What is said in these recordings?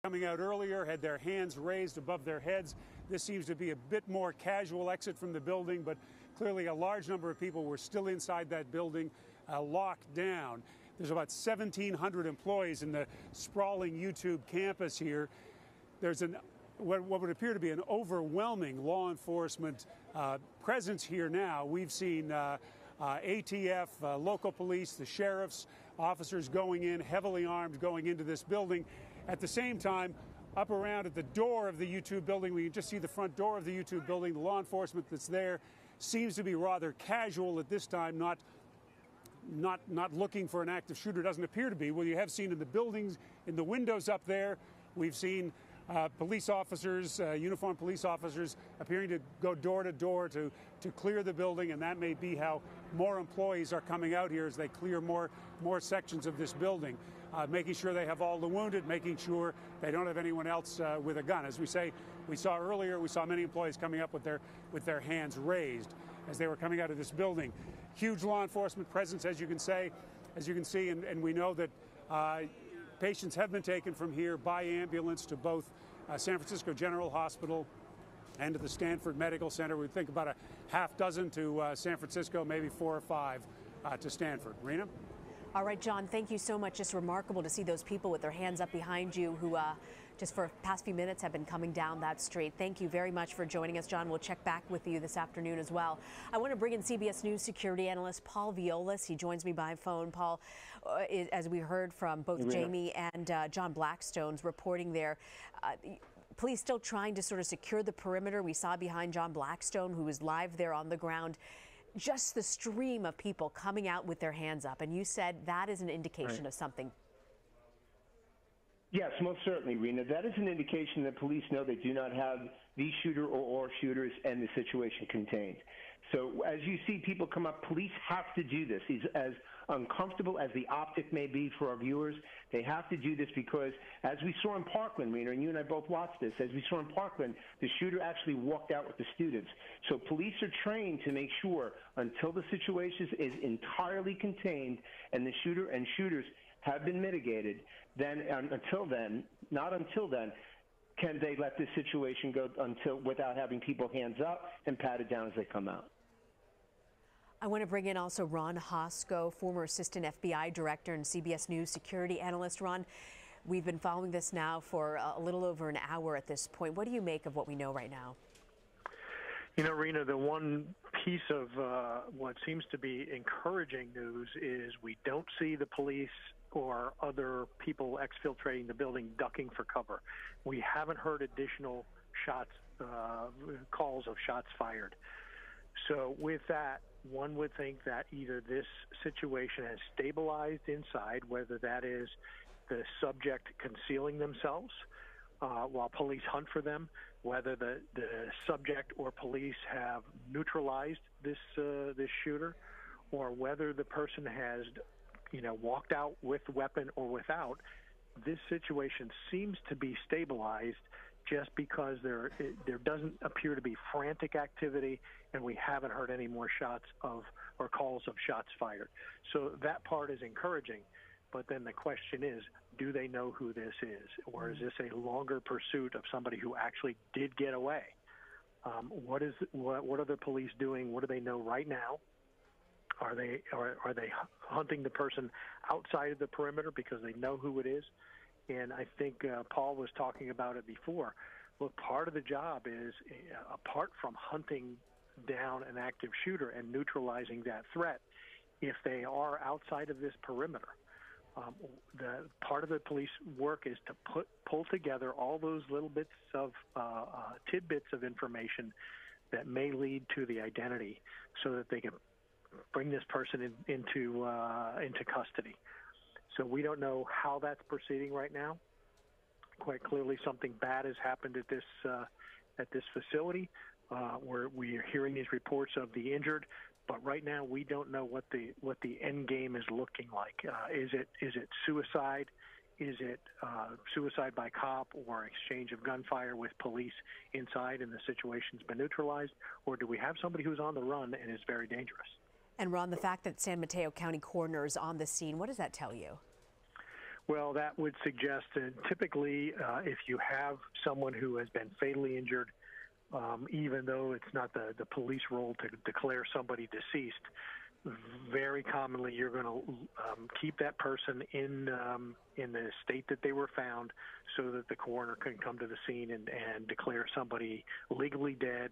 coming out earlier had their hands raised above their heads. This seems to be a bit more casual exit from the building, but clearly a large number of people were still inside that building, locked down. There's about 1,700 employees in the sprawling YouTube campus here. There's what would appear to be an overwhelming law enforcement presence here now. We've seen ATF, local police, the sheriff's officers going in, heavily armed, going into this building. At the same time, up around at the door of the YouTube building, we can just see the front door of the YouTube building. The law enforcement that's there seems to be rather casual at this time, not looking for an active shooter. Doesn't appear to be. Well, you have seen in the buildings, in the windows up there, we've seen police officers, uniformed police officers, appearing to go door to door to clear the building, and that may be how more employees are coming out here as they clear more sections of this building, making sure they have all the wounded, making sure they don't have anyone else with a gun. As we saw earlier, we saw many employees coming up with their hands raised as they were coming out of this building. Huge law enforcement presence, as you can see, and we know that patients have been taken from here by ambulance to both San Francisco General Hospital and to the Stanford Medical Center. We think about a half dozen to San Francisco, maybe 4 or 5 to Stanford. Rena? All right, John, thank you so much. Just remarkable to see those people with their hands up behind you who just for the past few minutes have been coming down that street. Thank you very much for joining us, John. We'll check back with you this afternoon as well. I want to bring in CBS News security analyst Paul Violas. He joins me by phone. Paul, as we heard from both Jamie and John Blackstone's reporting there, police still trying to sort of secure the perimeter. We saw behind John Blackstone, who was live there on the ground, just the stream of people coming out with their hands up. And you said that is an indication of something. Yes, most certainly, Rena. That is an indication that police know they do not have the shooter or shooters and the situation contained. So as you see people come up, police have to do this. As uncomfortable as the optic may be for our viewers, they have to do this because, as we saw in Parkland, Rena, and you and I both watched this, as we saw in Parkland, the shooter actually walked out with the students. So police are trained to make sure until the situation is entirely contained and the shooter and shooters have been mitigated, then not until then, can they let this situation go without having people hands up and patted down as they come out. I want to bring in also Ron Hosko, former assistant FBI director and CBS News security analyst. Ron, we've been following this now for a little over an hour at this point. What do you make of what we know right now? You know, Rena, the one piece of what seems to be encouraging news is we don't see the police or other people exfiltrating the building ducking for cover. We haven't heard additional shots, calls of shots fired. So with that, one would think that either this situation has stabilized inside, whether that is the subject concealing themselves while police hunt for them, whether the subject or police have neutralized this shooter, or whether the person has walked out with weapon or without. This situation seems to be stabilized just because there doesn't appear to be frantic activity, and we haven't heard any more shots or calls of shots fired. So that part is encouraging, but then the question is, do they know who this is, or is this a longer pursuit of somebody who actually did get away? What are the police doing? What do they know right now? Are they hunting the person outside of the perimeter because they know who it is? And I think Paul was talking about it before. Look, part of the job is, apart from hunting down an active shooter and neutralizing that threat, if they are outside of this perimeter, the part of the police work is to pull together all those little bits of tidbits of information that may lead to the identity, so that they can bring this person into custody. So we don't know how that's proceeding right now. Quite clearly, something bad has happened at this facility. Where we are hearing these reports of the injured, but right now we don't know what the end game is looking like. Is it suicide? Is it suicide by cop or exchange of gunfire with police inside and the situation's been neutralized? Or do we have somebody who's on the run and is very dangerous? And Ron, the fact that San Mateo County coroner is on the scene, what does that tell you? Well, that would suggest that typically if you have someone who has been fatally injured, even though it's not the police role to declare somebody deceased, very commonly you're going to keep that person in the state that they were found so that the coroner can come to the scene and declare somebody legally dead,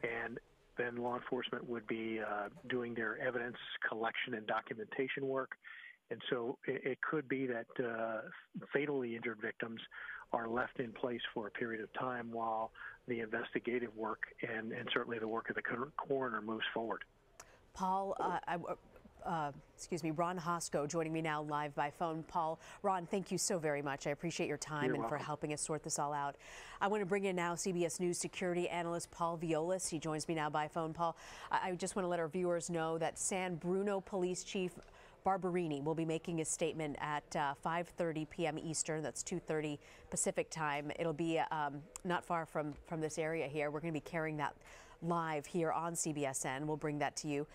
and then law enforcement would be doing their evidence collection and documentation work. And so it could be that fatally injured victims are left in place for a period of time while the investigative work and certainly the work of the coroner moves forward. Paul, Ron Hosko joining me now live by phone. Ron, thank you so very much. I appreciate your time and for helping us sort this all out. I want to bring in now CBS News security analyst Paul Violas. He joins me now by phone. Paul, I just want to let our viewers know that San Bruno Police Chief Barberini will be making his statement at 5:30 p.m. Eastern. That's 2:30 Pacific time. It'll be not far from this area here. We're going to be carrying that live here on CBSN. We'll bring that to you.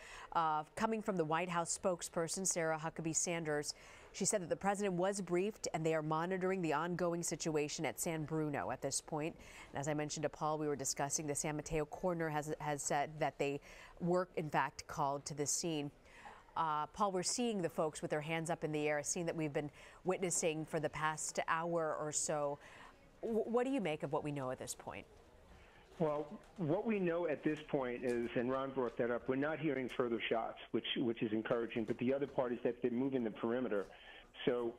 Coming from the White House spokesperson, Sarah Huckabee Sanders, she said that the president was briefed and they are monitoring the ongoing situation at San Bruno at this point. And as I mentioned to Paul, we were discussing the San Mateo coroner has said that they were, in fact, called to the scene. Paul, we're seeing the folks with their hands up in the air, a scene that we've been witnessing for the past hour or so. What do you make of what we know at this point? Well, what we know at this point is, and Ron brought that up, we're not hearing further shots, which is encouraging. But the other part is that they're moving the perimeter. So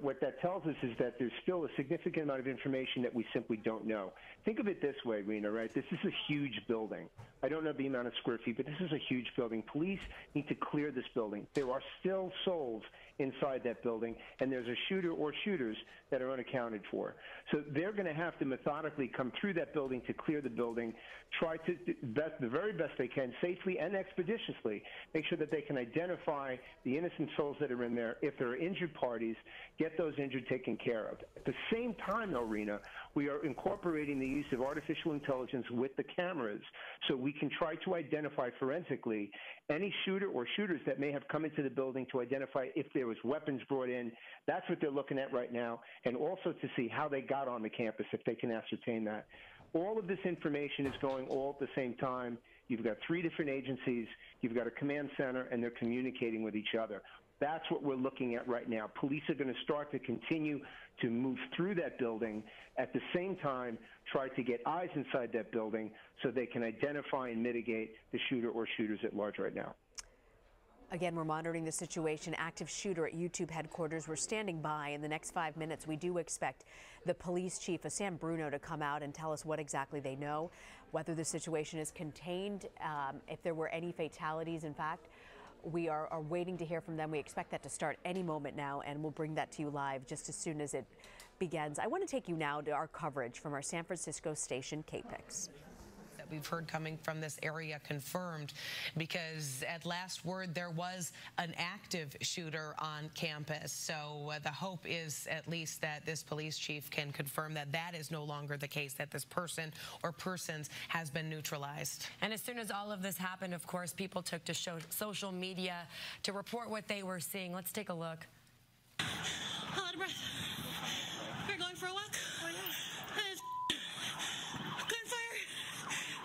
what that tells us is that there's still a significant amount of information that we simply don't know. Think of it this way, Rena, right? This is a huge building. I don't know the amount of square feet, but this is a huge building. Police need to clear this building. There are still souls inside that building, and there's a shooter or shooters that are unaccounted for. So they're going to have to methodically come through that building to clear the building, try to the very best they can, safely and expeditiously, make sure that they can identify the innocent souls that are in there. If there are injured parties, get those injured taken care of. At the same time, though, Rena, we are incorporating the use of artificial intelligence with the cameras so we can try to identify forensically any shooter or shooters that may have come into the building, to identify if there was weapons brought in. That's what they're looking at right now, and also to see how they got on the campus, if they can ascertain that. All of this information is going all at the same time. You've got 3 different agencies. You've got a command center, and they're communicating with each other. That's what we're looking at right now. Police are going to start to continue to move through that building. At the same time, try to get eyes inside that building so they can identify and mitigate the shooter or shooters at large right now. Again, we're monitoring the situation. Active shooter at YouTube headquarters. We're standing by. In the next 5 minutes, we do expect the police chief of San Bruno to come out and tell us what exactly they know, whether the situation is contained, if there were any fatalities, in fact. We are waiting to hear from them. We expect that to start any moment now, and we'll bring that to you live just as soon as it begins. I want to take you now to our coverage from our San Francisco station, KPIX. That we've heard coming from this area confirmed, because at last word there was an active shooter on campus. So the hope is at least that this police chief can confirm that that is no longer the case, that this person or persons has been neutralized. And as soon as all of this happened, of course, people took to social media to report what they were seeing. Let's take a look. A lot of breath. We're going for a walk. Gunfire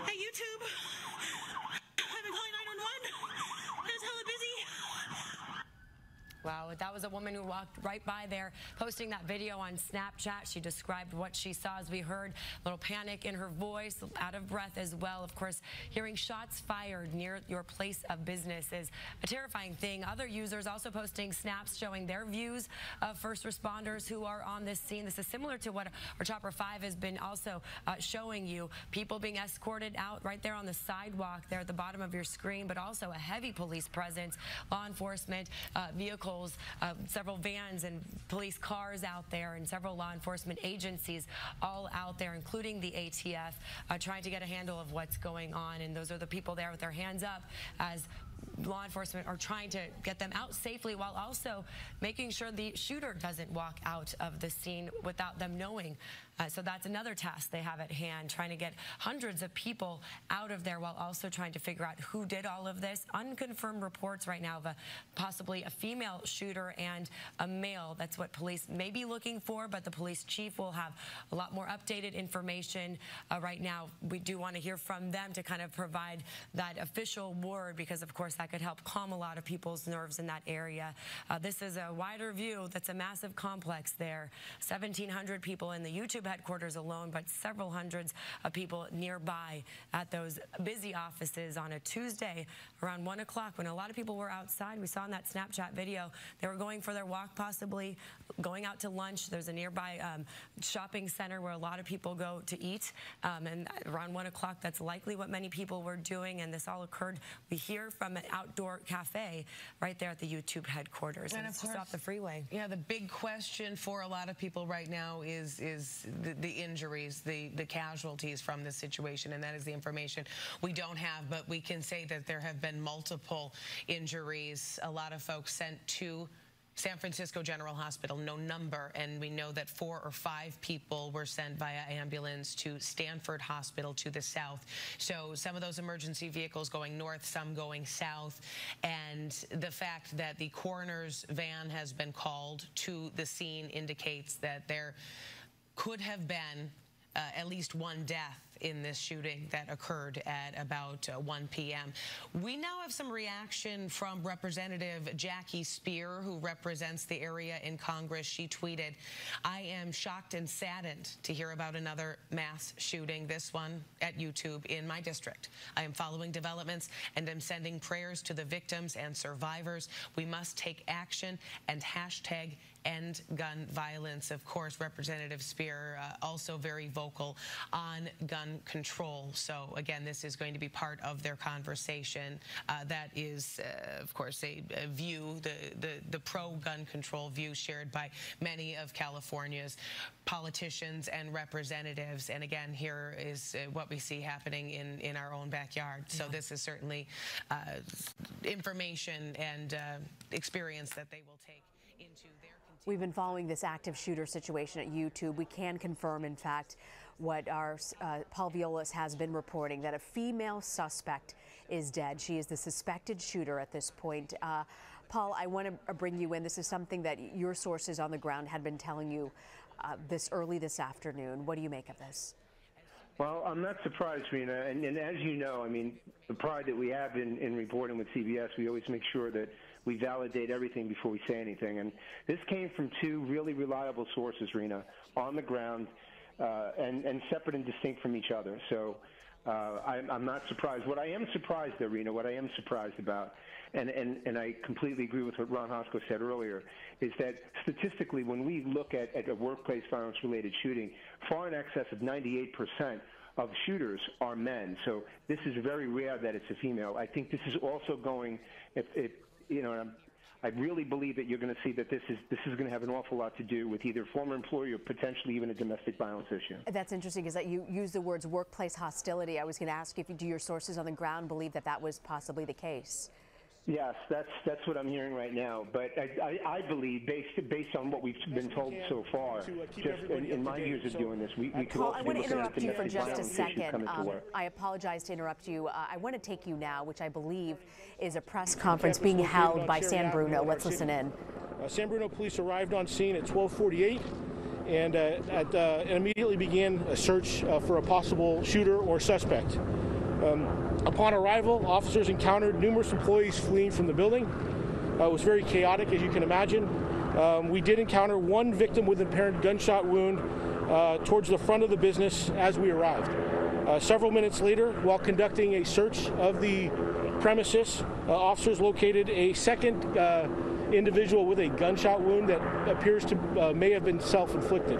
at YouTube. I've been calling 911. It's hella busy. Wow, that was a woman who walked right by there, posting that video on Snapchat. She described what she saw, as we heard, a little panic in her voice, out of breath as well. Of course, hearing shots fired near your place of business is a terrifying thing. Other users also posting snaps showing their views of first responders who are on this scene. This is similar to what our Chopper 5 has been also showing you. People being escorted out right there on the sidewalk there at the bottom of your screen, but also a heavy police presence, law enforcement vehicles, several vans and police cars out there, and several law enforcement agencies all out there, including the ATF, trying to get a handle of what's going on. And those are the people there with their hands up as law enforcement are trying to get them out safely, while also making sure the shooter doesn't walk out of the scene without them knowing So that's another task they have at hand, trying to get hundreds of people out of there while also trying to figure out who did all of this. Unconfirmed reports right now of possibly a female shooter and a male. That's what police may be looking for, but the police chief will have a lot more updated information. Right now, we do want to hear from them to kind of provide that official word, because of course that could help calm a lot of people's nerves in that area. This is a wider view. That's a massive complex there. 1,700 people in the YouTube headquarters alone, but several hundreds of people nearby at those busy offices on a Tuesday around 1 o'clock when a lot of people were outside. We saw in that Snapchat video they were going for their walk, possibly going out to lunch. There's a nearby shopping center where a lot of people go to eat, and around 1 o'clock that's likely what many people were doing, and this all occurred, we hear, from an outdoor cafe right there at the YouTube headquarters, and it's just off the freeway. Yeah, the big question for a lot of people right now is the injuries, the casualties from this situation, and that is the information we don't have, but we can say that there have been multiple injuries. A lot of folks sent to San Francisco General Hospital, no number, and we know that 4 or 5 people were sent via ambulance to Stanford Hospital to the south. So some of those emergency vehicles going north, some going south, and the fact that the coroner's van has been called to the scene indicates that there could have been at least one death in this shooting that occurred at about 1 p.m. We now have some reaction from Representative Jackie Speier, who represents the area in Congress. She tweeted, "I am shocked and saddened to hear about another mass shooting, this one at YouTube in my district. I am following developments and am sending prayers to the victims and survivors. We must take action and hashtag end gun violence." Of course, Representative Speier also very vocal on gun control. So again, this is going to be part of their conversation. That is, of course, a view, the pro-gun control view shared by many of California's politicians and representatives. And again, here is what we see happening in our own backyard. So this is certainly information and experience that they will take into their. We've been following this active shooter situation at YouTube. We can confirm, in fact, what our Paul Violas has been reporting, that a female suspect is dead. She is the suspected shooter at this point. Paul, I want to bring you in. This is something that your sources on the ground had been telling you this afternoon. What do you make of this? Well, I'm not surprised, Rena, and as you know, I mean, the pride that we have in reporting with CBS, we always make sure that we validate everything before we say anything. And this came from 2 really reliable sources, Rena, on the ground, and separate and distinct from each other. So I'm not surprised. What I am surprised, though, Rena, what I am surprised about, and I completely agree with what Ron Hosko said earlier, is that statistically, when we look at a workplace violence-related shooting, far in excess of 98% of shooters are men. So this is very rare that it's a female. I think this is also going, I really believe that you're going to see that this is going to have an awful lot to do with either former employee or potentially even a domestic violence issue. That's interesting, is that you use the words workplace hostility. I was going to ask if do your sources on the ground believe that was possibly the case? Yes, that's what I'm hearing right now. But I believe, based on what we've been told so far, just in my years of doing this, we could Paul, also I want to interrupt you for just a second. To I apologize to interrupt you. I want to take you now, which I believe is a press conference being held by San Bruno. Let's listen in. San Bruno police arrived on scene at 12:48 and immediately began a search for a possible shooter or suspect. Upon arrival, officers encountered numerous employees fleeing from the building. It was very chaotic, as you can imagine. We did encounter one victim with an apparent gunshot wound towards the front of the business as we arrived. Several minutes later, while conducting a search of the premises, officers located a second individual with a gunshot wound that appears to may have been self-inflicted.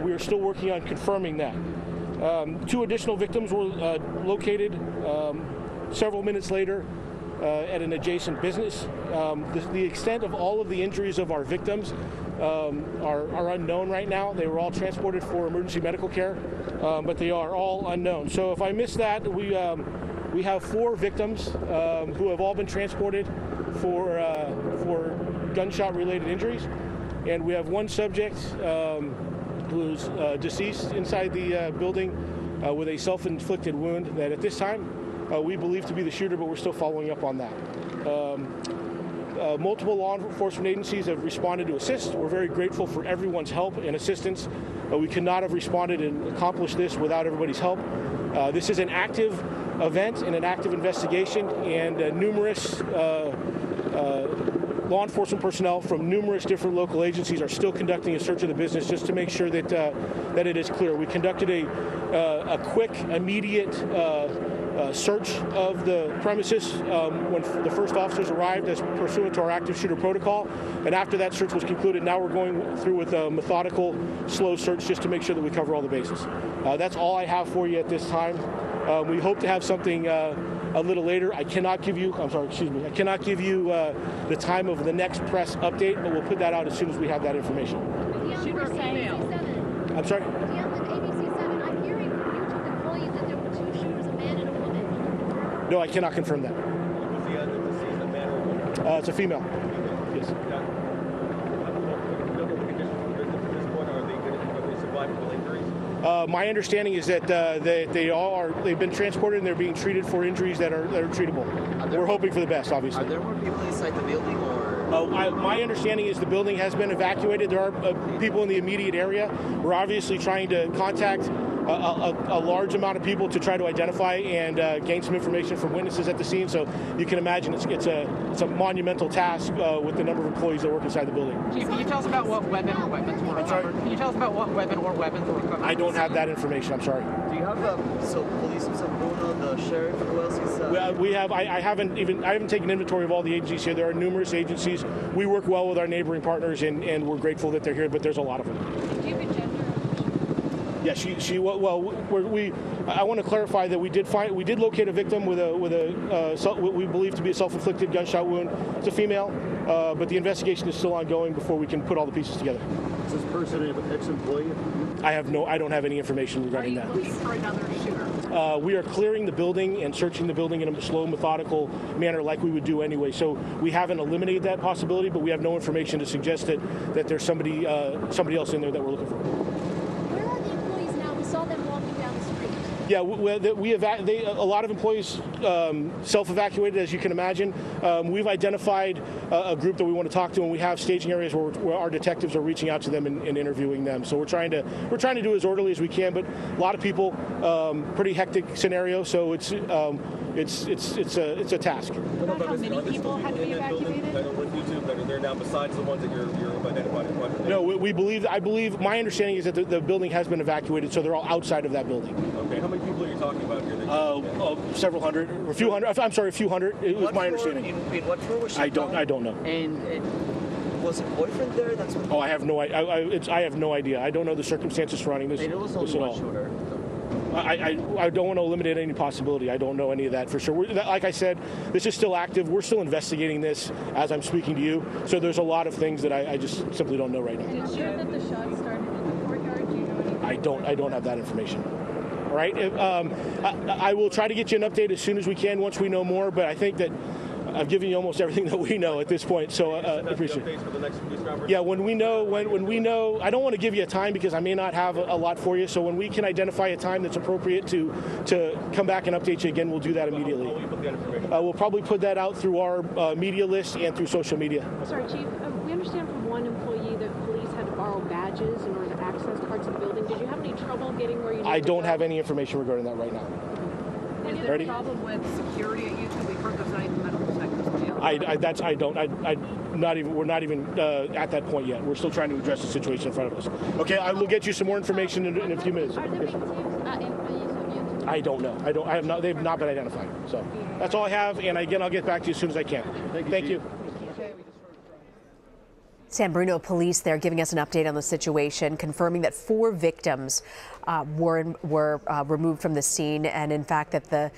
We are still working on confirming that. 2 additional victims were located several minutes later at an adjacent business. The extent of all of the injuries of our victims are unknown right now. They were all transported for emergency medical care, but they are all unknown. So if I missed that, we have 4 victims who have all been transported for gunshot-related injuries, and we have 1 subject who's deceased inside the building with a self-inflicted wound that at this time we believe to be the shooter, but we're still following up on that. Multiple law enforcement agencies have responded to assist. We're very grateful for everyone's help and assistance. We could not have responded and accomplished this without everybody's help. This is an active event and an active investigation, and numerous law enforcement personnel from numerous different local agencies are still conducting a search of the business just to make sure that that it is clear. We conducted a quick, immediate search of the premises when the first officers arrived as pursuant to our active shooter protocol, and after that search was concluded, now we're going through with a methodical, slow search just to make sure that we cover all the bases. That's all I have for you at this time. We hope to have something a little later. I cannot give you, I cannot give you the time of the next press update, but we'll put that out as soon as we have that information. I'm sorry? No, I cannot confirm that. Was the deceased a man or a woman? It's a female. Yes. Are they survivable injuries? My understanding is that they've been transported and they're being treated for injuries that are treatable. We're hoping for the best, obviously. Are there more people inside the building, or? My understanding is the building has been evacuated. There are people in the immediate area. We're obviously trying to contact a large amount of people to try to identify and gain some information from witnesses at the scene. So you can imagine it's a monumental task with the number of employees that work inside the building. Chief, can you tell us about what weapon or weapons were recovered? Can you tell us about what weapon or weapons were recovered? I don't have that information. I'm sorry. Do you have police in Sabuna, the sheriff, who else is? We have. I haven't taken inventory of all the agencies here. There are numerous agencies. We work well with our neighboring partners, and we're grateful that they're here. But there's a lot of them. Do you have a gender? Yeah, I want to clarify that we did locate a victim with what we believe to be a self-inflicted gunshot wound. It's a female, but the investigation is still ongoing before we can put all the pieces together. Is this person an ex-employee? I don't have any information regarding that. Are you looking for another shooter? We are clearing the building and searching the building in a slow, methodical manner like we would do anyway. So we haven't eliminated that possibility, but we have no information to suggest that there's somebody else in there that we're looking for. Where are the employees now? We saw them walking down the street. Yeah, a lot of employees self-evacuated, as you can imagine. We've identified a group that we want to talk to, and we have staging areas where our detectives are reaching out to them and interviewing them. So we're trying to do as orderly as we can, but a lot of people, pretty hectic scenario. So it's a task. About how many people had to be evacuated? That are there now besides the ones that you're identifying? No, I believe my understanding is that the building has been evacuated, so they're all outside of that building. Okay, how many people are you talking about here? Several hundred, or a few hundred. I'm sorry, a few hundred. It was my understanding. In what floor was she? I don't know. And was a boyfriend there? That's what. Oh, I have no idea. I have no idea. I don't know the circumstances surrounding this. And it was only one shooter. I don't want to eliminate any possibility. I don't know any of that for sure. Like I said, this is still active. We're still investigating this as I'm speaking to you. So there's a lot of things that I just simply don't know right now. Is it sure that the shots started in the courtyard? Do you know anything? I don't have that information. All right. I will try to get you an update as soon as we can once we know more. But I think that I've given you almost everything that we know at this point, so I appreciate it. For the next police conference? Yeah, when we know, I don't want to give you a time because I may not have a lot for you. So when we can identify a time that's appropriate to come back and update you again, we'll do that immediately. How will you put that information? We'll probably put that out through our media list and through social media. Sorry, Chief. We understand from one employee that police had to borrow badges in order to access parts of the building. Did you have any trouble getting where you needed I don't to go? have any information regarding that right now. Is there a problem with security at YouTube? We've heard there's not even metal detectors. We're not even at that point yet. We're still trying to address the situation in front of us. Okay, I will get you some more information in a few minutes. Are there employees of YouTube? I don't know. I have not. They've not been identified. So that's all I have. And again, I'll get back to you as soon as I can. Thank you. San Bruno police there giving us an update on the situation, confirming that 4 victims were removed from the scene, and in fact that the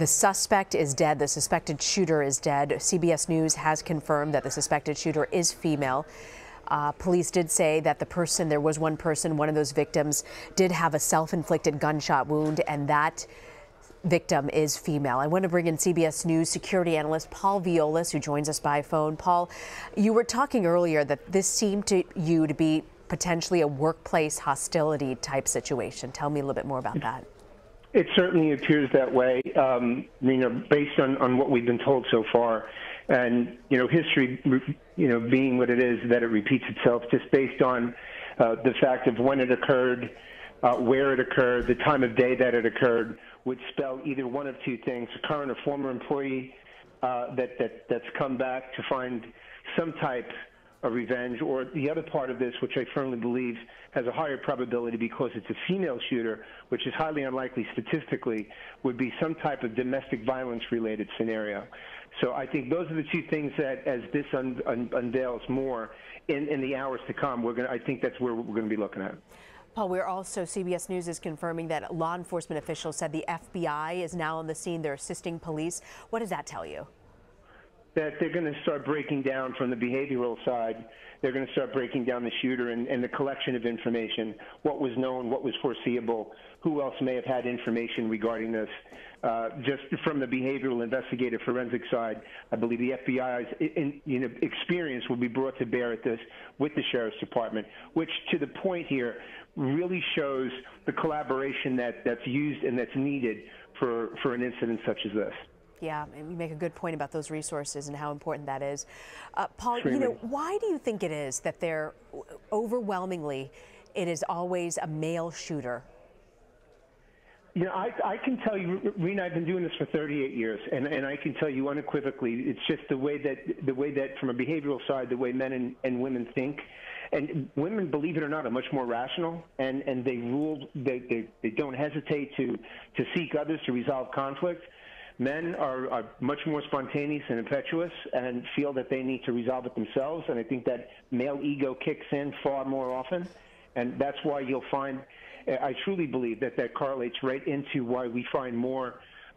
suspect is dead. The suspected shooter is dead. CBS News has confirmed that the suspected shooter is female. Police did say that there was one of those victims did have a self-inflicted gunshot wound, and that victim is female. I want to bring in CBS News security analyst Paul Violas, who joins us by phone. Paul, you were talking earlier that this seemed to you to be potentially a workplace hostility type situation. Tell me a little bit more about that. It certainly appears that way, based on what we've been told so far. And, history, being what it is, that it repeats itself just based on the fact of when it occurred, where it occurred, the time of day that it occurred, would spell either one of two things: a current or former employee that's come back to find some type of revenge, or the other part of this, which I firmly believe has a higher probability because it's a female shooter, which is highly unlikely statistically, would be some type of domestic violence related scenario. So I think those are the two things that, as this unveils more in the hours to come, I think that's where we're going to be looking at. Paul, we're also, CBS News is confirming that law enforcement officials said the FBI is now on the scene. They're assisting police. What does that tell you? That they're going to start breaking down from the behavioral side. They're going to start breaking down the shooter and the collection of information, what was known, what was foreseeable, who else may have had information regarding this. Just from the behavioral investigative forensic side, I believe the FBI's experience will be brought to bear at this with the Sheriff's Department, which to the point here really shows the collaboration that's used and that's needed for an incident such as this. Yeah, and you make a good point about those resources and how important that is. Paul, why do you think it is that overwhelmingly, it is always a male shooter? I can tell you, Rena, I've been doing this for 38 years, and I can tell you unequivocally, it's just the way that from a behavioral side, the way men and women think. And women, believe it or not, are much more rational, and they don't hesitate to seek others to resolve conflict. Men are much more spontaneous and impetuous and feel that they need to resolve it themselves, and I think that male ego kicks in far more often, and that's why you'll find, I truly believe that correlates right into why we find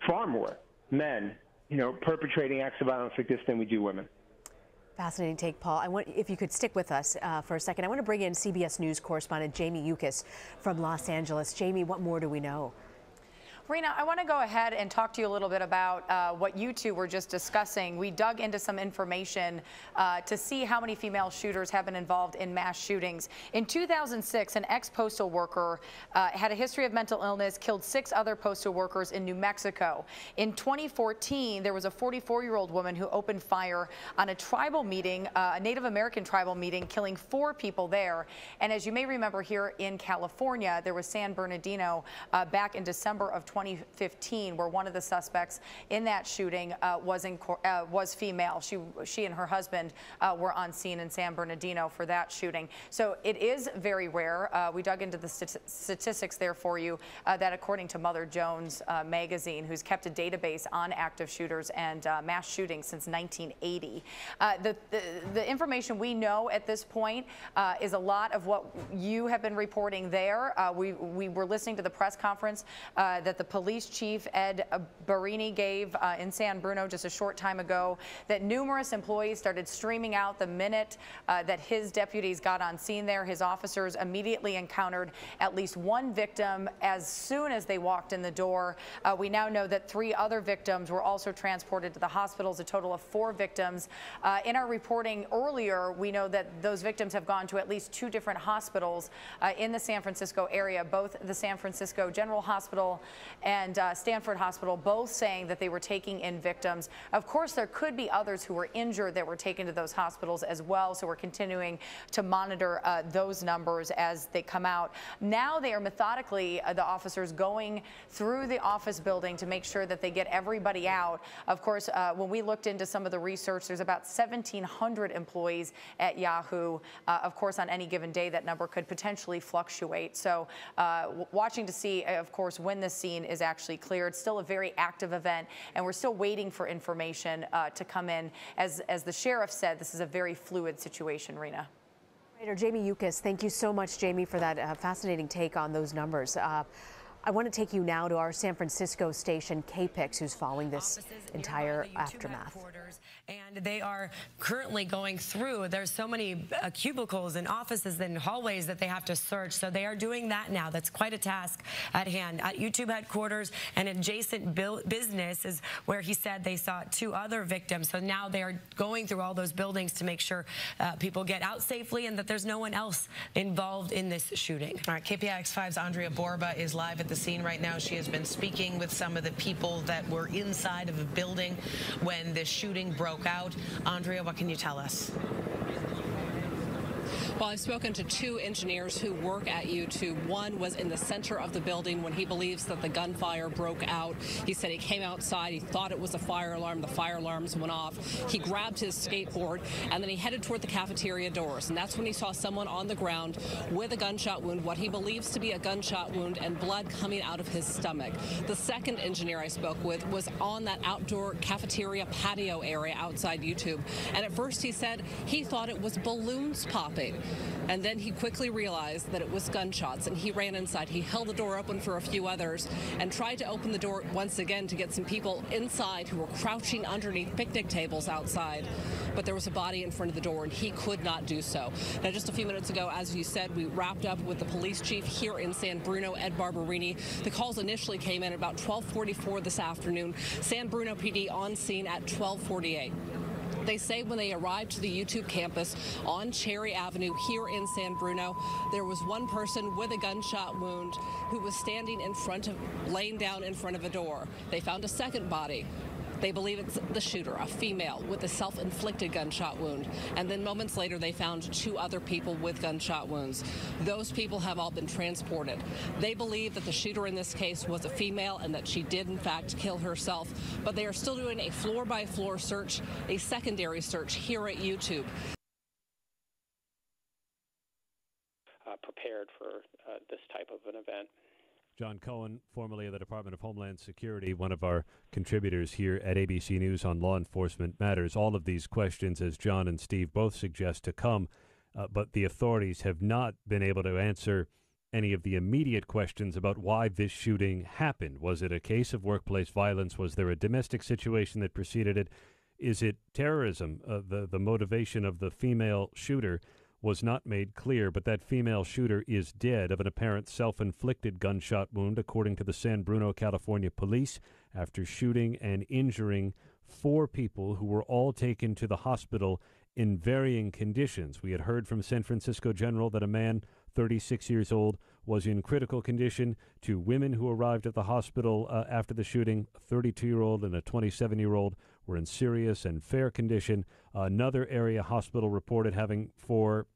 far more men, perpetrating acts of violence like this than we do women. Fascinating take, Paul. If you could stick with us for a second, I want to bring in CBS News correspondent Jamie Yuccas from Los Angeles. Jamie, what more do we know? Rena, I want to go ahead and talk to you a little bit about what you two were just discussing. We dug into some information to see how many female shooters have been involved in mass shootings. In 2006, an ex-postal worker had a history of mental illness, killed 6 other postal workers in New Mexico. In 2014, there was a 44-year-old woman who opened fire on a tribal meeting, a Native American tribal meeting, killing 4 people there. And as you may remember, here in California, there was San Bernardino back in December of 2015, where one of the suspects in that shooting was female. She and her husband were on scene in San Bernardino for that shooting. So it is very rare. We dug into the statistics there for you that according to Mother Jones magazine, who's kept a database on active shooters and mass shootings since 1980. The information we know at this point is a lot of what you have been reporting there. We were listening to the press conference that the police chief, Ed Barini, gave in San Bruno just a short time ago, that numerous employees started streaming out the minute that his deputies got on scene there. His officers immediately encountered at least one victim as soon as they walked in the door. We now know that 3 other victims were also transported to the hospitals, a total of 4 victims. In our reporting earlier, we know that those victims have gone to at least 2 different hospitals in the San Francisco area, both the San Francisco General Hospital and Stanford Hospital, both saying that they were taking in victims. Of course, there could be others who were injured that were taken to those hospitals as well, so we're continuing to monitor those numbers as they come out. Now they are methodically, the officers, going through the office building to make sure that they get everybody out. Of course, when we looked into some of the research, there's about 1,700 employees at Yahoo. Of course, on any given day, that number could potentially fluctuate. So watching to see, of course, when this scene is actually cleared. It's still a very active event, and we're still waiting for information to come in. As the sheriff said, this is a very fluid situation, Rena. Jamie Yuccas, thank you so much, Jamie, for that fascinating take on those numbers. I want to take you now to our San Francisco station, KPIX, who's following this entire aftermath. And they are currently going through. There's so many cubicles and offices and hallways that they have to search. So they are doing that now. That's quite a task at hand. At YouTube headquarters, an adjacent business is where he said they saw 2 other victims. So now they are going through all those buildings to make sure people get out safely and that there's no one else involved in this shooting. All right, KPIX5's Andrea Borba is live at the scene right now. She has been speaking with some of the people that were inside of a building when this shooting broke out. Andrea, what can you tell us? Well, I've spoken to 2 engineers who work at YouTube. One was in the center of the building when he believes that the gunfire broke out. He said he came outside, he thought it was a fire alarm, the fire alarms went off. He grabbed his skateboard and then he headed toward the cafeteria doors. And that's when he saw someone on the ground with a gunshot wound, what he believes to be a gunshot wound, and blood coming out of his stomach. The second engineer I spoke with was on that outdoor cafeteria patio area outside YouTube. And at first he said he thought it was balloons popping. And then he quickly realized that it was gunshots, and he ran inside. He held the door open for a few others and tried to open the door once again to get some people inside who were crouching underneath picnic tables outside. But there was a body in front of the door, and he could not do so. Now, just a few minutes ago, as you said, we wrapped up with the police chief here in San Bruno, Ed Barberini. The calls initially came in at about 12:44 this afternoon. San Bruno PD on scene at 12:48. They say when they arrived to the YouTube campus on Cherry Avenue here in San Bruno, there was one person with a gunshot wound who was standing in front of, laying down in front of a door. They found a second body. They believe it's the shooter, a female with a self-inflicted gunshot wound. And then moments later, they found 2 other people with gunshot wounds. Those people have all been transported. They believe that the shooter in this case was a female and that she did, in fact, kill herself. But they are still doing a floor-by-floor search, a secondary search here at YouTube. Prepared for this type of an event. John Cohen, formerly of the Department of Homeland Security, one of our contributors here at ABC News on Law Enforcement Matters. All of these questions, as John and Steve both suggest, to come, but the authorities have not been able to answer any of the immediate questions about why this shooting happened. Was it a case of workplace violence? Was there a domestic situation that preceded it? Is it terrorism? The motivation of the female shooter was not made clear, but that female shooter is dead of an apparent self-inflicted gunshot wound, according to the San Bruno, California police, after shooting and injuring 4 people who were all taken to the hospital in varying conditions. We had heard from San Francisco General that a man, 36 years old, was in critical condition. 2 women who arrived at the hospital after the shooting, a 32-year-old and a 27-year-old, were in serious and fair condition. Another area hospital reported having 4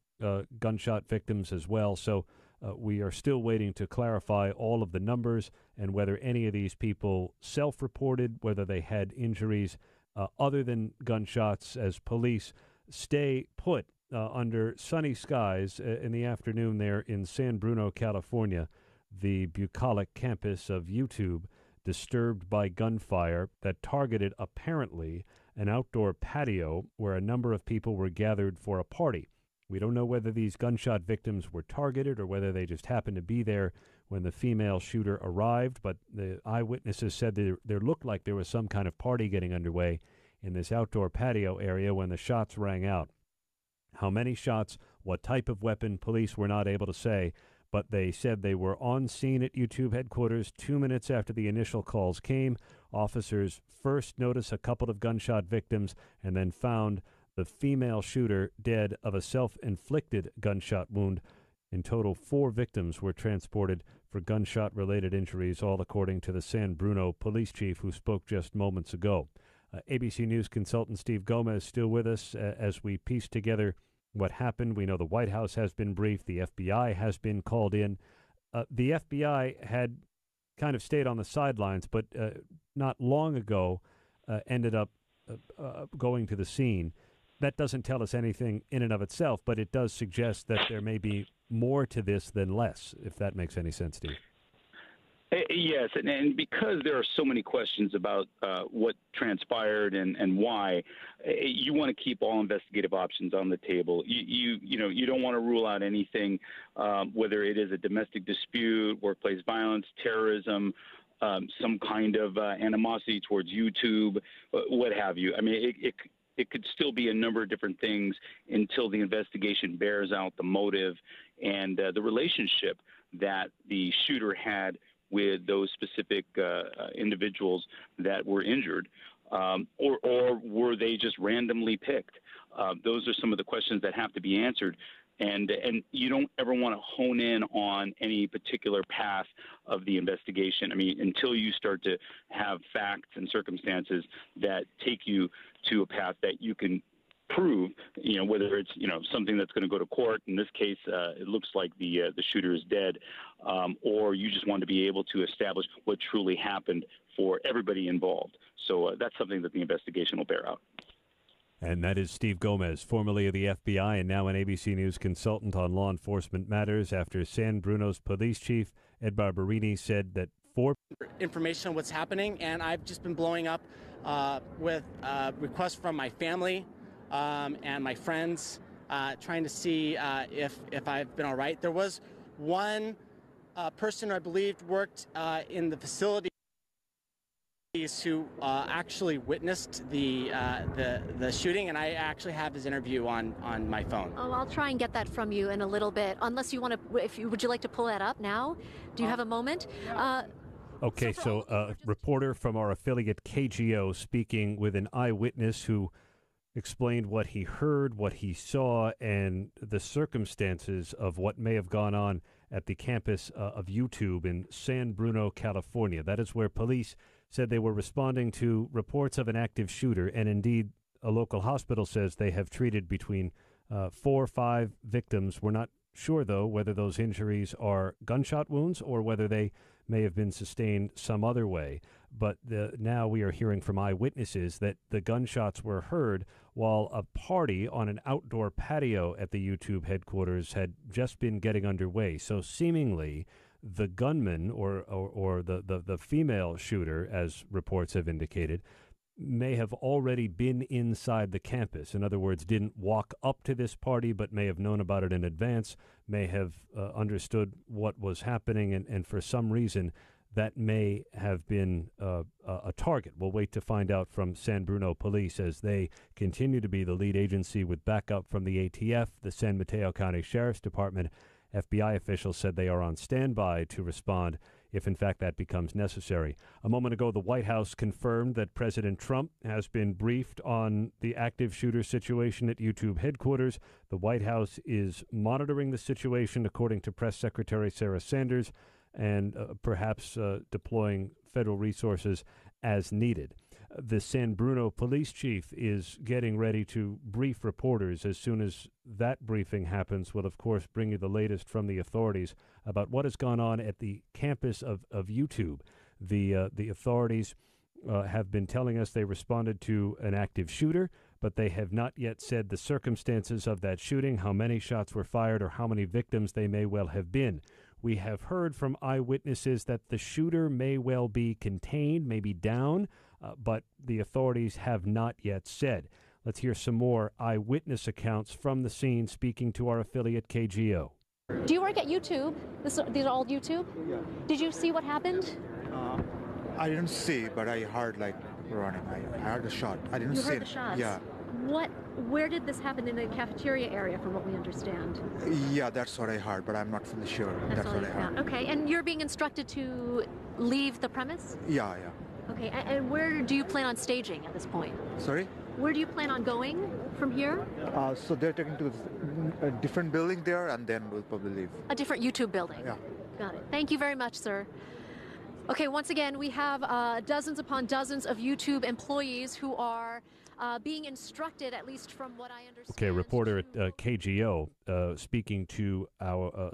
gunshot victims as well. So we are still waiting to clarify all of the numbers and whether any of these people self-reported, whether they had injuries other than gunshots, as police stay put under sunny skies in the afternoon there in San Bruno, California, the bucolic campus of YouTube, disturbed by gunfire that targeted apparently an outdoor patio where a number of people were gathered for a party. We don't know whether these gunshot victims were targeted or whether they just happened to be there when the female shooter arrived, but the eyewitnesses said there looked like there was some kind of party getting underway in this outdoor patio area when the shots rang out. How many shots, what type of weapon, police were not able to say, but they said they were on scene at YouTube headquarters 2 minutes after the initial calls came. Officers first noticed a couple of gunshot victims and then found the female shooter dead of a self-inflicted gunshot wound. In total, 4 victims were transported for gunshot-related injuries, all according to the San Bruno police chief who spoke just moments ago. ABC News consultant Steve Gomez still with us as we piece together what happened. We know the White House has been briefed. The FBI has been called in. The FBI had kind of stayed on the sidelines, but not long ago ended up going to the scene. That doesn't tell us anything in and of itself, but it does suggest that there may be more to this than less, if that makes any sense, Steve. Yes, and because there are so many questions about what transpired and why, you want to keep all investigative options on the table. You don't want to rule out anything, whether it is a domestic dispute, workplace violence, terrorism, some kind of animosity towards YouTube, what have you. I mean, it could still be a number of different things until the investigation bears out the motive and the relationship that the shooter had with those specific individuals that were injured, or were they just randomly picked? Those are some of the questions that have to be answered. And you don't ever want to hone in on any particular path of the investigation. I mean, until you start to have facts and circumstances that take you to a path that you can prove, whether it's, something that's going to go to court. In this case, it looks like the shooter is dead, or you just want to be able to establish what truly happened for everybody involved. So that's something that the investigation will bear out. And that is Steve Gomez, formerly of the FBI and now an ABC News consultant on law enforcement matters, after San Bruno's police chief, Ed Barberini, said that information on what's happening, and I've just been blowing up with requests from my family and my friends, trying to see if I've been all right. There was one person I believed worked in the facility who actually witnessed the shooting, and I actually have his interview on my phone. Oh, I'll try and get that from you in a little bit, unless you want to. Would you like to pull that up now? Do you have a moment? Okay, so a reporter from our affiliate KGO speaking with an eyewitness who explained what he heard, what he saw, and the circumstances of what may have gone on at the campus of YouTube in San Bruno, California. That is where police said they were responding to reports of an active shooter, and indeed a local hospital says they have treated between 4 or 5 victims. We're not sure, though, whether those injuries are gunshot wounds or whether they may have been sustained some other way. But now we are hearing from eyewitnesses that the gunshots were heard while a party on an outdoor patio at the YouTube headquarters had just been getting underway. So seemingly the gunman or the female shooter, as reports have indicated, may have already been inside the campus. In other words, didn't walk up to this party, but may have known about it in advance, may have understood what was happening, and for some reason that may have been a target. We'll wait to find out from San Bruno Police, as they continue to be the lead agency with backup from the ATF, the San Mateo County Sheriff's Department. FBI officials said they are on standby to respond if, in fact, that becomes necessary. A moment ago, the White House confirmed that President Trump has been briefed on the active shooter situation at YouTube headquarters. The White House is monitoring the situation, according to Press Secretary Sarah Sanders, and perhaps deploying federal resources as needed. The San Bruno police chief is getting ready to brief reporters. As soon as that briefing happens, we'll, of course, bring you the latest from the authorities about what has gone on at the campus of YouTube. The authorities have been telling us they responded to an active shooter, but they have not yet said the circumstances of that shooting, how many shots were fired, or how many victims they may well have been. We have heard from eyewitnesses that the shooter may well be contained, maybe down, but the authorities have not yet said. Let's hear some more eyewitness accounts from the scene, speaking to our affiliate KGO. Do you work at YouTube? These are all YouTube? Yeah. Did you see what happened? I didn't see, but I heard like running. I heard a shot. I didn't see You heard it. the shots? Yeah. Where did this happen? In the cafeteria area, from what we understand? Yeah, that's what I heard, but I'm not fully sure. That's what I heard. Okay, and you're being instructed to leave the premise? Yeah. Okay, and where do you plan on staging at this point? Sorry? Where do you plan on going from here? So they're taking to a different building there, and then we'll probably leave. A different YouTube building? Yeah. Got it. Thank you very much, sir. Okay, once again, we have dozens upon dozens of YouTube employees who are being instructed, at least from what I understand. Okay, reporter at KGO speaking to our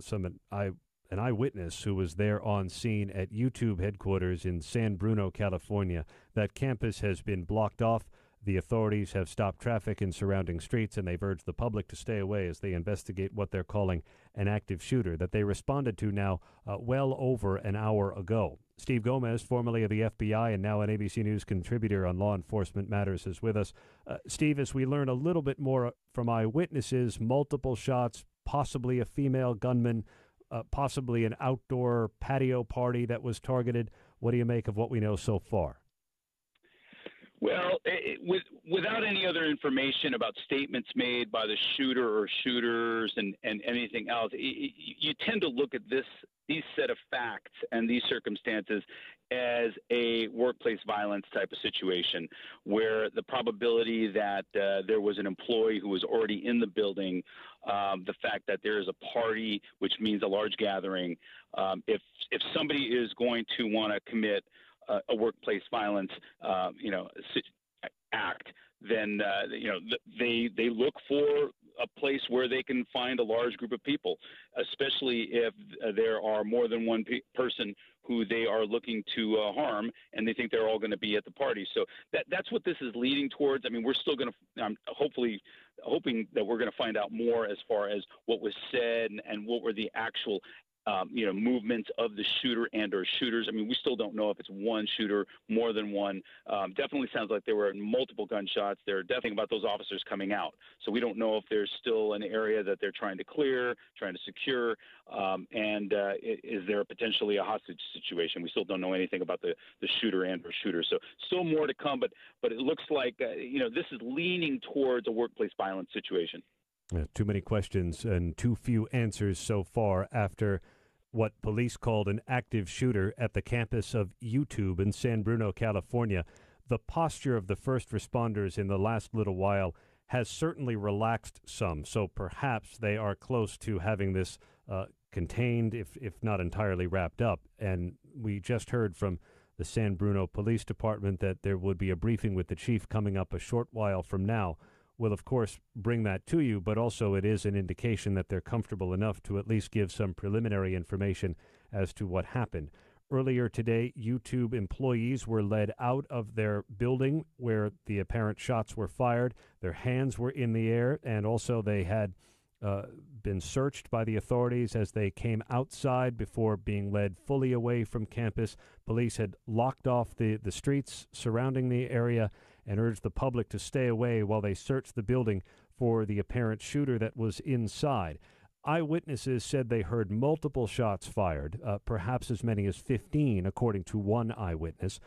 an eyewitness who was there on scene at YouTube headquarters in San Bruno, California. That campus has been blocked off. The authorities have stopped traffic in surrounding streets, and they've urged the public to stay away as they investigate what they're calling an active shooter that they responded to now well over an hour ago. Steve Gomez, formerly of the FBI and now an ABC News contributor on Law Enforcement Matters, is with us. Steve, as we learn a little bit more from eyewitnesses, multiple shots, possibly a female gunman, possibly an outdoor patio party that was targeted. What do you make of what we know so far? Well, without any other information about statements made by the shooter or shooters and anything else, you tend to look at these set of facts and these circumstances as a workplace violence type of situation where the probability that there was an employee who was already in the building, the fact that there is a party, which means a large gathering, if somebody is going to want to commit a workplace violence, act, then they look for a place where they can find a large group of people, especially if there are more than one person who they are looking to harm, and they think they're all going to be at the party. So that's what this is leading towards. I mean, we're still going to hoping that we're going to find out more as far as what was said and what were the actual movements of the shooter and or shooters. I mean, we still don't know if it's one shooter, more than one. Definitely sounds like there were multiple gunshots. They're definitely about those officers coming out. So we don't know if there's still an area that they're trying to clear, trying to secure, and is there potentially a hostage situation? We still don't know anything about the shooter and or shooter. So still more to come, but it looks like, this is leaning towards a workplace violence situation. Too many questions and too few answers so far after what police called an active shooter at the campus of YouTube in San Bruno, California. The posture of the first responders in the last little while has certainly relaxed some, so perhaps they are close to having this contained, if not entirely wrapped up. And we just heard from the San Bruno Police Department that there would be a briefing with the chief coming up a short while from now. We'll, of course, bring that to you, but also it is an indication that they're comfortable enough to at least give some preliminary information as to what happened. Earlier today, YouTube employees were led out of their building where the apparent shots were fired. Their hands were in the air, and also they had been searched by the authorities as they came outside before being led fully away from campus. Police had locked off the streets surrounding the area and urged the public to stay away while they searched the building for the apparent shooter that was inside. Eyewitnesses said they heard multiple shots fired, perhaps as many as 15, according to one eyewitness,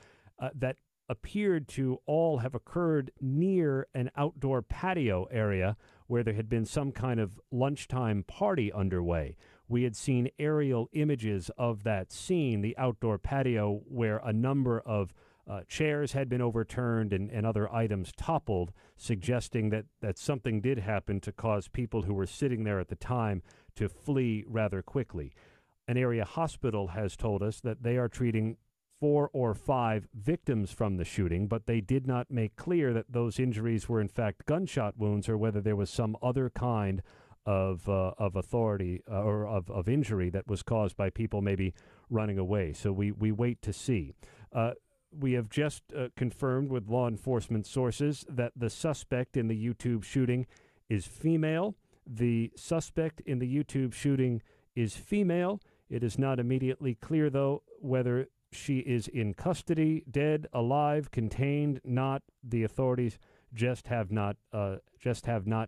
that appeared to all have occurred near an outdoor patio area where there had been some kind of lunchtime party underway. We had seen aerial images of that scene, the outdoor patio, where a number of chairs had been overturned and other items toppled, suggesting that something did happen to cause people who were sitting there at the time to flee rather quickly. An area hospital has told us that they are treating 4 or 5 victims from the shooting, but they did not make clear that those injuries were in fact gunshot wounds or whether there was some other kind of authority or of injury that was caused by people maybe running away. So we wait to see. We have just confirmed with law enforcement sources that the suspect in the YouTube shooting is female. The suspect in the YouTube shooting is female. It is not immediately clear, though, whether she is in custody, dead, alive, contained, not. The authorities just have not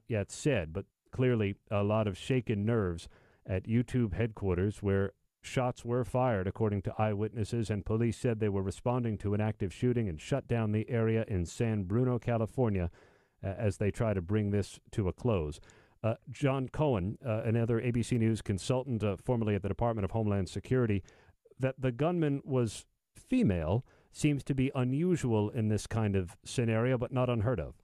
yet said. But clearly a lot of shaken nerves at YouTube headquarters where shots were fired, according to eyewitnesses, and police said they were responding to an active shooting and shut down the area in San Bruno, California, as they try to bring this to a close. John Cohen, another ABC News consultant, formerly at the Department of Homeland Security, that the gunman was female seems to be unusual in this kind of scenario, but not unheard of.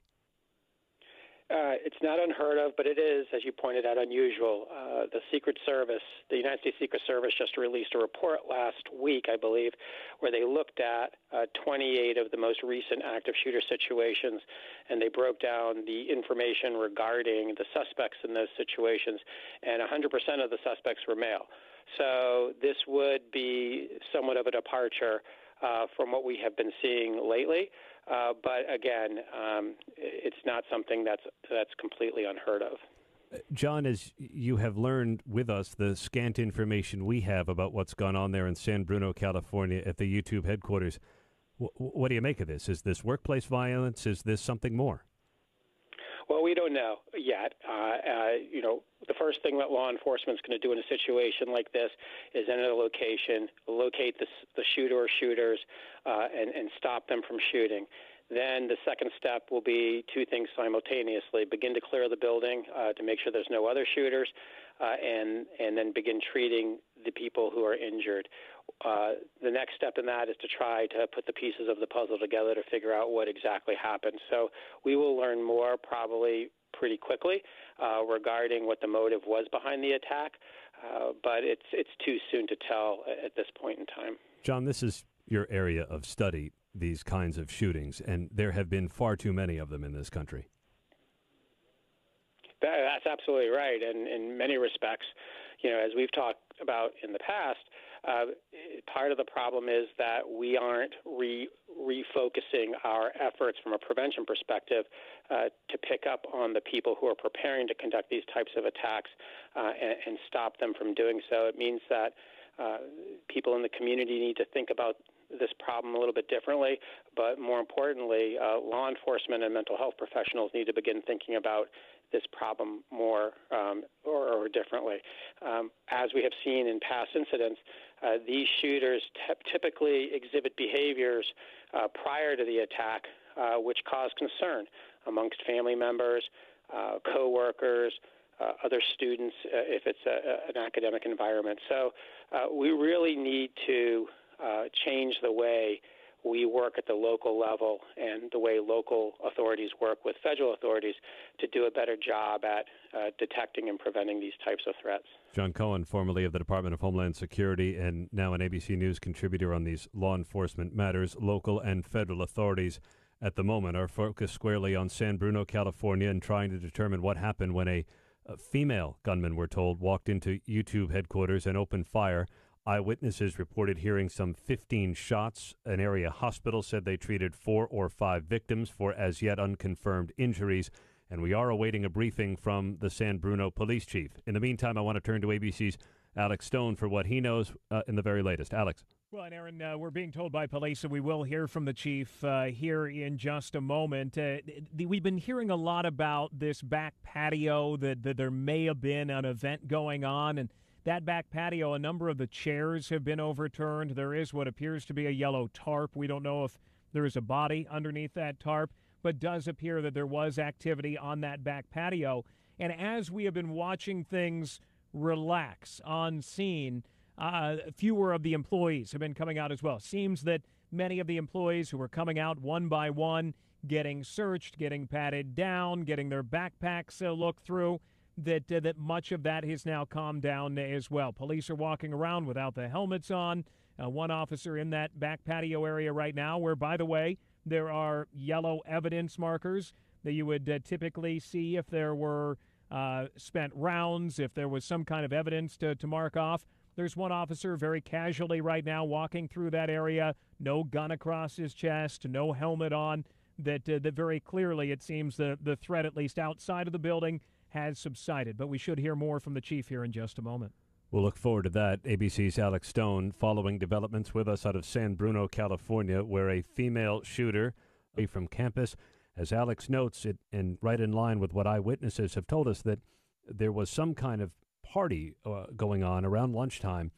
It's not unheard of, but it is, as you pointed out, unusual. The Secret Service, the United States Secret Service, just released a report last week, I believe, where they looked at 28 of the most recent active shooter situations, and they broke down the information regarding the suspects in those situations, and 100% of the suspects were male. So this would be somewhat of a departure from what we have been seeing lately. But again, it's not something that's completely unheard of. John, as you have learned with us the scant information we have about what's gone on there in San Bruno, California at the YouTube headquarters, what do you make of this? Is this workplace violence? Is this something more? Well, we don't know yet. The first thing that law enforcement is going to do in a situation like this is enter the location, locate the shooter or shooters, and stop them from shooting. Then the second step will be two things simultaneously: begin to clear the building to make sure there's no other shooters, and then begin treating the people who are injured. The next step in that is to try to put the pieces of the puzzle together to figure out what exactly happened. So we will learn more probably pretty quickly regarding what the motive was behind the attack, but it's too soon to tell at this point in time. John, this is your area of study, these kinds of shootings, and there have been far too many of them in this country. That's absolutely right. And in many respects, as we've talked about in the past, part of the problem is that we aren't refocusing our efforts from a prevention perspective to pick up on the people who are preparing to conduct these types of attacks and stop them from doing so. It means that people in the community need to think about this problem a little bit differently, but more importantly, law enforcement and mental health professionals need to begin thinking about this problem more or differently. As we have seen in past incidents, these shooters typically exhibit behaviors prior to the attack which cause concern amongst family members, co-workers, other students, if it's an academic environment. So we really need to change the way we work at the local level and the way local authorities work with federal authorities to do a better job at detecting and preventing these types of threats. John Cohen, formerly of the Department of Homeland Security and now an ABC News contributor on these law enforcement matters. Local and federal authorities at the moment are focused squarely on San Bruno, California, and trying to determine what happened when a female gunman, we're told, walked into YouTube headquarters and opened fire. Eyewitnesses reported hearing some 15 shots. An area hospital said they treated 4 or 5 victims for as yet unconfirmed injuries. And we are awaiting a briefing from the San Bruno police chief. In the meantime, I want to turn to ABC's Alex Stone for what he knows in the very latest. Alex. Well, and Aaron, we're being told by police that we will hear from the chief here in just a moment. We've been hearing a lot about this back patio, that there may have been an event going on, and that back patio, a number of the chairs have been overturned. There is what appears to be a yellow tarp. We don't know if there is a body underneath that tarp, but does appear that there was activity on that back patio. And as we have been watching things relax on scene, fewer of the employees have been coming out as well. Seems that many of the employees who were coming out one by one, getting searched, getting patted down, getting their backpacks looked through, that much of that has now calmed down as well. Police are walking around without the helmets on. One officer in that back patio area right now, where, by the way, there are yellow evidence markers that you would typically see if there were spent rounds, if there was some kind of evidence to mark off. There's one officer very casually right now walking through that area, no gun across his chest, no helmet on, that very clearly it seems the threat, at least outside of the building, has subsided. But we should hear more from the chief here in just a moment. We'll look forward to that. ABC's Alex Stone following developments with us out of San Bruno, California, where a female shooter from campus, as Alex notes, and right in line with what eyewitnesses have told us, that there was some kind of party going on around lunchtime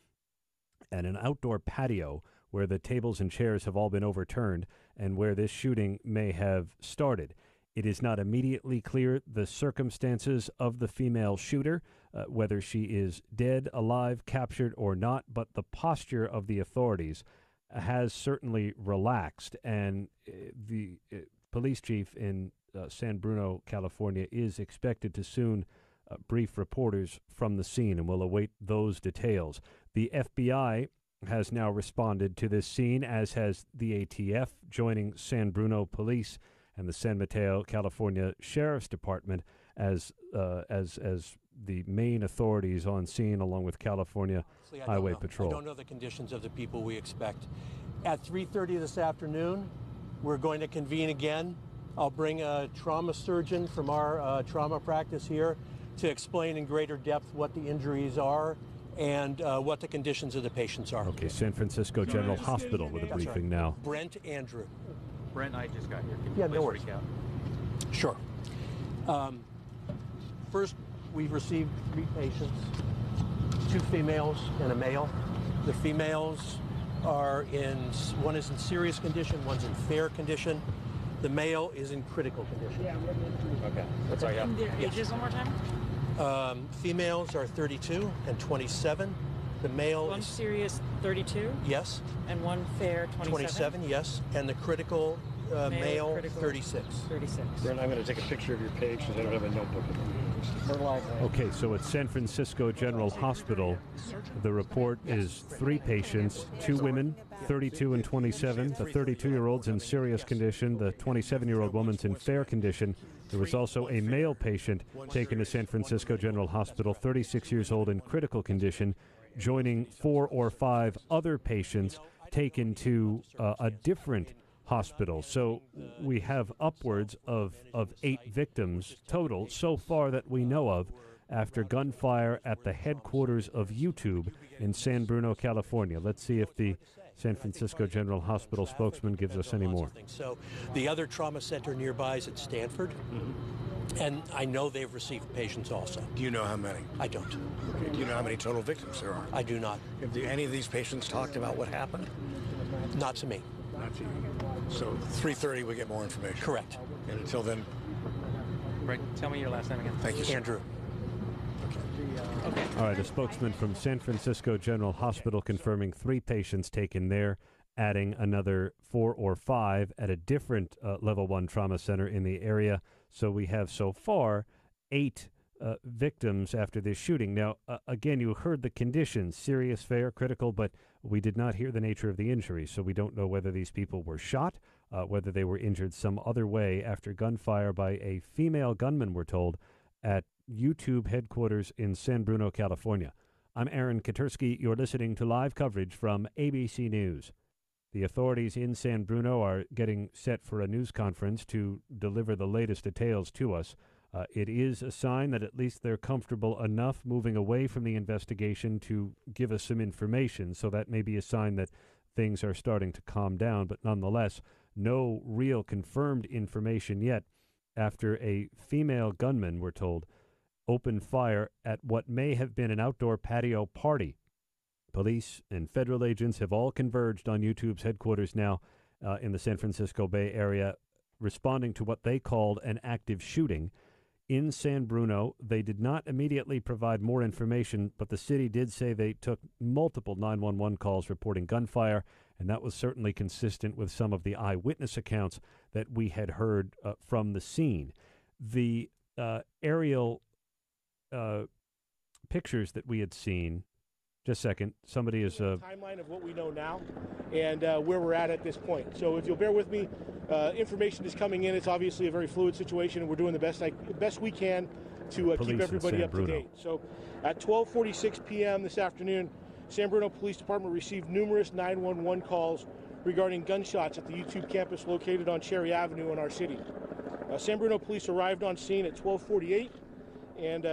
at an outdoor patio where the tables and chairs have all been overturned and where this shooting may have started. It is not immediately clear the circumstances of the female shooter, whether she is dead, alive, captured, or not, but the posture of the authorities has certainly relaxed, and the police chief in San Bruno, California, is expected to soon brief reporters from the scene, and we'll await those details. The FBI has now responded to this scene, as has the ATF, joining San Bruno Police and the San Mateo, California Sheriff's Department as the main authorities on scene, along with California Highway Patrol. I don't know the conditions of the people we expect. At 3:30 this afternoon, we're going to convene again. I'll bring a trauma surgeon from our trauma practice here to explain in greater depth what the injuries are and what the conditions of the patients are. Okay, San Francisco General Hospital with a briefing now. Brent Andrew. Brent, I just got here. Can you Yeah, no please worries. recap? Sure. First, we've received 3 patients, 2 females and a male. The females are one is in serious condition, one's in fair condition. The male is in critical condition. Okay, that's all you have. Their ages one more time? Females are 32 and 27. The male One is serious 32 yes, and one fair 27. 27, yes, and the critical male critical, 36. 36. Brent, I'm going to take a picture of your page because I don't have a notebook. Okay, so at San Francisco General Hospital, the report is 3 patients, 2 women, 32 and 27. The 32-year-old's in serious condition. The 27-year-old woman's in fair condition. There was also a male patient taken to San Francisco General Hospital, 36 years old, in critical condition, joining 4 or 5 other patients taken to a different hospital. So we have upwards of 8 victims total so far that we know of after gunfire at the headquarters of YouTube in San Bruno, California. Let's see if the San Francisco General Hospital spokesman gives us any more. So the other trauma center nearby is at Stanford, and I know they've received patients also. Do you know how many? I don't. Okay. Do you know how many total victims there are? I do not. Have any of these patients talked about what happened? Not to me. Not to you. So 3:30 we get more information. Correct. And until then, Right, tell me your last name again. thank you, sir. Andrew. All right, a spokesman from San Francisco General Hospital confirming 3 patients taken there, adding another 4 or 5 at a different level 1 trauma center in the area. So we have so far 8 victims after this shooting. Now, again, you heard the conditions, serious, fair, critical, but we did not hear the nature of the injury. So we don't know whether these people were shot, whether they were injured some other way after gunfire by a female gunman, we're told, at YouTube headquarters in San Bruno, California. I'm Aaron Katersky. You're listening to live coverage from ABC News. The authorities in San Bruno are getting set for a news conference to deliver the latest details to us. It is a sign that at least they're comfortable enough moving away from the investigation to give us some information, so that may be a sign that things are starting to calm down, but nonetheless, no real confirmed information yet after a female gunman, we're told, opened fire at what may have been an outdoor patio party. Police and federal agents have all converged on YouTube's headquarters now in the San Francisco Bay Area, responding to what they called an active shooting. In San Bruno, they did not immediately provide more information, but the city did say they took multiple 911 calls reporting gunfire, and that was certainly consistent with some of the eyewitness accounts that we had heard from the scene. The aerial pictures that we had seen, just a second, somebody is... timeline of what we know now and where we're at this point. So if you'll bear with me, information is coming in. It's obviously a very fluid situation, and we're doing the best we can to keep everybody up to date. So at 12:46 p.m. this afternoon, San Bruno Police Department received numerous 911 calls regarding gunshots at the YouTube campus located on Cherry Avenue in our city. San Bruno Police arrived on scene at 12:48 and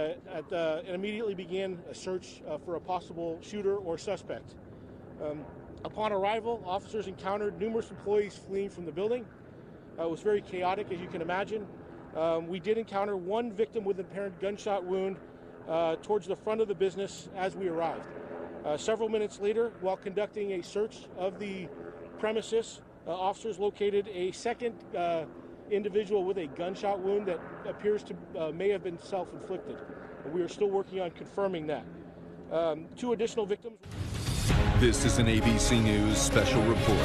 immediately began a search for a possible shooter or suspect. Upon arrival, officers encountered numerous employees fleeing from the building. It was very chaotic, as you can imagine. We did encounter one victim with an apparent gunshot wound towards the front of the business as we arrived. Several minutes later, while conducting a search of the premises, officers located a second individual with a gunshot wound that appears to may have been self-inflicted. We are still working on confirming that. 2 additional victims. This is an ABC News special report.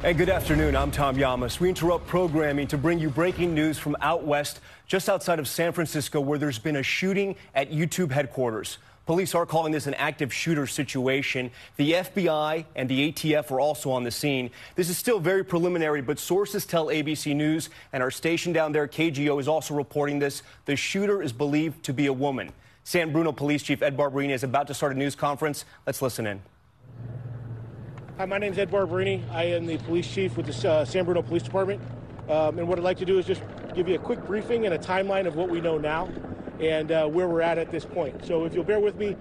Hey, good afternoon. I'm Tom Yamas. We interrupt programming to bring you breaking news from out west, just outside of San Francisco, where there's been a shooting at YouTube headquarters. Police are calling this an active shooter situation. The FBI and the ATF are also on the scene. This is still very preliminary, but sources tell ABC News, and our station down there, KGO, is also reporting this. The shooter is believed to be a woman. San Bruno Police Chief Ed Barberini is about to start a news conference. Let's listen in. Hi, my name is Ed Barberini. I am the police chief with the San Bruno Police Department. And what I'd like to do is just give you a quick briefing and a timeline of what we know now and where we're at this point. So if you'll bear with me,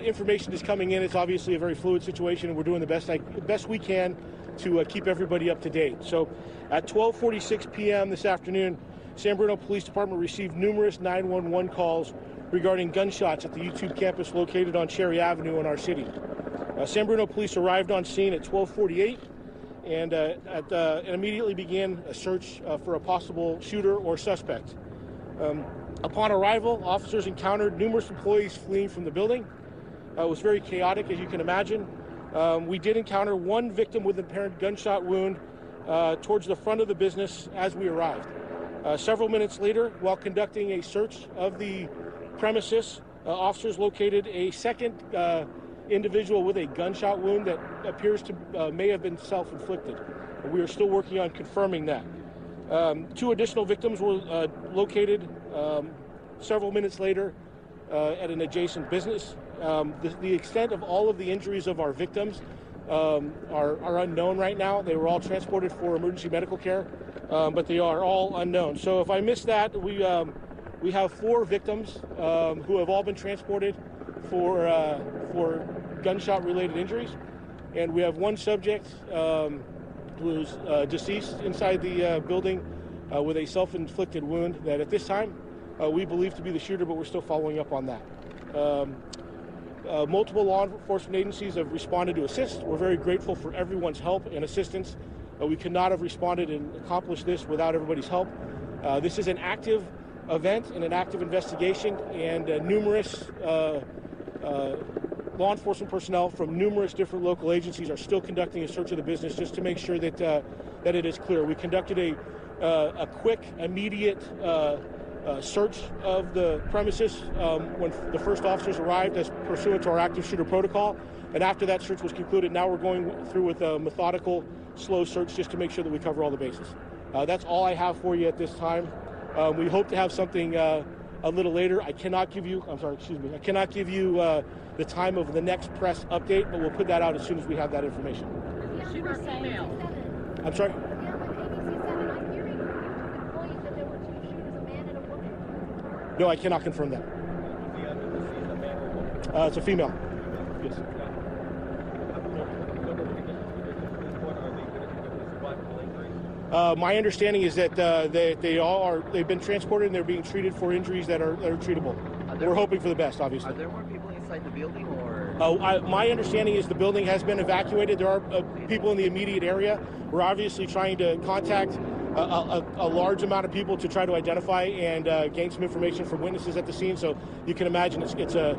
information is coming in. It's obviously a very fluid situation, and we're doing the best we can to keep everybody up to date. So at 12:46 p.m. this afternoon, San Bruno Police Department received numerous 911 calls regarding gunshots at the YouTube campus located on Cherry Avenue in our city. San Bruno Police arrived on scene at 12:48 and immediately began a search for a possible shooter or suspect. Upon arrival, officers encountered numerous employees fleeing from the building. It was very chaotic, as you can imagine. We did encounter one victim with an apparent gunshot wound towards the front of the business as we arrived. Several minutes later, while conducting a search of the premises, officers located a second individual with a gunshot wound that appears to may have been self-inflicted. We are still working on confirming that. Two additional victims were located several minutes later at an adjacent business. The extent of all of the injuries of our victims are unknown right now. They were all transported for emergency medical care, but they are all unknown. So if I missed that, we have 4 victims who have all been transported for gunshot-related injuries, and we have one subject who's deceased inside the building with a self-inflicted wound that at this time we believe to be the shooter, but we're still following up on that. Multiple law enforcement agencies have responded to assist. We're very grateful for everyone's help and assistance. We could not have responded and accomplished this without everybody's help. This is an active event and an active investigation, and numerous law enforcement personnel from numerous different local agencies are still conducting a search of the business just to make sure that that it is clear. We conducted a quick, immediate search of the premises when the first officers arrived as pursuant to our active shooter protocol. And after that search was concluded, now we're going through with a methodical, slow search just to make sure that we cover all the bases. That's all I have for you at this time. We hope to have something a little later. I cannot give you the time of the next press update, but we'll put that out as soon as we have that information. I'm sorry? No, I cannot confirm that. It's a female. Yes. My understanding is that they've been transported and they're being treated for injuries that are treatable. We're hoping for the best, obviously. Are there more people inside the building, or? My understanding is the building has been evacuated. There are people in the immediate area. We're obviously trying to contact a large amount of people to try to identify and gain some information from witnesses at the scene. So you can imagine it's a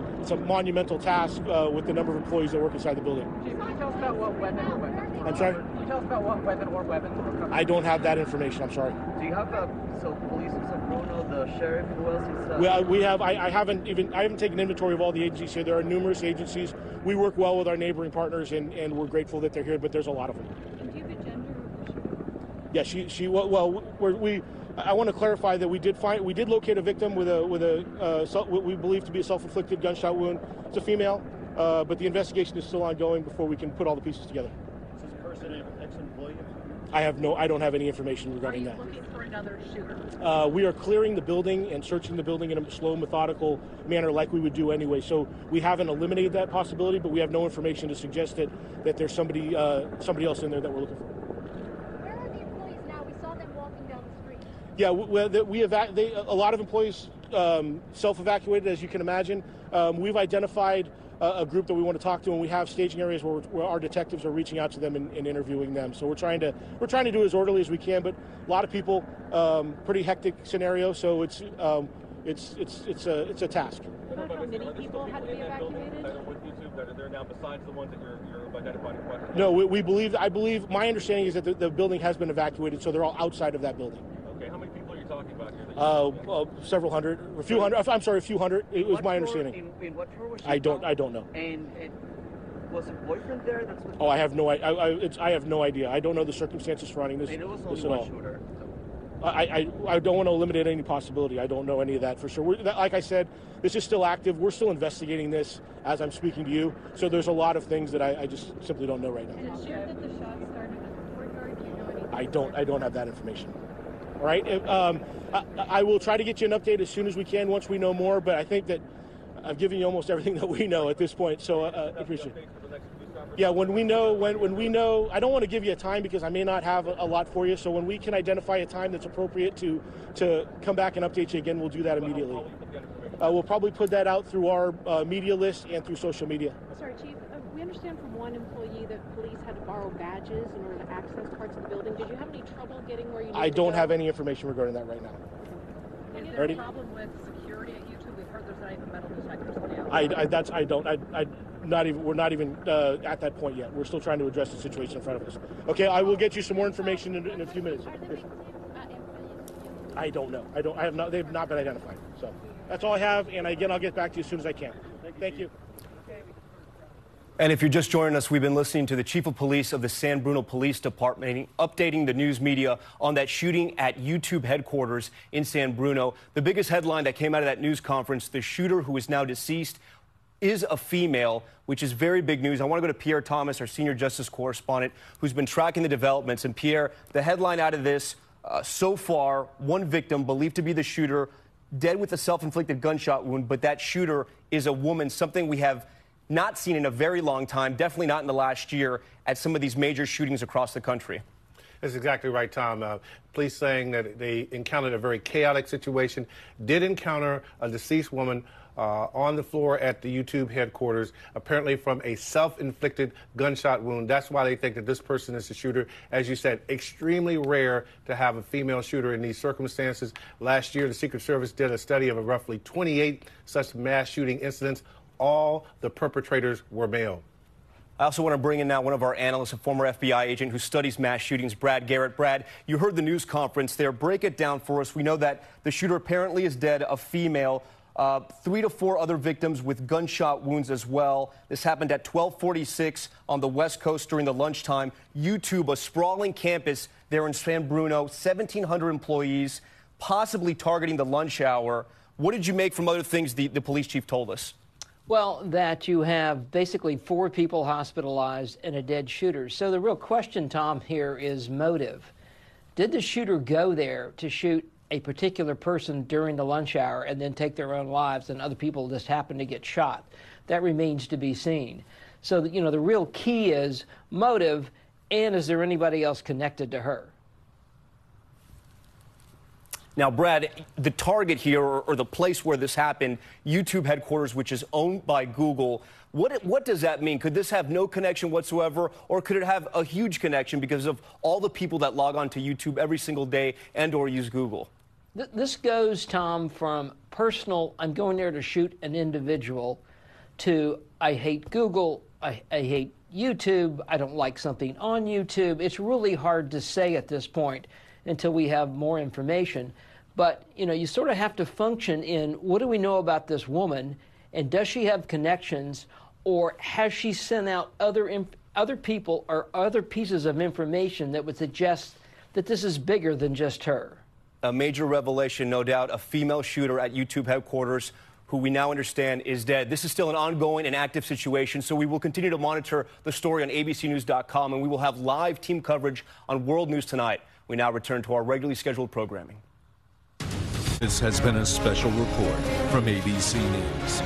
monumental task with the number of employees that work inside the building. Can you tell us about what weapon or weapons? I'm sorry? Can you tell us about what weapon or weapons were coming? I don't have that information. I'm sorry. Do you have police in San Bruno, the sheriff, who else is? Well, we have. I haven't taken inventory of all the agencies here. There are numerous agencies. We work well with our neighboring partners, and we're grateful that they're here. But there's a lot of them. And do you have a gender of the shooter? Yeah, I want to clarify that we did locate a victim with what we believe to be a self-inflicted gunshot wound. It's a female, but the investigation is still ongoing before we can put all the pieces together. Is this person an ex-employee? I don't have any information regarding that. Are you looking for another shooter? We are clearing the building and searching the building in a slow, methodical manner like we would do anyway. So we haven't eliminated that possibility, but we have no information to suggest that there's somebody else in there that we're looking for. Where are the employees now? We saw them walking down the street. Yeah, a lot of employees self-evacuated, as you can imagine. We've identified a group that we want to talk to, and we have staging areas where our detectives are reaching out to them and interviewing them. So we're trying to do it as orderly as we can, but a lot of people, pretty hectic scenario. So it's a task. Do you know how many people had to be evacuated? That are with YouTube that are there now, besides the ones that you're identifying? No, I believe my understanding is that the building has been evacuated, so they're all outside of that building. Okay, how many people are you talking about here? Several hundred, a few hundred. I'm sorry, a few hundred. It was my understanding. In what floor was she? I don't know. And was her boyfriend there? That's what. Oh, I have no. I have no idea. I don't know the circumstances surrounding this. And it was only at one all. shooter. I don't want to eliminate any possibility. I don't know any of that for sure. Like I said, this is still active. We're still investigating this as I'm speaking to you. So there's a lot of things that I just simply don't know right now. Is it shared that the shots started in the courtyard? Do you know anything? I don't have that information. All right. I will try to get you an update as soon as we can once we know more, but I think that I've given you almost everything that we know at this point, so I appreciate it. Yeah, when we know, I don't want to give you a time because I may not have a lot for you, so when we can identify a time that's appropriate to come back and update you again, we'll do that immediately. We'll probably put that out through our media list and through social media. Sorry, Chief. We understand from one employee that police had to borrow badges in order to access parts of the building. Did you have any trouble getting where you needed I don't to go? have any information regarding that right now. Is there a problem with security at YouTube? We've heard there's not even metal detectors on the outside. We're not even at that point yet. We're still trying to address the situation in front of us. Okay, I will get you some more information in a few minutes. I don't know. They've not been identified. So that's all I have. And again, I'll get back to you as soon as I can. Thank you. And if you're just joining us, we've been listening to the Chief of Police of the San Bruno Police Department updating the news media on that shooting at YouTube headquarters in San Bruno. The biggest headline that came out of that news conference, the shooter who is now deceased is a female, which is very big news. I want to go to Pierre Thomas, our senior justice correspondent, who's been tracking the developments. And Pierre, the headline out of this, so far, one victim believed to be the shooter, dead with a self-inflicted gunshot wound, but that shooter is a woman, something we have not seen in a very long time, definitely not in the last year, at some of these major shootings across the country. That's exactly right, Tom. Police saying that they encountered a very chaotic situation, did encounter a deceased woman on the floor at the YouTube headquarters, apparently from a self-inflicted gunshot wound. That's why they think that this person is the shooter. As you said, extremely rare to have a female shooter in these circumstances. Last year, the Secret Service did a study of roughly 28 such mass shooting incidents. All the perpetrators were male. I also want to bring in now one of our analysts, a former FBI agent who studies mass shootings, Brad Garrett. Brad, you heard the news conference there. Break it down for us. We know that the shooter apparently is dead, a female. 3 to 4 other victims with gunshot wounds as well. This happened at 12:46 on the West Coast during the lunchtime. YouTube, a sprawling campus there in San Bruno, 1,700 employees, possibly targeting the lunch hour. What did you make from other things the police chief told us? Well, that you have basically 4 people hospitalized and a dead shooter. So the real question, Tom, here is motive. Did the shooter go there to shoot a particular person during the lunch hour and then take their own lives and other people just happen to get shot? That remains to be seen. So, you know, the real key is motive, and is there anybody else connected to her? Now, Brad, the target here, or the place where this happened, YouTube headquarters, which is owned by Google, what does that mean? Could this have no connection whatsoever, or could it have a huge connection because of all the people that log on to YouTube every single day and or use Google? This goes, Tom, from personal, I'm going there to shoot an individual, to I hate Google, I hate YouTube, I don't like something on YouTube. It's really hard to say at this point until we have more information. But, you know, you sort of have to function in what do we know about this woman, and does she have connections, or has she sent out other people or other pieces of information that would suggest that this is bigger than just her? A major revelation, no doubt, a female shooter at YouTube headquarters who we now understand is dead. This is still an ongoing and active situation, so we will continue to monitor the story on abcnews.com, and we will have live team coverage on World News Tonight. We now return to our regularly scheduled programming. This has been a special report from ABC News.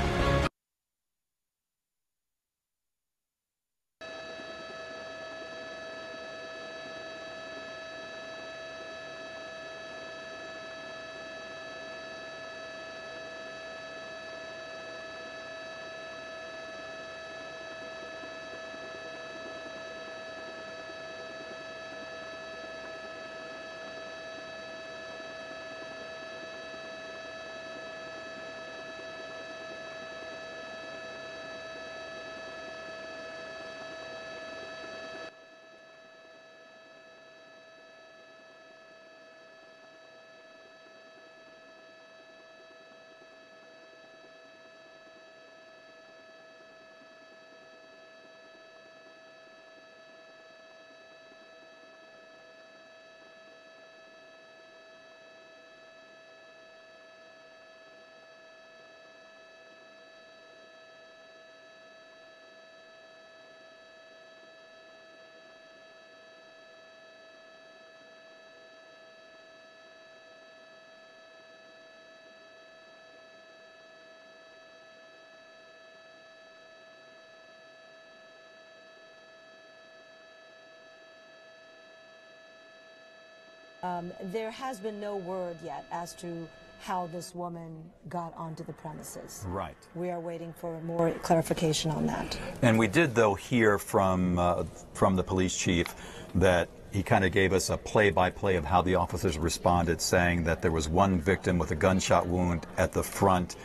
There has been no word yet as to how this woman got onto the premises. Right. We are waiting for more clarification on that. And we did, though, hear from the police chief that he kind of gave us a play-by-play of how the officers responded, saying that there was one victim with a gunshot wound at the front,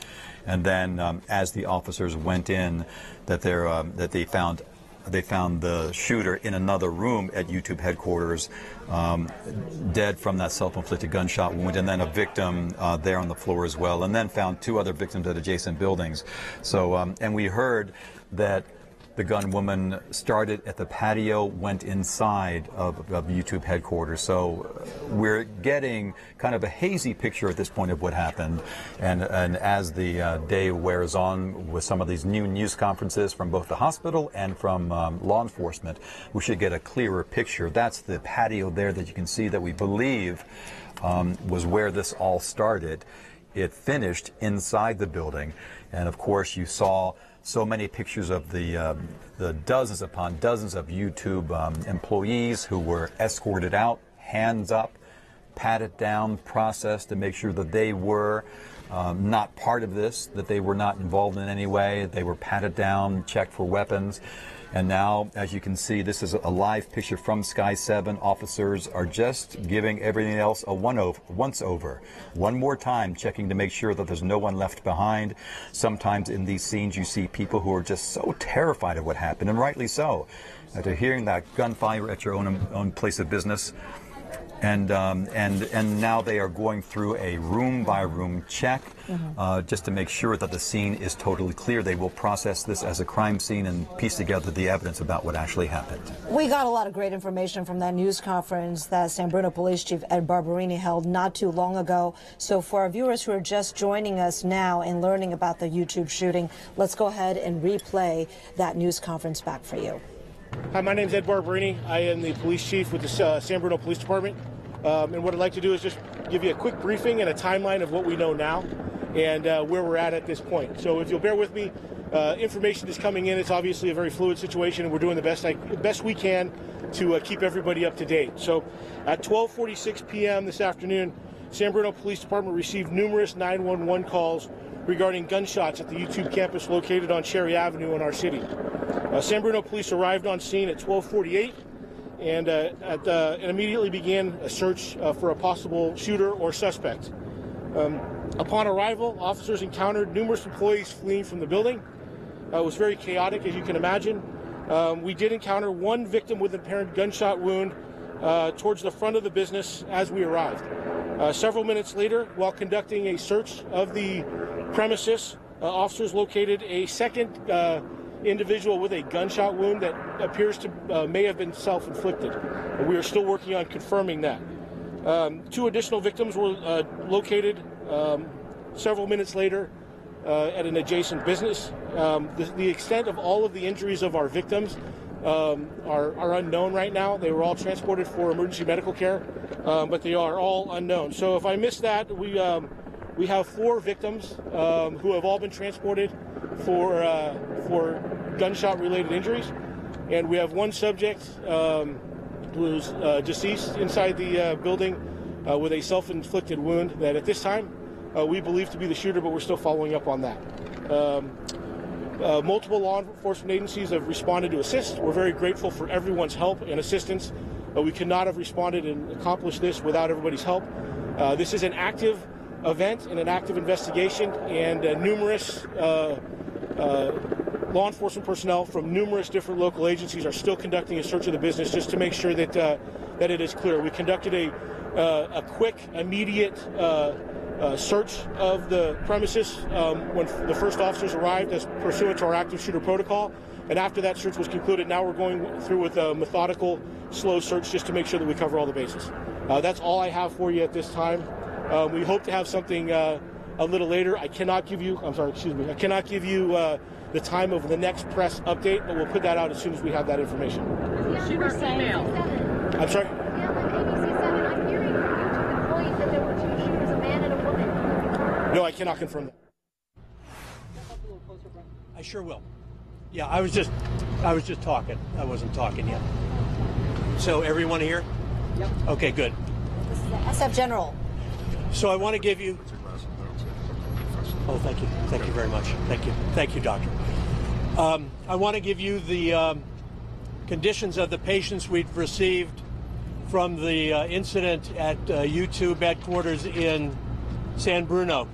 and then as the officers went in, that they found the shooter in another room at YouTube headquarters, dead from that self-inflicted gunshot wound, and then a victim there on the floor as well, and then found 2 other victims at adjacent buildings. So, and we heard that the gun woman started at the patio, went inside of YouTube headquarters. So we're getting kind of a hazy picture at this point of what happened. And as the day wears on with some of these new news conferences from both the hospital and from law enforcement, we should get a clearer picture. That's the patio there that you can see that we believe was where this all started. It finished inside the building. And of course, you saw so many pictures of the dozens upon dozens of YouTube employees who were escorted out, hands up, patted down, processed to make sure that they were not part of this, that they were not involved in any way. They were patted down, checked for weapons. And now, as you can see, this is a live picture from Sky 7. Officers are just giving everything else a once-over. One more time, checking to make sure that there's no one left behind. Sometimes in these scenes, you see people who are just so terrified of what happened, and rightly so. After hearing that gunfire at your own place of business, and now they are going through a room-by-room check just to make sure that the scene is totally clear. They will process this as a crime scene and piece together the evidence about what actually happened. We got a lot of great information from that news conference that San Bruno Police Chief Ed Barberini held not too long ago. So for our viewers who are just joining us now and learning about the YouTube shooting, let's go ahead and replay that news conference back for you. Hi, my name is Ed Barberini. I am the police chief with the San Bruno Police Department. And what I'd like to do is just give you a quick briefing and a timeline of what we know now and where we're at this point. So if you'll bear with me, information is coming in. It's obviously a very fluid situation, and we're doing the best we can to keep everybody up to date. So at 12:46 p.m. this afternoon, San Bruno Police Department received numerous 911 calls regarding gunshots at the YouTube campus located on Cherry Avenue in our city. San Bruno Police arrived on scene at 12:48 and immediately began a search for a possible shooter or suspect. Upon arrival, officers encountered numerous employees fleeing from the building. It was very chaotic, as you can imagine. We did encounter one victim with an apparent gunshot wound towards the front of the business as we arrived. Several minutes later, while conducting a search of the premises, officers located a second individual with a gunshot wound that appears to may have been self-inflicted. We are still working on confirming that. 2 additional victims were located several minutes later at an adjacent business. The extent of all of the injuries of our victims are unknown right now. They were all transported for emergency medical care, but they are all unknown. So if I missed that, we have 4 victims who have all been transported for gunshot-related injuries, and we have 1 subject who's deceased inside the building with a self-inflicted wound that at this time we believe to be the shooter, but we're still following up on that. Multiple law enforcement agencies have responded to assist. We're very grateful for everyone's help and assistance. We could not have responded and accomplished this without everybody's help. This is an active event and an active investigation, and numerous law enforcement personnel from numerous different local agencies are still conducting a search of the business just to make sure that that it is clear. We conducted a quick, immediate search of the premises when the first officers arrived as pursuant to our active shooter protocol, and after that search was concluded, now we're going through with a methodical, slow search just to make sure that we cover all the bases. That's all I have for you at this time. We hope to have something a little later. I cannot give you, I cannot give you the time of the next press update, but we'll put that out as soon as we have that information. Shooter female. I'm sorry? I'm hearing from YouTube employees that there were 2 shooters, a man and a woman. No, I cannot confirm that. I sure will. Yeah, I was just talking. I wasn't talking yet. So everyone here? Yep. Okay, good. This is SF General. So I want to give you. Oh, thank you. Thank you very much. Thank you. Thank you, Doctor. I want to give you the conditions of the patients we've received from the incident at YouTube headquarters in San Bruno.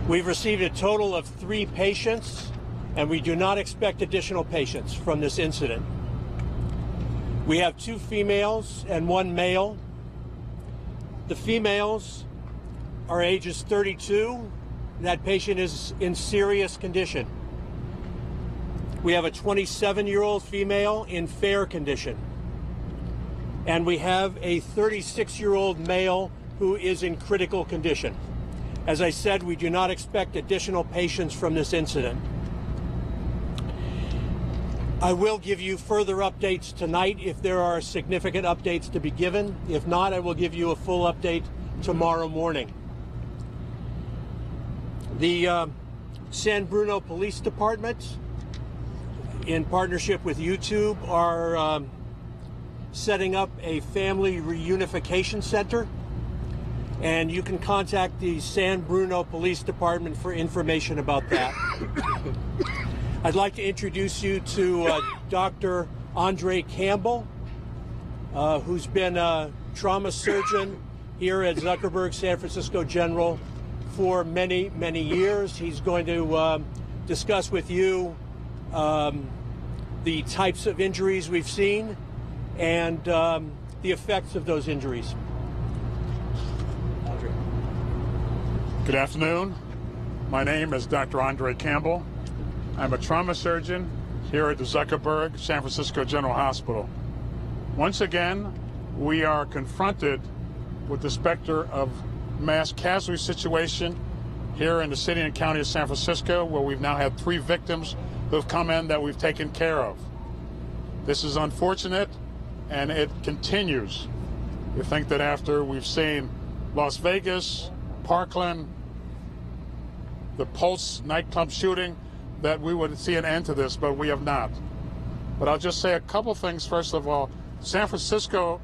We've received a total of 3 patients, and we do not expect additional patients from this incident. We have 2 females and 1 male. The females are ages 32. That patient is in serious condition. We have a 27-year-old female in fair condition. And we have a 36-year-old male who is in critical condition. As I said, we do not expect additional patients from this incident. I will give you further updates tonight if there are significant updates to be given. If not, I will give you a full update tomorrow morning. The San Bruno Police Department, in partnership with YouTube, are setting up a family reunification center, and you can contact the San Bruno Police Department for information about that. I'd like to introduce you to Dr. Andre Campbell, who's been a trauma surgeon here at Zuckerberg San Francisco General for many, many years. He's going to discuss with you the types of injuries we've seen and the effects of those injuries. Good afternoon. My name is Dr. Andre Campbell. I'm a trauma surgeon here at the Zuckerberg San Francisco General Hospital. Once again, we are confronted with the specter of mass casualty situation here in the city and county of San Francisco, where we've now had 3 victims who have come in that we've taken care of. This is unfortunate, and it continues. You think that after we've seen Las Vegas, Parkland, the Pulse nightclub shooting, that we would see an end to this, but we have not. But I'll just say a couple things. First of all, San Francisco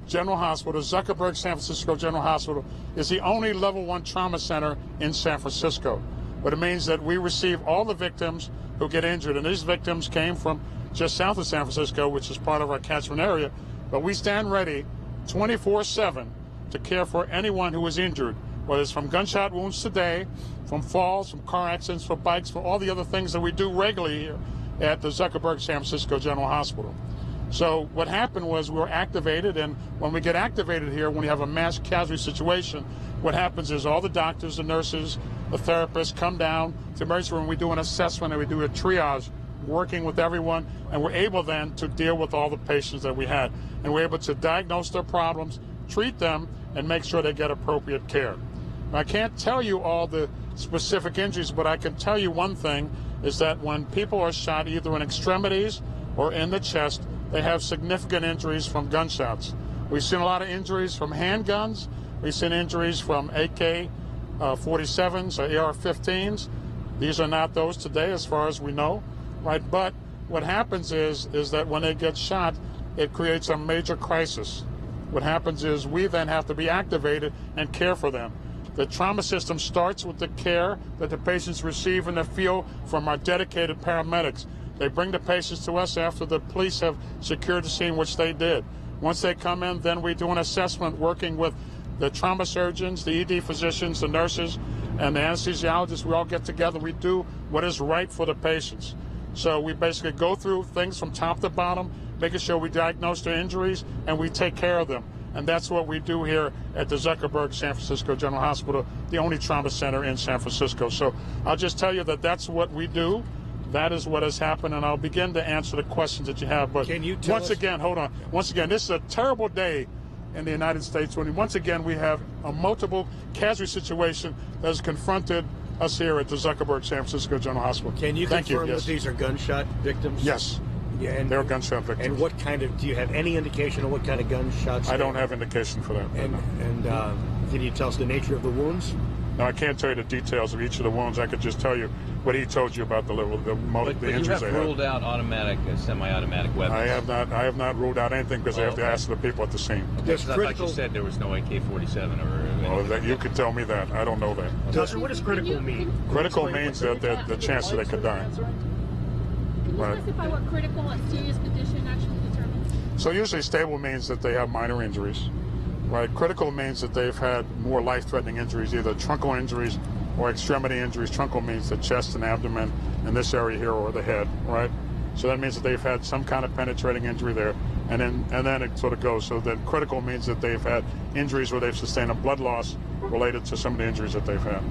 General Hospital, Zuckerberg San Francisco General Hospital, is the only level 1 trauma center in San Francisco. But it means that we receive all the victims who get injured, and these victims came from just south of San Francisco, which is part of our catchment area. But we stand ready 24/7 to care for anyone who is injured, whether it's from gunshot wounds today, from falls, from car accidents, for bikes, for all the other things that we do regularly here at the Zuckerberg San Francisco General Hospital. So what happened was we were activated, and when we get activated here, when we have a mass casualty situation, what happens is all the doctors, the nurses, the therapists come down to the emergency room, we do an assessment, and we do a triage, working with everyone, and we're able then to deal with all the patients that we had. And we're able to diagnose their problems, treat them, and make sure they get appropriate care. I can't tell you all the specific injuries, but I can tell you one thing, is that when people are shot either in extremities or in the chest, they have significant injuries from gunshots. We've seen a lot of injuries from handguns. We've seen injuries from AK-47s or AR-15s. These are not those today as far as we know, right? But what happens is that when they get shot, it creates a major crisis. What happens is we then have to be activated and care for them. The trauma system starts with the care that the patients receive in the field from our dedicated paramedics. They bring the patients to us after the police have secured the scene, which they did. Once they come in, then we do an assessment working with the trauma surgeons, the ED physicians, the nurses, and the anesthesiologists. We all get together. We do what is right for the patients. So we basically go through things from top to bottom, making sure we diagnose their injuries, and we take care of them. And that's what we do here at the Zuckerberg San Francisco General Hospital, the only trauma center in San Francisco. So I'll just tell you that that's what we do. That is what has happened, and I'll begin to answer the questions that you have. But can you tell once again, hold on. Once again, this is a terrible day in the United States when once again we have a multiple casualty situation that has confronted us here at the Zuckerberg San Francisco General Hospital. Can you confirm that these are gunshot victims? Yes. Yeah, and they're gunshot victims. And what kind of, do you have any indication of what kind of gunshots? I don't have indication for that. And can you tell us the nature of the wounds? Now, I can't tell you the details of each of the wounds. I could just tell you what he told you about the But injuries you they have had. ruled out automatic, semi-automatic weapons. I have not ruled out anything because I have to ask the people at the scene. Okay, 'cause I thought you said there was no AK-47 or. Well, that you could tell me that. I don't know that. Officer, what does critical mean? Critical means that the chance that they could die. Can you Right. specify what critical and serious condition actually determines? So usually stable means that they have minor injuries, right? Critical means that they've had more life-threatening injuries, either truncal injuries or extremity injuries. Truncal means the chest and abdomen in this area here or the head, right? So that means that they've had some kind of penetrating injury there, and then it sort of goes. So then critical means that they've had injuries where they've sustained a blood loss related to some of the injuries that they've had.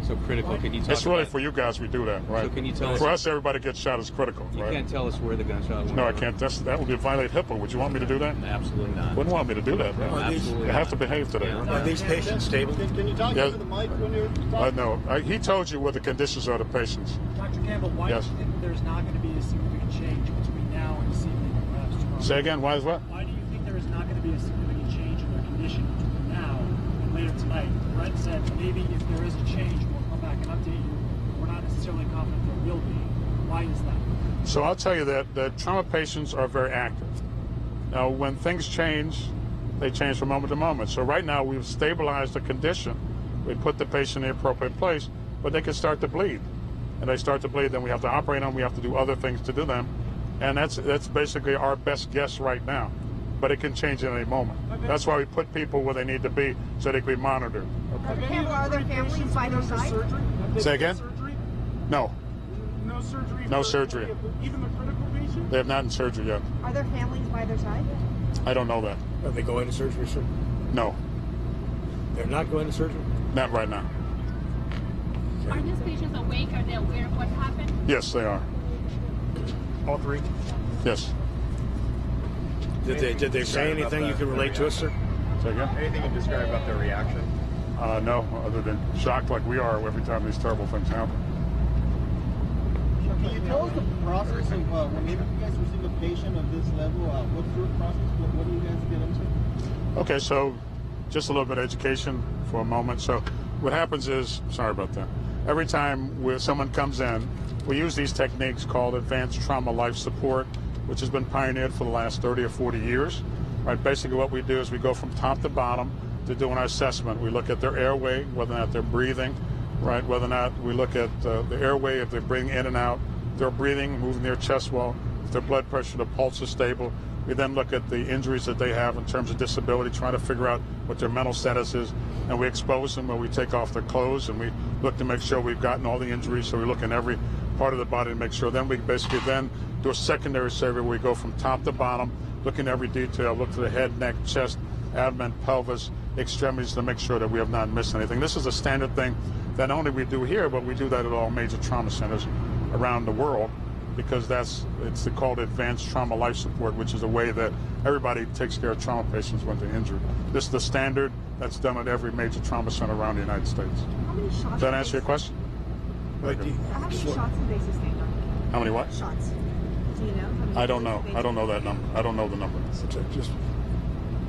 So critical, can you talk It's really about, for you guys we do that, right? So can you tell for us- us, everybody gets shot as critical, You right? can't tell us where the gunshot went. No, I can't. That would violate HIPAA. Would you want me to do that? Absolutely not. Wouldn't want me to do that, right? Absolutely You have not. to behave today, right? Are these patients stable? Can you talk Yeah. into the mic when you're talking? No, he told you what the conditions are of the patients. Dr. Campbell, why Yes. do you think there's not going to be a significant change between now and this evening and perhaps tomorrow? Say again, why is what? Why do you think there is not going to be a significant change in their condition between now and later tonight? Brett said maybe if there is a change, we'll come back and update you. We're not necessarily confident there will be. Why is that? So I'll tell you that trauma patients are very active. Now, when things change, they change from moment to moment. So right now, we've stabilized the condition. We put the patient in the appropriate place, but they can start to bleed. And they start to bleed, then we have to operate on them. We have to do other things to do them. And that's basically our best guess right now. But it can change at any moment. That's why we put people where they need to be so they can be monitored. Okay. Are there families by their side? Say again? No. No surgery? No surgery. Even the critical patient? They have not in surgery yet. Are there families by their side? I don't know that. Are they going to surgery, sir? No, They're not going to surgery? not right now. Are these patients awake? Are they aware of what happened? Yes, they are. All three? Yes. Did they say anything you can relate to us, sir? Say again? Anything you can describe about their reaction? No, other than shocked like we are every time these terrible things happen. Can you tell us the process of whenever you guys receive a patient of this level, what's your process? What do you guys get into? Okay, so just a little bit of education for a moment. So what happens is, sorry about that, every time where someone comes in, we use these techniques called advanced trauma life support, which has been pioneered for the last 30 or 40 years. Right, basically what we do is we go from top to bottom to do an assessment. We look at their airway, whether or not they're breathing, right, whether or not we look at the airway, if they're breathing in and out, if they're breathing, moving their chest wall, if their blood pressure, their pulse is stable. We then look at the injuries that they have in terms of disability, trying to figure out what their mental status is, and we expose them where we take off their clothes, and we look to make sure we've gotten all the injuries, so we look in every part of the body to make sure. Then we basically then do a secondary survey where we go from top to bottom, look in every detail, look to the head, neck, chest, abdomen, pelvis, extremities to make sure that we have not missed anything. This is a standard thing that not only we do here, but we do that at all major trauma centers around the world, because it's called advanced trauma life support, which is a way that everybody takes care of trauma patients when they're injured. This is the standard that's done at every major trauma center around the United States. How many shots? Does that answer your question? How many shots have they sustained? How many what? Shots. Do you know? I don't know. I don't know that number. I don't know the number. Just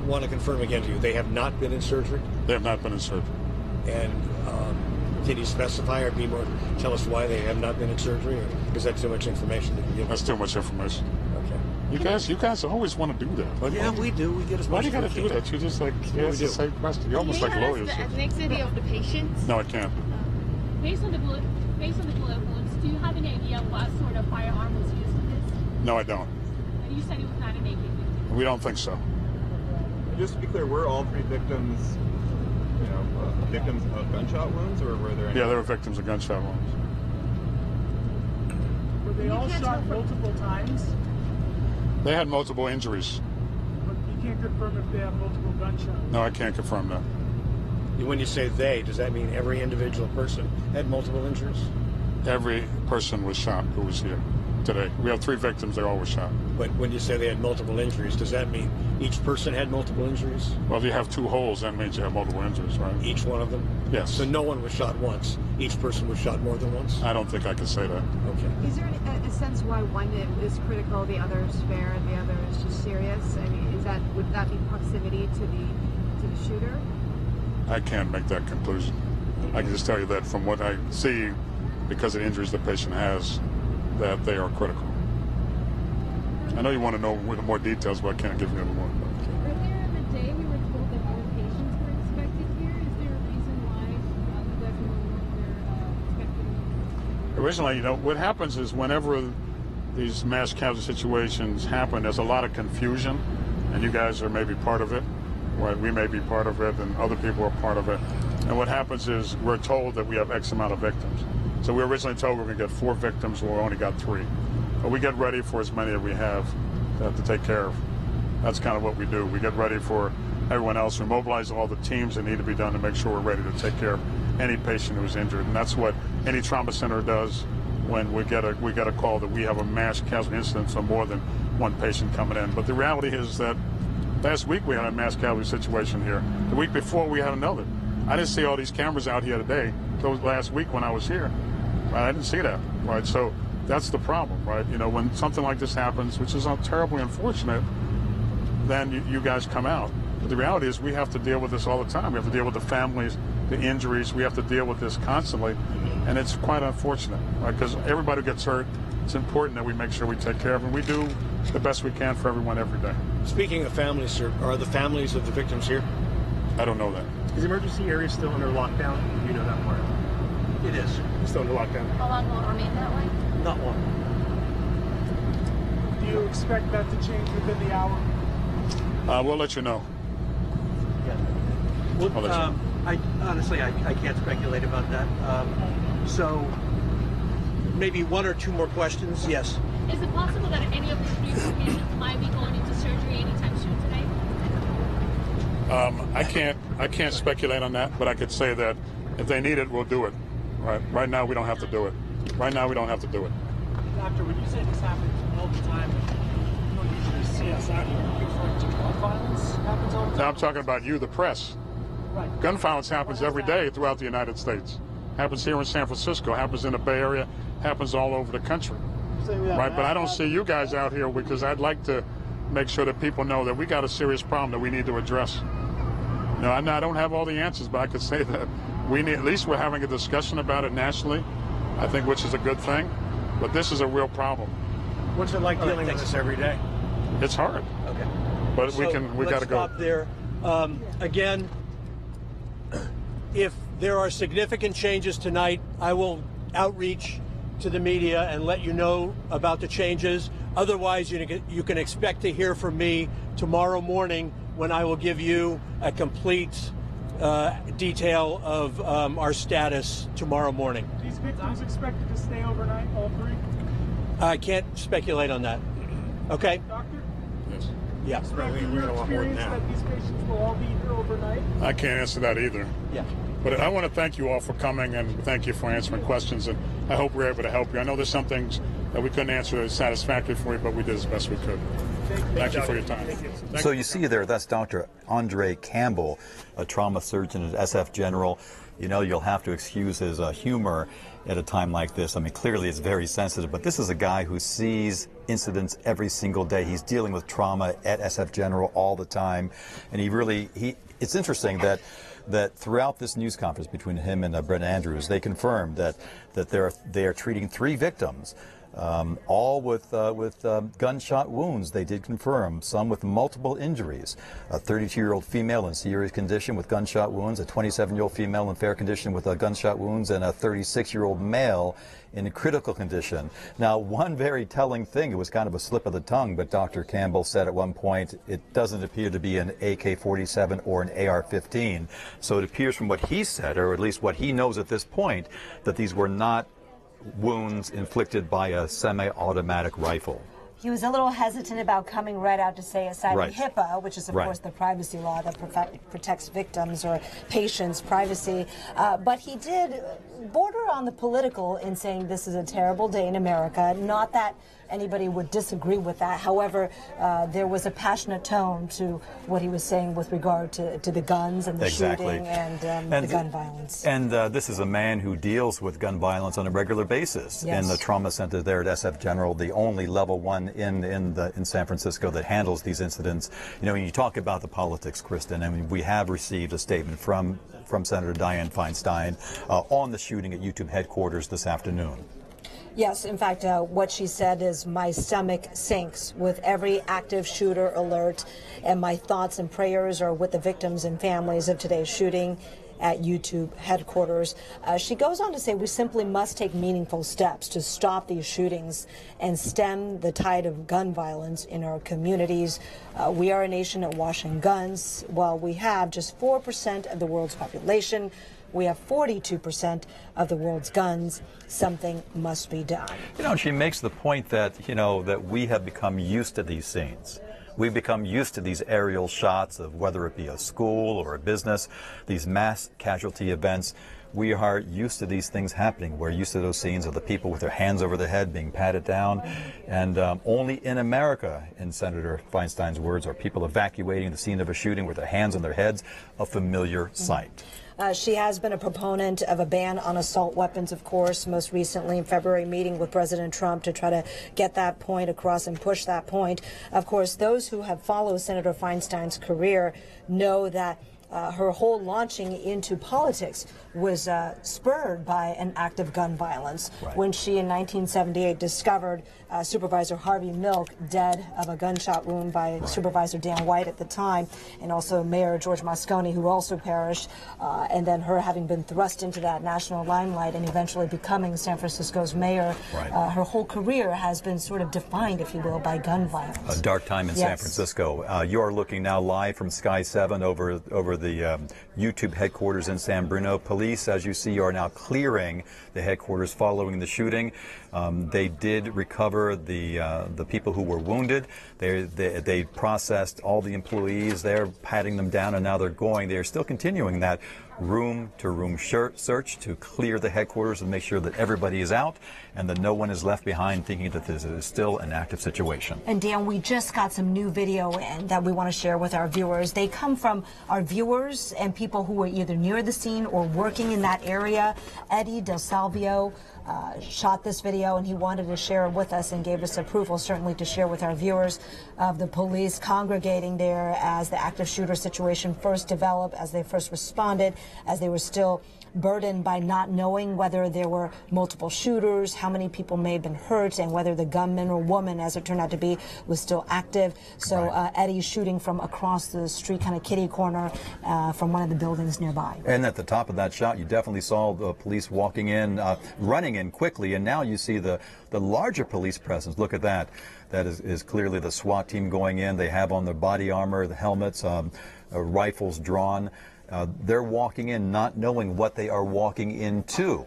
want to confirm again to you, they have not been in surgery? They have not been in surgery. And can you specify or tell us why they have not been in surgery? Or is that too much information that you give? That's too much information. Okay. You guys always want to do that. Like, Yeah, we do. We get as Why much do you got as to we do can. that? You just like ask the same question. You're almost like lawyers. The ethnicity of the patients? No, I can't. Based on the bullet wounds, do you have any idea what sort of firearm was used in this? No, I don't. And you said it was not an AK. We don't think so. Just to be clear, were all three victims, victims of gunshot wounds, or were there any? Yeah, they were victims of gunshot wounds. Were they all shot multiple times? They had multiple injuries. But you can't confirm if they have multiple gunshots. No, I can't confirm that. When you say they, does that mean every individual person had multiple injuries? Every person was shot who was here today. We have 3 victims. They all were shot. But when you say they had multiple injuries, does that mean each person had multiple injuries? Well, if you have 2 holes, that means you have multiple injuries, right? Each one of them? Yes. So no one was shot once. Each person was shot more than once? I don't think I can say that. Okay. Is there a sense why one is critical, the other is fair, and the other is just serious? I mean, would that be proximity to the shooter? I can't make that conclusion. I can just tell you that from what I see, because of the injuries the patient has, that they are critical. I know you want to know more details, but I can't give you any more. Earlier in the day, we were told that more patients were expected here. Is there a reason why you guys are no longer expecting? Originally, what happens is whenever these mass casualty situations happen, there's a lot of confusion, and you guys are maybe part of it. Right? We may be part of it, and other people are part of it. And what happens is we're told that we have X amount of victims. So we were originally told we're going to get 4 victims, we only got 3. But we get ready for as many as we have to take care of. That's kind of what we do. We get ready for everyone else. We mobilize all the teams that need to be done to make sure we're ready to take care of any patient who's injured. And that's what any trauma center does when we get a call that we have a mass casualty incident, so more than 1 patient coming in. But the reality is that last week we had a mass casualty situation here. The week before we had another. I didn't see all these cameras out here today. Those last week when I was here, right? I didn't see that, right? So that's the problem, right? When something like this happens, which is terribly unfortunate, then you guys come out. But the reality is we have to deal with this all the time. We have to deal with the families, the injuries. We have to deal with this constantly, and it's quite unfortunate, right? Because everybody who gets hurt, it's important that we make sure we take care of them. We do the best we can for everyone every day. Speaking of families, sir, are the families of the victims here? I don't know that. Is the emergency area still under lockdown? Do you know that part? It is. It's still under lockdown. How long will it remain that way? Not long. Do you expect that to change within the hour? We'll let you know. Yeah. I'll let you know. I honestly can't speculate about that. So maybe 1 or 2 more questions. Yes. Is it possible that any of your future patients might be going into surgery anytime soon today? I can't speculate on that, but I could say that if they need it, we'll do it. Right now, we don't have to do it. Doctor, when you say this happens all the time, you don't usually see us out here. Are you referring to gun violence happens all the time? Now I'm talking about you, the press. Right. Gun violence happens every day throughout the United States. Happens here in San Francisco, happens in the Bay Area, happens all over the country. Right, but I don't see you guys out here because I'd like to make sure that people know that we got a serious problem that we need to address. I don't have all the answers, but I could say that at least we're having a discussion about it nationally, I think, which is a good thing. But this is a real problem. What's it like dealing with this every day? It's hard. Okay. But we got to go. Stop there. Again, if there are significant changes tonight, I will outreach to the media and let you know about the changes. Otherwise, you can expect to hear from me tomorrow morning when I will give you a complete detail of our status tomorrow morning. These victims expected to stay overnight, all 3? I can't speculate on that. Okay? Doctor? Yes. Yeah. We're going to want more than that. These patients will all be here overnight? I can't answer that either. Yeah. But I want to thank you all for coming and thank you for answering questions, and I hope we're able to help you. I know there's some things that we couldn't answer satisfactorily for you, but we did as best we could. Thank you for your time. So you see there, that's Dr. Andre Campbell, a trauma surgeon at SF General. You'll have to excuse his humor at a time like this. I mean, clearly it's very sensitive, but this is a guy who sees incidents every single day. He's dealing with trauma at SF General all the time, and it's interesting that throughout this news conference between him and Brent Andrews, they confirmed that they are treating 3 victims, all with gunshot wounds. They did confirm some with multiple injuries. A 32-year-old female in serious condition with gunshot wounds, a 27-year-old female in fair condition with gunshot wounds, and a 36-year-old male in critical condition. Now, one very telling thing, it was kind of a slip of the tongue, but Dr. Campbell said at one point it doesn't appear to be an AK-47 or an AR-15. So it appears from what he said, or at least what he knows at this point, that these were not wounds inflicted by a semi-automatic rifle. He was a little hesitant about coming right out to say it, citing Right. HIPAA, which is, of Right. course, the privacy law that protects victims or patients' privacy. But he did border on the political in saying this is a terrible day in America. Not that anybody would disagree with that. However, there was a passionate tone to what he was saying with regard to the guns and the shooting and the gun violence. And this is a man who deals with gun violence on a regular basis in the trauma center there at SF General, the only level 1 in San Francisco that handles these incidents. You know, when you talk about the politics, Kristen, I mean, we have received a statement from Senator Dianne Feinstein on the shooting at YouTube headquarters this afternoon. Yes, in fact, what she said is, my stomach sinks with every active shooter alert, and my thoughts and prayers are with the victims and families of today's shooting at YouTube headquarters. She goes on to say, we simply must take meaningful steps to stop these shootings and stem the tide of gun violence in our communities. We are a nation awash in guns. While we have just 4% of the world's population, we have 42% of the world's guns. Something must be done. You know, she makes the point that, you know, that we have become used to these scenes. We've become used to these aerial shots of whether it be a school or a business, these mass casualty events. We are used to these things happening. We're used to those scenes of the people with their hands over their head being patted down. And only in America, in Senator Feinstein's words, are people evacuating the scene of a shooting with their hands on their heads, a familiar sight. She has been a proponent of a ban on assault weapons, of course, most recently in February meeting with President Trump to try to get that point across and push that point. Of course, those who have followed Senator Feinstein's career know that her whole launching into politics was spurred by an act of gun violence when she in 1978 discovered Supervisor Harvey Milk dead of a gunshot wound by Supervisor Dan White at the time, and also Mayor George Moscone, who also perished, and then her having been thrust into that national limelight and eventually becoming San Francisco's mayor. Her whole career has been sort of defined, if you will, by gun violence. A dark time in San Francisco. You are looking now live from Sky 7 over the YouTube headquarters in San Bruno. Police, as you see, are now clearing the headquarters following the shooting. They did recover the people who were wounded. They processed all the employees. They're patting them down, and now they're still continuing that room-to-room search to clear the headquarters and make sure that everybody is out and that no one is left behind, thinking that this is still an active situation. And Dan, we just got some new video in that we want to share with our viewers. They come from our viewers and people who were either near the scene or working in that area. Eddie Del Salvio shot this video, and he wanted to share it with us and gave us approval, certainly, to share with our viewers of the police congregating there as the active shooter situation first developed, as they first responded, as they were still burdened by not knowing whether there were multiple shooters, how many people may have been hurt, and whether the gunman or woman, as it turned out to be, was still active. So Eddie's shooting from across the street, kind of kitty corner, from one of the buildings nearby. And at the top of that shot, you definitely saw the police walking in, running in quickly, and now you see the larger police presence. Look at that. That is clearly the SWAT team going in. They have on their body armor, the helmets, rifles drawn. They're walking in not knowing what they are walking into.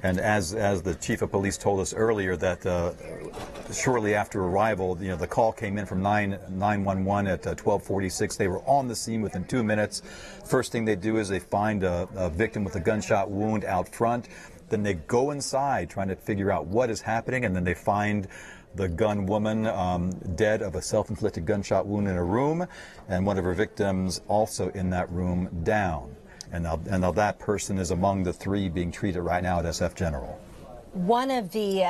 And as the chief of police told us earlier, that shortly after arrival, the call came in from 911 at 12:46. They were on the scene within 2 minutes. First thing they do is they find a victim with a gunshot wound out front. Then they go inside trying to figure out what is happening, and then they find the gun woman dead of a self-inflicted gunshot wound in a room, and one of her victims also in that room down. And now that person is among the 3 being treated right now at SF General. One of the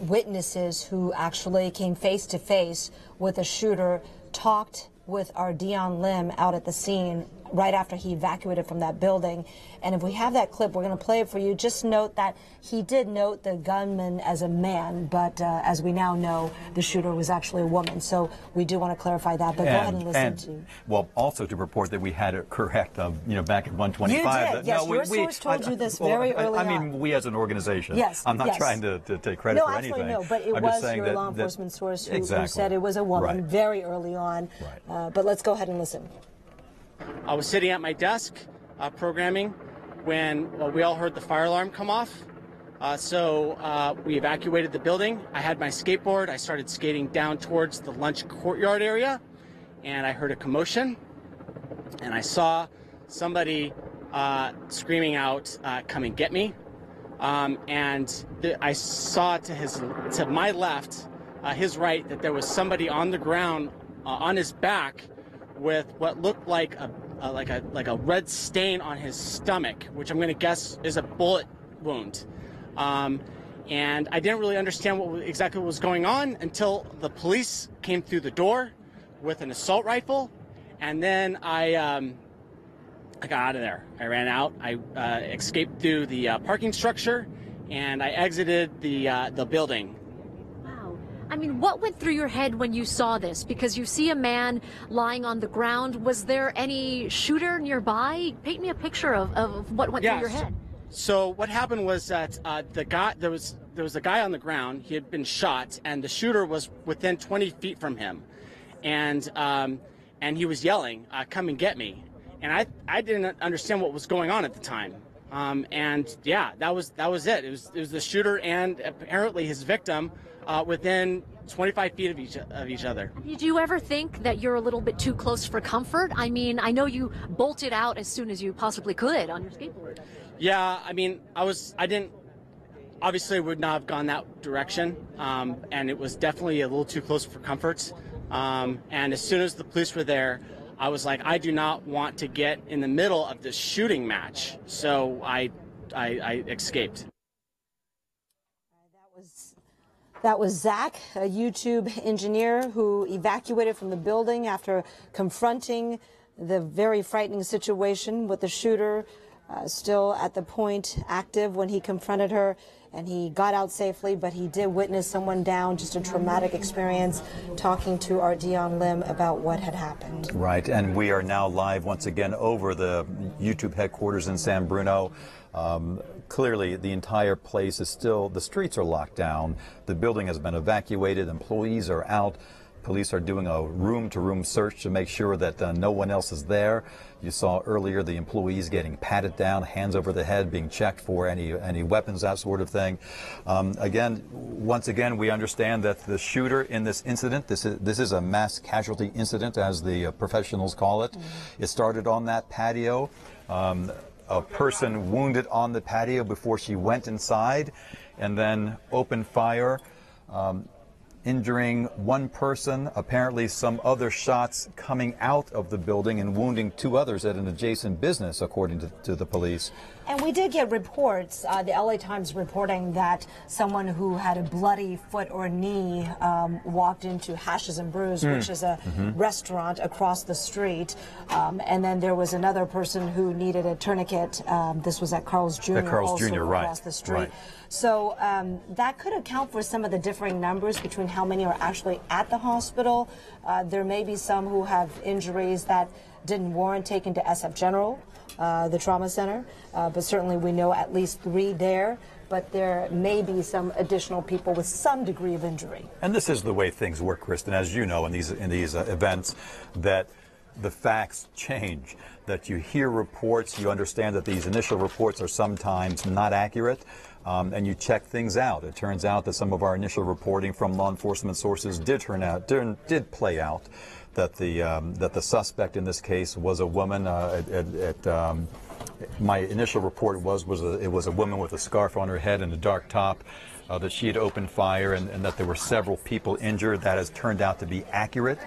witnesses who actually came face to face with the shooter talked with our Dion Lim out at the scene right after he evacuated from that building. And if we have that clip, we're going to play it for you. Just note that he did note the gunman as a man, but as we now know, the shooter was actually a woman. So we do want to clarify that. But go ahead and listen to. Well, also to report that we had it correct, back at 1:25. You did. Yes, your source told you this very early on. I mean, we as an organization. Yes. I'm not trying to take credit for anything. No, but it was your law enforcement source who said it was a woman very early on. But let's go ahead and listen. I was sitting at my desk programming when we all heard the fire alarm come off. So we evacuated the building. I had my skateboard. I started skating down towards the lunch courtyard area, and I heard a commotion. And I saw somebody screaming out, "Come and get me." I saw to my left, his right, that there was somebody on the ground on his back with what looked like a red stain on his stomach, which I'm going to guess is a bullet wound. And I didn't really understand exactly what was going on until the police came through the door with an assault rifle, and then I got out of there. I ran out. I escaped through the parking structure, and I exited the building. Wow. I mean, what went through your head when you saw this? Because you see a man lying on the ground. Was there any shooter nearby? Paint me a picture of what went through your head. So what happened was that there was a guy on the ground. He had been shot, and the shooter was within 20 feet from him, and he was yelling, "Come and get me!" And I didn't understand what was going on at the time. And yeah, that was it. It was the shooter and apparently his victim within 25 feet of each other. Did you ever think that you're a little bit too close for comfort? I mean, I know you bolted out as soon as you possibly could on your skateboard. Yeah, I mean, obviously would not have gone that direction, and it was definitely a little too close for comfort. And as soon as the police were there, I was like, I do not want to get in the middle of this shooting match, so I escaped. That was Zach, a YouTube engineer who evacuated from the building after confronting the very frightening situation with the shooter still at the point active when he confronted her, and he got out safely, but he did witness someone down, just a traumatic experience, talking to our Dion Lim about what had happened. Right, and we are now live once again over the YouTube headquarters in San Bruno. Clearly, the entire place is still, the streets are locked down. The building has been evacuated. Employees are out. Police are doing a room-to-room search to make sure that no one else is there. You saw earlier the employees getting patted down, hands over the head, being checked for any weapons, that sort of thing. Once again, we understand that the shooter in this incident, this is a mass casualty incident, as the professionals call it. Mm-hmm. It started on that patio. A person wounded on the patio before she went inside, and then opened fire, injuring one person, apparently some other shots coming out of the building and wounding two others at an adjacent business, according to the police. And we did get reports, the LA Times reporting that someone who had a bloody foot or knee walked into Hashes and Brews, which is a restaurant across the street. And then there was another person who needed a tourniquet. This was at Carl's Jr. Across the street. Right. So that could account for some of the differing numbers between how many are actually at the hospital. There may be some who have injuries that didn't warrant taken to SF General, the trauma center, but certainly we know at least 3 there. But there may be some additional people with some degree of injury. And this is the way things work, Kristen, as you know, in these events, that the facts change, that you hear reports, you understand that these initial reports are sometimes not accurate, and you check things out. It turns out that some of our initial reporting from law enforcement sources did play out, that the suspect in this case was a woman. My initial report was it was a woman with a scarf on her head and a dark top, that she had opened fire, and that there were several people injured. That has turned out to be accurate.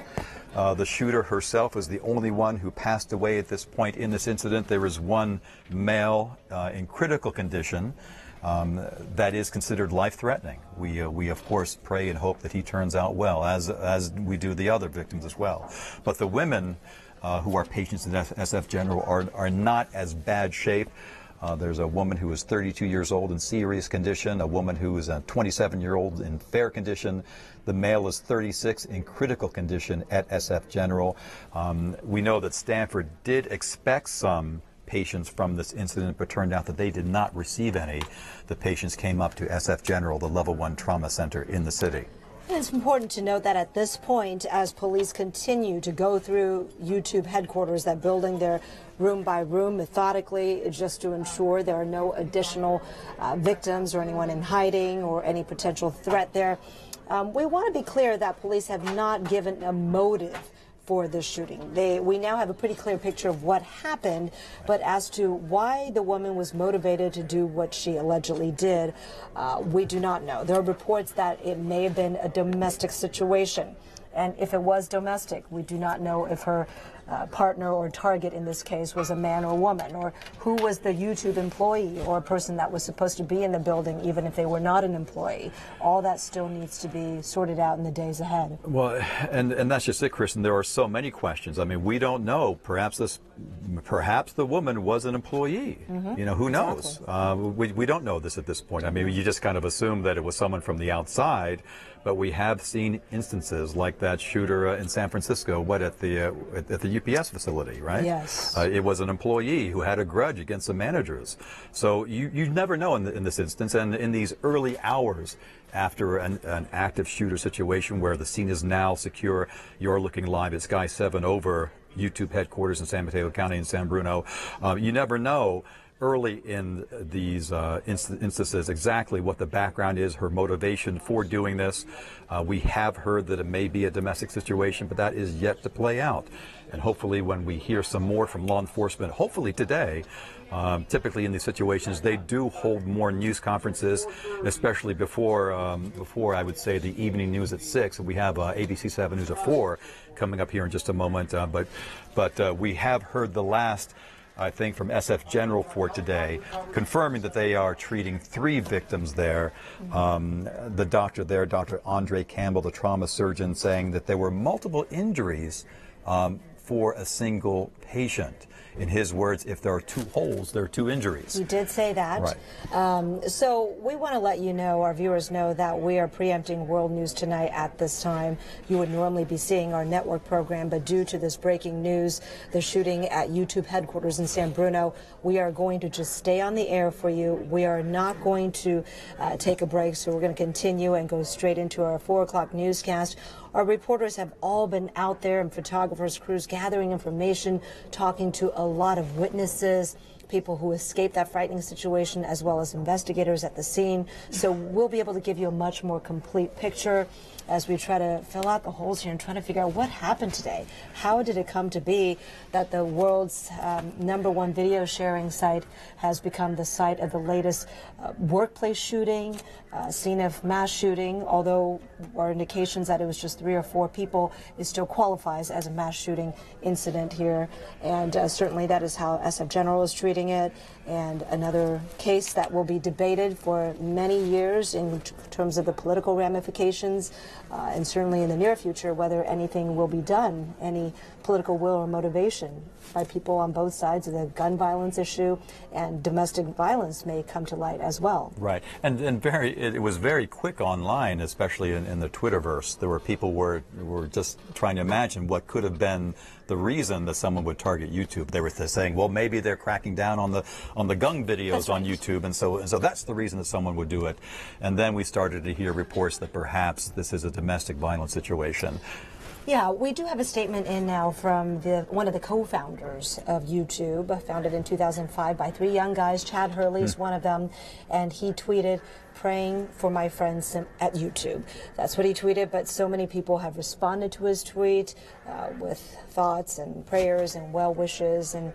The shooter herself was the only one who passed away at this point in this incident. There is one male in critical condition that is considered life-threatening. We of course pray and hope that he turns out well, as we do the other victims as well. But the women who are patients in SF General are not as bad shape. There's a woman who is 32 years old in serious condition, a woman who is a 27-year-old in fair condition. The male is 36 in critical condition at SF General. We know that Stanford did expect some patients from this incident, but turned out that they did not receive any. The patients came up to SF General, the level 1 trauma center in the city. It's important to note that at this point, as police continue to go through YouTube headquarters, that building their room by room methodically, just to ensure there are no additional victims or anyone in hiding or any potential threat there. We want to be clear that police have not given a motive for this shooting. We now have a pretty clear picture of what happened, but as to why the woman was motivated to do what she allegedly did, we do not know. There are reports that it may have been a domestic situation. And if it was domestic, we do not know if her partner or target in this case was a man or woman, or who was the YouTube employee or a person that was supposed to be in the building, even if they were not an employee. All that still needs to be sorted out in the days ahead. Well, and that's just it, Kristen. There are so many questions. I mean, we don't know. Perhaps the woman was an employee. Mm-hmm. You know, who knows? Exactly. We don't know this at this point. I mean, you just kind of assume that it was someone from the outside. But we have seen instances like that shooter in San Francisco, at the UPS facility, right? Yes. It was an employee who had a grudge against the managers. So you never know in this instance, and in these early hours after an active shooter situation where the scene is now secure. You're looking live at Sky 7 over YouTube headquarters in San Mateo County in San Bruno. You never know early in these instances exactly what the background is, her motivation for doing this. We have heard that it may be a domestic situation, but that is yet to play out. And hopefully when we hear some more from law enforcement, hopefully today, typically in these situations, they do hold more news conferences, especially before I would say the evening news at 6. We have ABC 7 News at 4 coming up here in just a moment. But we have heard the last, I think, from SF General for today, confirming that they are treating 3 victims there. The doctor there, Dr. Andre Campbell, the trauma surgeon, saying that there were multiple injuries for a single patient. In his words, if there are 2 holes, there are 2 injuries. He did say that. Right. So we want to let you know, our viewers know, that we are preempting World News Tonight at this time. You would normally be seeing our network program, but due to this breaking news, the shooting at YouTube headquarters in San Bruno, we are going to just stay on the air for you. We are not going to take a break, so we're going to continue and go straight into our 4 o'clock newscast. Our reporters have all been out there, and photographers, crews gathering information, talking to a lot of witnesses, people who escaped that frightening situation, as well as investigators at the scene. So we'll be able to give you a much more complete picture as we try to fill out the holes here and try to figure out what happened today. How did it come to be that the world's #1 video sharing site has become the site of the latest workplace shooting, scene of mass shooting, although our indications that it was just 3 or 4 people, it still qualifies as a mass shooting incident here. And certainly that is how SF General is treating it. And another case that will be debated for many years in terms of the political ramifications, and certainly in the near future, whether anything will be done, any political will or motivation by people on both sides of the gun violence issue, and domestic violence may come to light as well. Right, and it was very quick online, especially in the Twitterverse. There were people were just trying to imagine what could have been the reason that someone would target YouTube. They were saying, well, maybe they're cracking down on the gun videos on YouTube, and so that's the reason that someone would do it. And then we started to hear reports that perhaps this is a domestic violence situation. Yeah, we do have a statement in now from one of the co-founders of YouTube, founded in 2005 by 3 young guys. Chad Hurley is one of them, and he tweeted, "Praying for my friends at YouTube." That's what he tweeted, but so many people have responded to his tweet with thoughts and prayers and well wishes and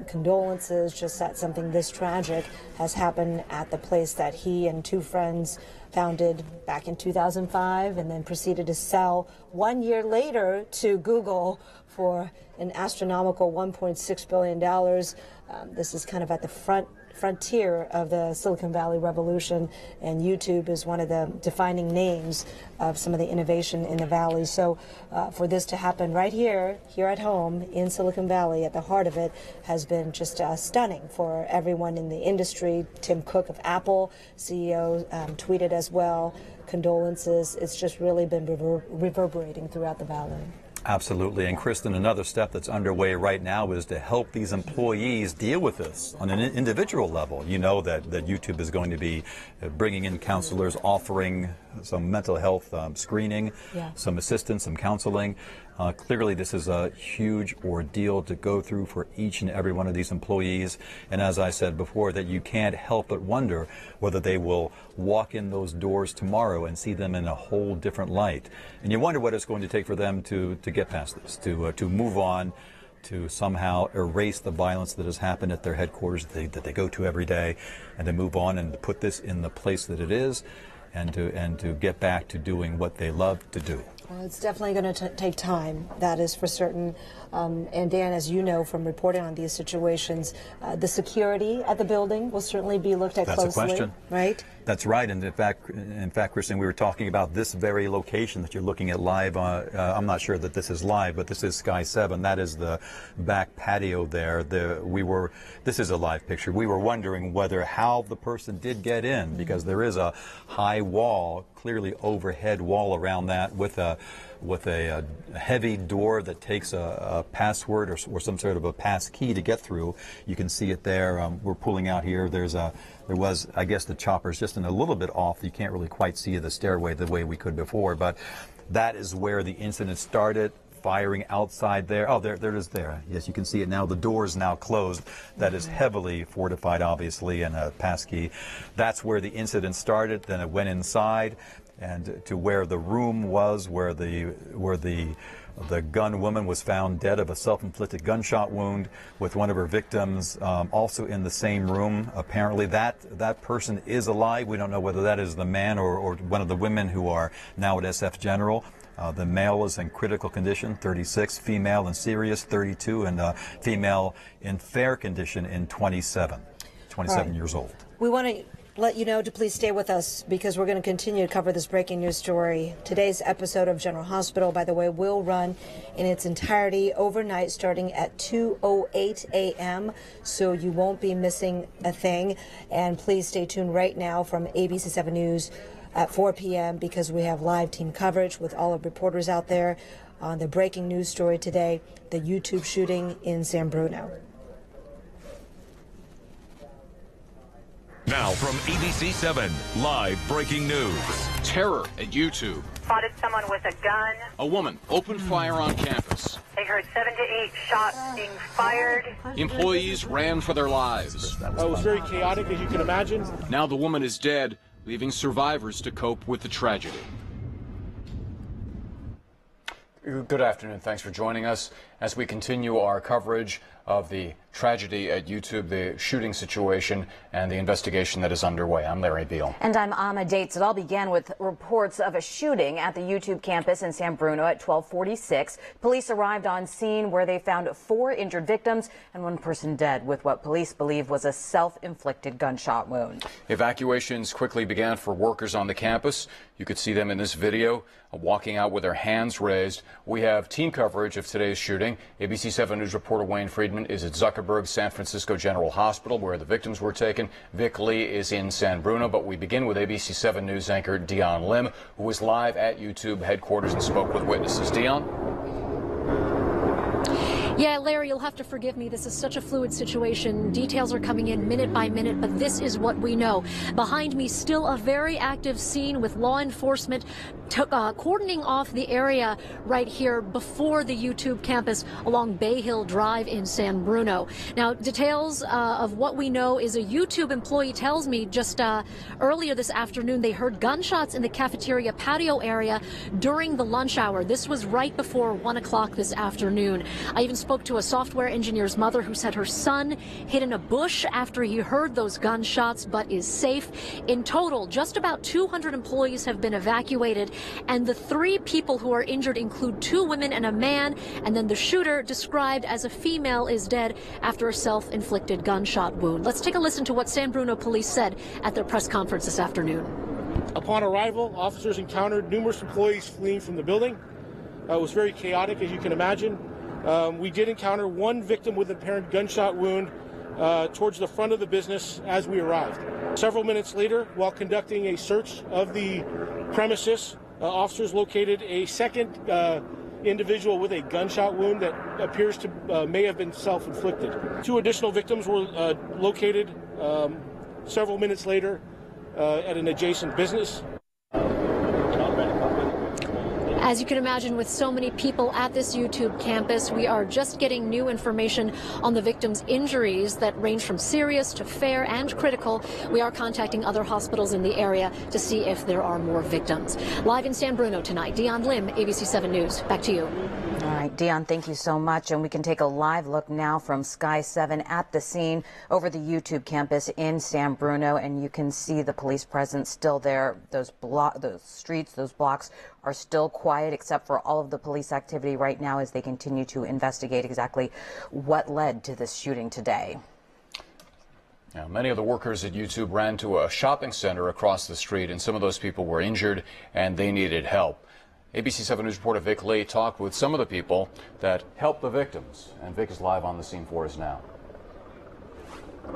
condolences, just that something this tragic has happened at the place that he and 2 friends founded back in 2005 and then proceeded to sell 1 year later to Google for an astronomical $1.6 billion. This is kind of at the frontier of the Silicon Valley revolution, and YouTube is one of the defining names of some of the innovation in the Valley. So for this to happen right here at home in Silicon Valley, at the heart of it, has been just stunning for everyone in the industry. Tim Cook of Apple, CEO, tweeted as well, condolences. It's just really been reverberating throughout the Valley. Absolutely. And Kristen, another step that's underway right now is to help these employees deal with this on an individual level. You know that YouTube is going to be bringing in counselors, offering some mental health screening, some assistance, some counseling. Clearly, this is a huge ordeal to go through for each and every one of these employees. And as I said before, that you can't help but wonder whether they will walk in those doors tomorrow and see them in a whole different light. And you wonder what it's going to take for them to get past this, to move on, to somehow erase the violence that has happened at their headquarters that they go to every day, and to move on and put this in the place that it is, and to get back to doing what they love to do. Well, it's definitely going to take time, that is for certain. And Dan, as you know from reporting on these situations, the security at the building will certainly be looked at closely. That's a question. Right? That's right. And in fact, Kristen, we were talking about this very location that you're looking at live. I'm not sure that this is live, but this is Sky 7. That is the back patio there. This is a live picture. We were wondering how the person did get in, because there is a high wall, clearly overhead wall around that, with a heavy door that takes a password or some sort of a pass key to get through. You can see it there. We're pulling out here. There was, I guess, the chopper's just a little bit off. You can't really quite see the stairway the way we could before, but that is where the incident started. Firing outside there. Oh, there it is there. Yes, you can see it now. The door is now closed. That is heavily fortified, obviously, and a pass key. That's where the incident started. Then it went inside and to where the room was, where the gun woman was found dead of a self-inflicted gunshot wound, with one of her victims also in the same room. Apparently that person is alive. We don't know whether that is the man or one of the women who are now at SF General. The male is in critical condition, 36, female in serious, 32, and female in fair condition in 27 years old. We want to let you know to please stay with us, because we're going to continue to cover this breaking news story. Today's episode of General Hospital, by the way, will run in its entirety overnight starting at 2:08 a.m., so you won't be missing a thing. And please stay tuned right now from ABC 7 News at 4 p.m. because we have live team coverage with all of reporters out there on the breaking news story today, the YouTube shooting in San Bruno. Now from ABC 7, live breaking news. Terror at YouTube. Spotted someone with a gun. A woman opened fire on campus. They heard 7 to 8 shots being fired. Employees ran for their lives. It was very chaotic, as you can imagine. Now the woman is dead, leaving survivors to cope with the tragedy. Good afternoon. Thanks for joining us as we continue our coverage of the tragedy at YouTube, the shooting situation, and the investigation that is underway. I'm Larry Beal. And I'm Amma Dates. It all began with reports of a shooting at the YouTube campus in San Bruno at 12:46. Police arrived on scene where they found 4 injured victims and 1 person dead with what police believe was a self-inflicted gunshot wound. Evacuations quickly began for workers on the campus. You could see them in this video walking out with their hands raised. We have team coverage of today's shooting. ABC 7 News reporter Wayne Friedman is at Zuckerberg San Francisco General Hospital, where the victims were taken. Vic Lee is in San Bruno, but we begin with ABC 7 News anchor Dion Lim, who was live at YouTube headquarters and spoke with witnesses. Dion? Yeah, Larry, you'll have to forgive me. This is such a fluid situation. Details are coming in minute by minute, but this is what we know. Behind me, still a very active scene with law enforcement cordoning off the area right here before the YouTube campus along Bay Hill Drive in San Bruno. Now, details of what we know is a YouTube employee tells me just earlier this afternoon they heard gunshots in the cafeteria patio area during the lunch hour. This was right before 1 o'clock this afternoon. I even spoke to a software engineer's mother who said her son hid in a bush after he heard those gunshots but is safe. In total, just about 200 employees have been evacuated, and the 3 people who are injured include 2 women and a man, and then the shooter, described as a female, is dead after a self-inflicted gunshot wound. Let's take a listen to what San Bruno police said at their press conference this afternoon. Upon arrival, officers encountered numerous employees fleeing from the building. It was very chaotic, as you can imagine. We did encounter 1 victim with an apparent gunshot wound towards the front of the business as we arrived. Several minutes later, while conducting a search of the premises, officers located a second individual with a gunshot wound that appears to may have been self-inflicted. 2 additional victims were located several minutes later at an adjacent business. As you can imagine, with so many people at this YouTube campus, we are just getting new information on the victims' injuries that range from serious to fair and critical. We are contacting other hospitals in the area to see if there are more victims. Live in San Bruno tonight, Dion Lim, ABC 7 News. Back to you. All right, Dion, thank you so much. And we can take a live look now from Sky 7 at the scene over the YouTube campus in San Bruno. And you can see the police presence still there. Those streets, those blocks are still quiet, except for all of the police activity right now as they continue to investigate exactly what led to this shooting today. Now, many of the workers at YouTube ran to a shopping center across the street, and some of those people were injured and they needed help. ABC 7 News reporter Vic Lee talked with some of the people that helped the victims, and Vic is live on the scene for us now.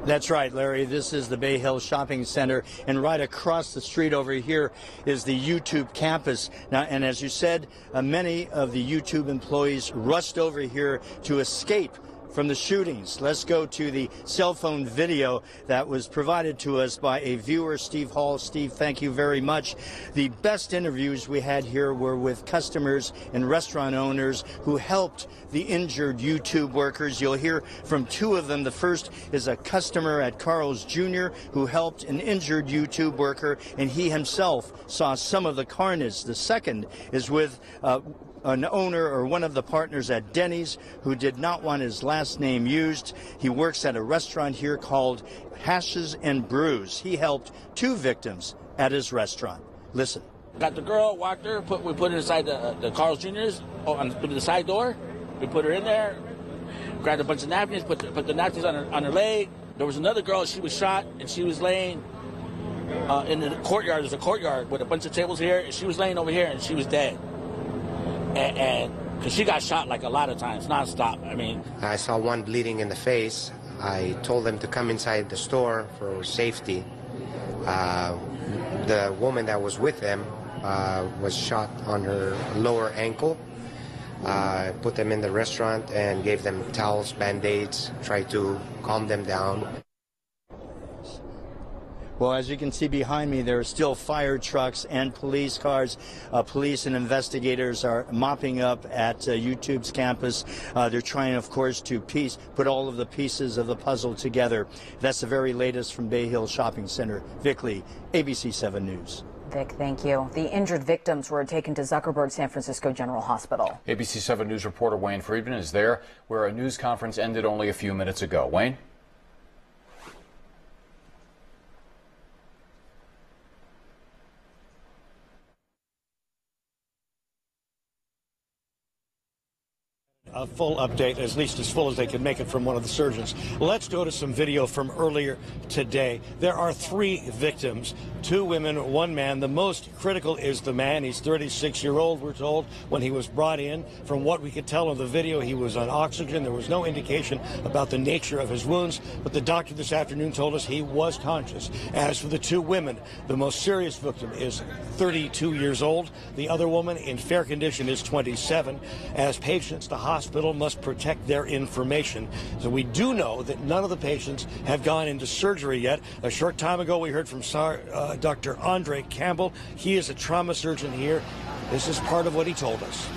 That's right, Larry. This is the Bay Hill Shopping Center, and right across the street over here is the YouTube campus. Now, and as you said, many of the YouTube employees rushed over here to escape from the shootings. Let's go to the cell phone video that was provided to us by a viewer, Steve Hall. Steve, thank you very much. The best interviews we had here were with customers and restaurant owners who helped the injured YouTube workers. You'll hear from two of them. The first is a customer at Carl's Jr. who helped an injured YouTube worker, and he himself saw some of the carnage. The second is with an owner or one of the partners at Denny's who did not want his last name used. He works at a restaurant here called Hashes and Brews. He helped two victims at his restaurant. Listen. Got the girl, walked her, we put her inside the Carl's Jr.'s on the side door. We put her in there, grabbed a bunch of napkins, put the napkins on her leg. There was another girl, she was shot, and she was laying in the courtyard. There's a courtyard with a bunch of tables here, and she was laying over here, and she was dead. And because she got shot like a lot of times, nonstop. I mean, I saw one bleeding in the face. I told them to come inside the store for safety. The woman that was with them was shot on her lower ankle. Put them in the restaurant and gave them towels, band-aids, tried to calm them down. Well, as you can see behind me, there are still fire trucks and police cars. Police and investigators are mopping up at YouTube's campus. They're trying, of course, to put all of the pieces of the puzzle together. That's the very latest from Bay Hill Shopping Center. Vic Lee, ABC 7 News. Vic, thank you. The injured victims were taken to Zuckerberg San Francisco General Hospital. ABC 7 News reporter Wayne Friedman is there, where a news conference ended only a few minutes ago. Wayne? A full update, at least as full as they could make it from one of the surgeons. Let's go to some video from earlier today. There are 3 victims, 2 women, 1 man. The most critical is the man. He's 36-year-old, we're told, when he was brought in. From what we could tell in the video, he was on oxygen. There was no indication about the nature of his wounds, but the doctor this afternoon told us he was conscious. As for the 2 women, the most serious victim is 32 years old. The other woman in fair condition is 27. As patients, the hospital must protect their information. So we do know that none of the patients have gone into surgery yet. A short time ago, we heard from Dr. Andre Campbell. He is a trauma surgeon here. This is part of what he told us.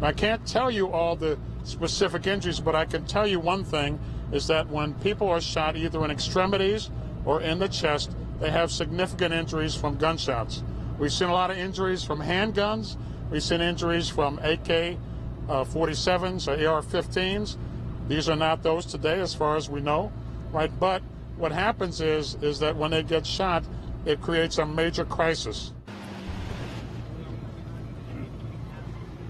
I can't tell you all the specific injuries, but I can tell you one thing, is that when people are shot either in extremities or in the chest, they have significant injuries from gunshots. We've seen a lot of injuries from handguns. We've seen injuries from AK-47s or AR-15s. These are not those today, as far as we know, right? But what happens is that when they get shot, it creates a major crisis.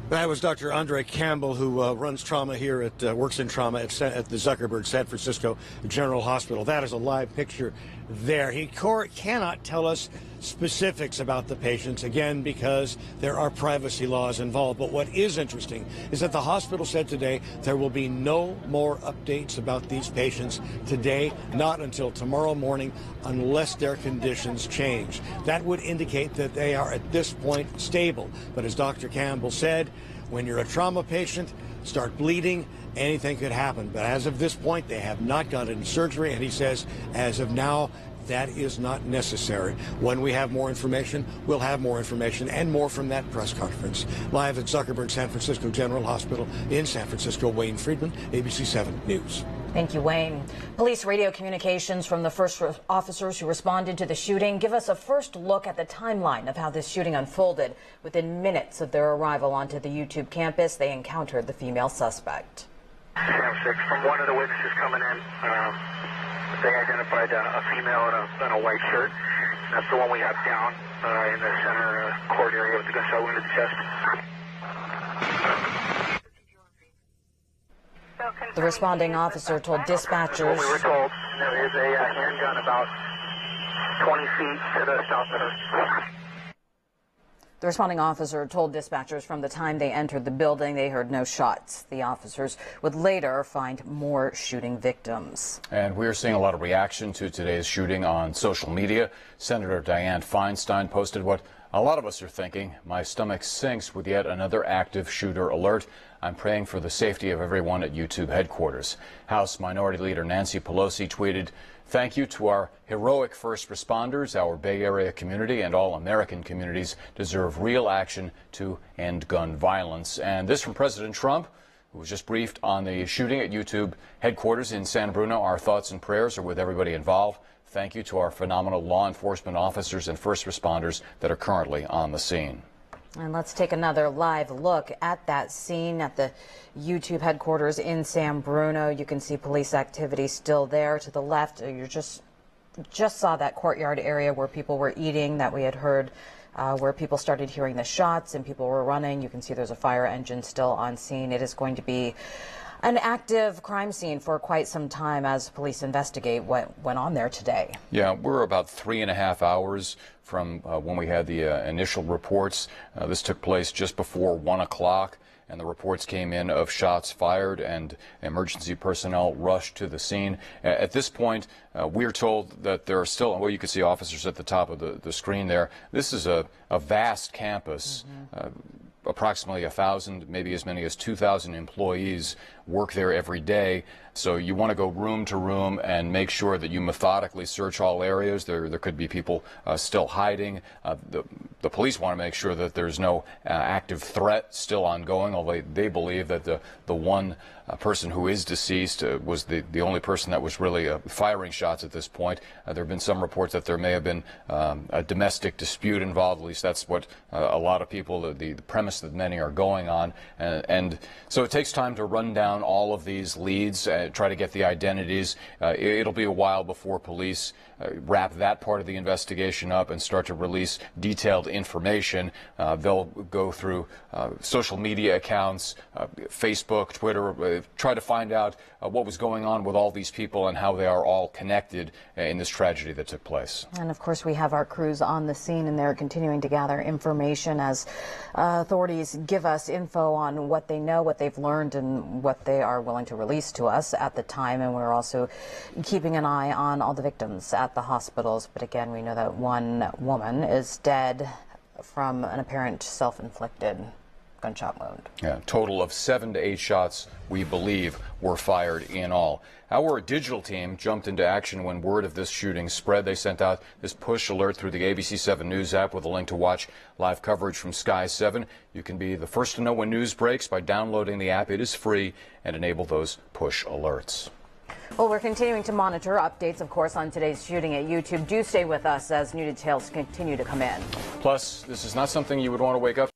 That was Dr. Andre Campbell, who runs trauma here works in trauma at the Zuckerberg San Francisco General Hospital. That is a live picture there. He cannot tell us specifics about the patients, again, because there are privacy laws involved. But what is interesting is that the hospital said today there will be no more updates about these patients today, not until tomorrow morning, unless their conditions change. That would indicate that they are at this point stable. But as Dr. Campbell said, when you're a trauma patient, start bleeding, anything could happen. But as of this point, they have not gone into surgery, and he says, as of now, That is not necessary. When we have more information, we'll have more information and more from that press conference. Live at Zuckerberg San Francisco General Hospital in San Francisco, Wayne Friedman, ABC 7 News. Thank you, Wayne. Police radio communications from the first officers who responded to the shooting give us a first look at the timeline of how this shooting unfolded. Within minutes of their arrival onto the YouTube campus, they encountered the female suspect. Sam 6, from one of the witnesses coming in, they identified a female in a white shirt. That's the one we have down in the center court area with the gunshot wound to the chest. The responding officer told dispatchers. We were told there is a handgun about 20 feet to the south of her. The responding officer told dispatchers from the time they entered the building they heard no shots. The officers would later find more shooting victims. And we're seeing a lot of reaction to today's shooting on social media. Senator Dianne Feinstein posted what a lot of us are thinking. My stomach sinks with yet another active shooter alert. I'm praying for the safety of everyone at YouTube headquarters. House Minority Leader Nancy Pelosi tweeted, "Thank you to our heroic first responders. Our Bay Area community and all American communities deserve real action to end gun violence." And this from President Trump, who was just briefed on the shooting at YouTube headquarters in San Bruno. Our thoughts and prayers are with everybody involved. Thank you to our phenomenal law enforcement officers and first responders that are currently on the scene. And let's take another live look at that scene at the YouTube headquarters in San Bruno. You can see police activity still there to the left. You just saw that courtyard area where people were eating that we had heard, where people started hearing the shots and people were running. You can see there's a fire engine still on scene. It is going to be an active crime scene for quite some time as police investigate what went on there today. Yeah, we're about 3.5 hours from when we had the initial reports. This took place just before 1 o'clock, and the reports came in of shots fired and emergency personnel rushed to the scene. At this point, we're told that there are still, well, you can see officers at the top of the screen there. This is a vast campus. Approximately 1,000, maybe as many as 2,000 employees work there every day. So you want to go room to room and make sure that you methodically search all areas. There could be people still hiding. The police want to make sure that there's no active threat still ongoing, although they believe that the one person who is deceased was the only person that was really firing shots at this point. There have been some reports that there may have been a domestic dispute involved. At least that's what a lot of people, the premise that many are going on. And so it takes time to run down all of these leads, try to get the identities. It'll be a while before police wrap that part of the investigation up and start to release detailed information. They'll go through social media accounts, Facebook, Twitter, try to find out what was going on with all these people and how they are all connected in this tragedy that took place. And of course, we have our crews on the scene, and they're continuing to gather information as authorities give us info on what they know, what they've learned, and what they are willing to release to us at the time. And we're also keeping an eye on all the victims at the hospitals. But again, we know that one woman is dead from an apparent self-inflicted gunshot wound. Yeah, total of 7 to 8 shots, we believe, were fired in all. Our digital team jumped into action when word of this shooting spread. They sent out this push alert through the ABC 7 News app with a link to watch live coverage from Sky 7. You can be the first to know when news breaks by downloading the app. It is free, and enable those push alerts. Well, we're continuing to monitor updates, of course, on today's shooting at YouTube. Do stay with us as new details continue to come in. Plus, this is not something you would want to wake up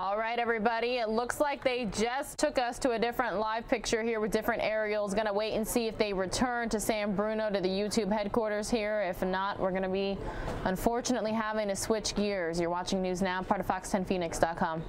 All right, everybody. It looks like they just took us to a different live picture here with different aerials. Going to wait and see if they return to San Bruno, to the YouTube headquarters here. If not, we're going to be, unfortunately, having to switch gears. You're watching News Now, part of Fox10Phoenix.com.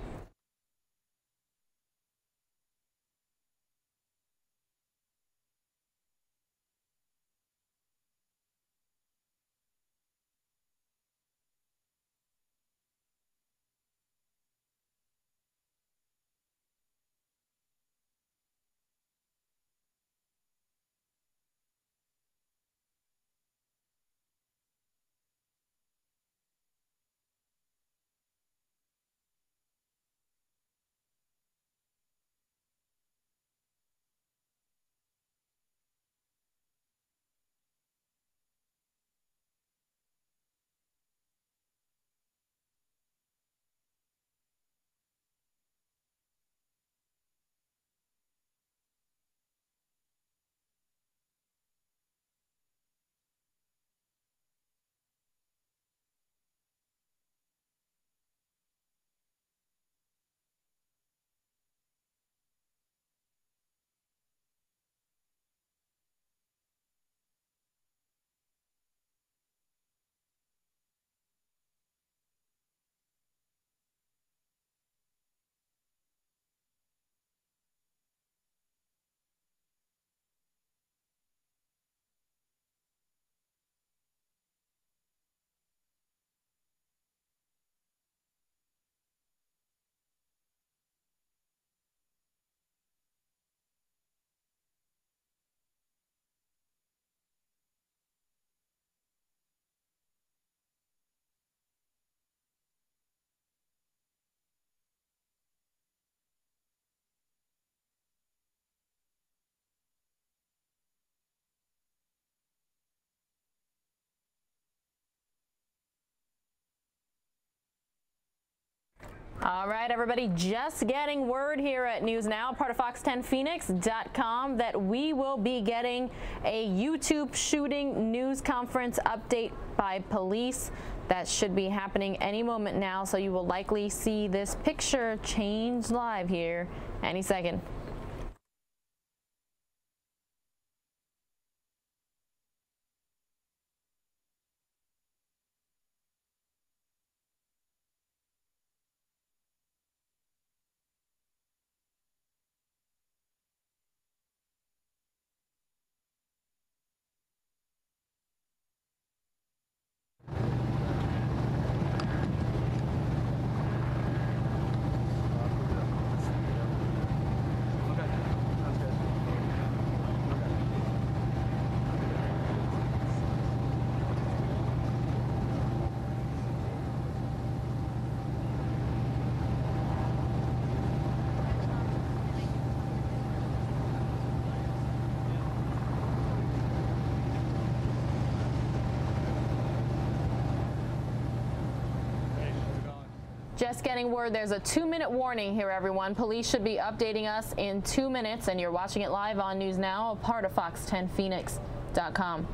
All right, everybody, just getting word here at News Now, part of Fox10Phoenix.com, that we will be getting a YouTube shooting news conference update by police. That should be happening any moment now, so you will likely see this picture change live here any second. Just getting word, there's a 2-minute warning here, everyone. Police should be updating us in 2 minutes, and you're watching it live on News Now, a part of Fox10Phoenix.com.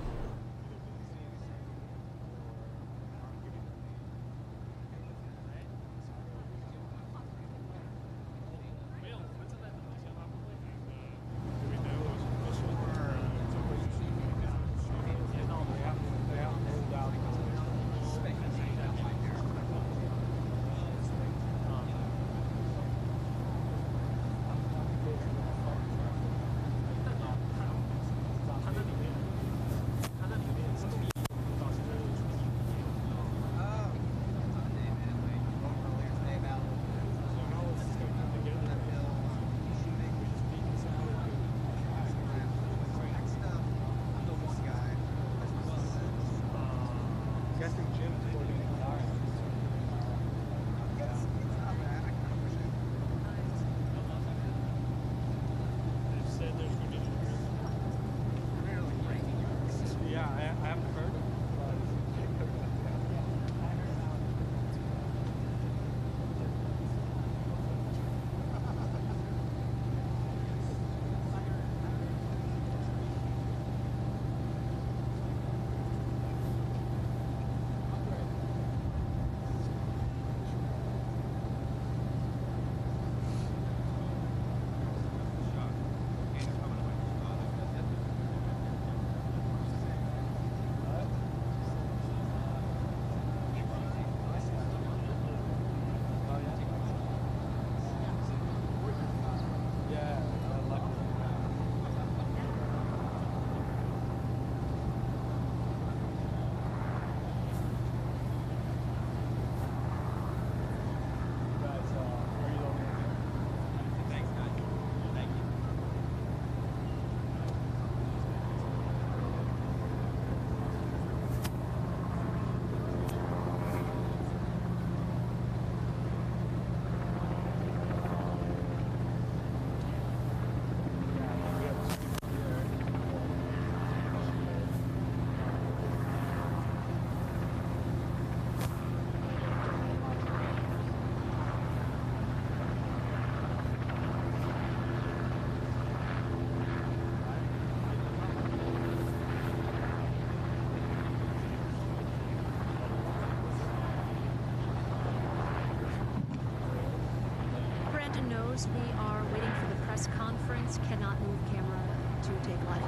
as we are waiting for the press conference. Cannot move camera to take live.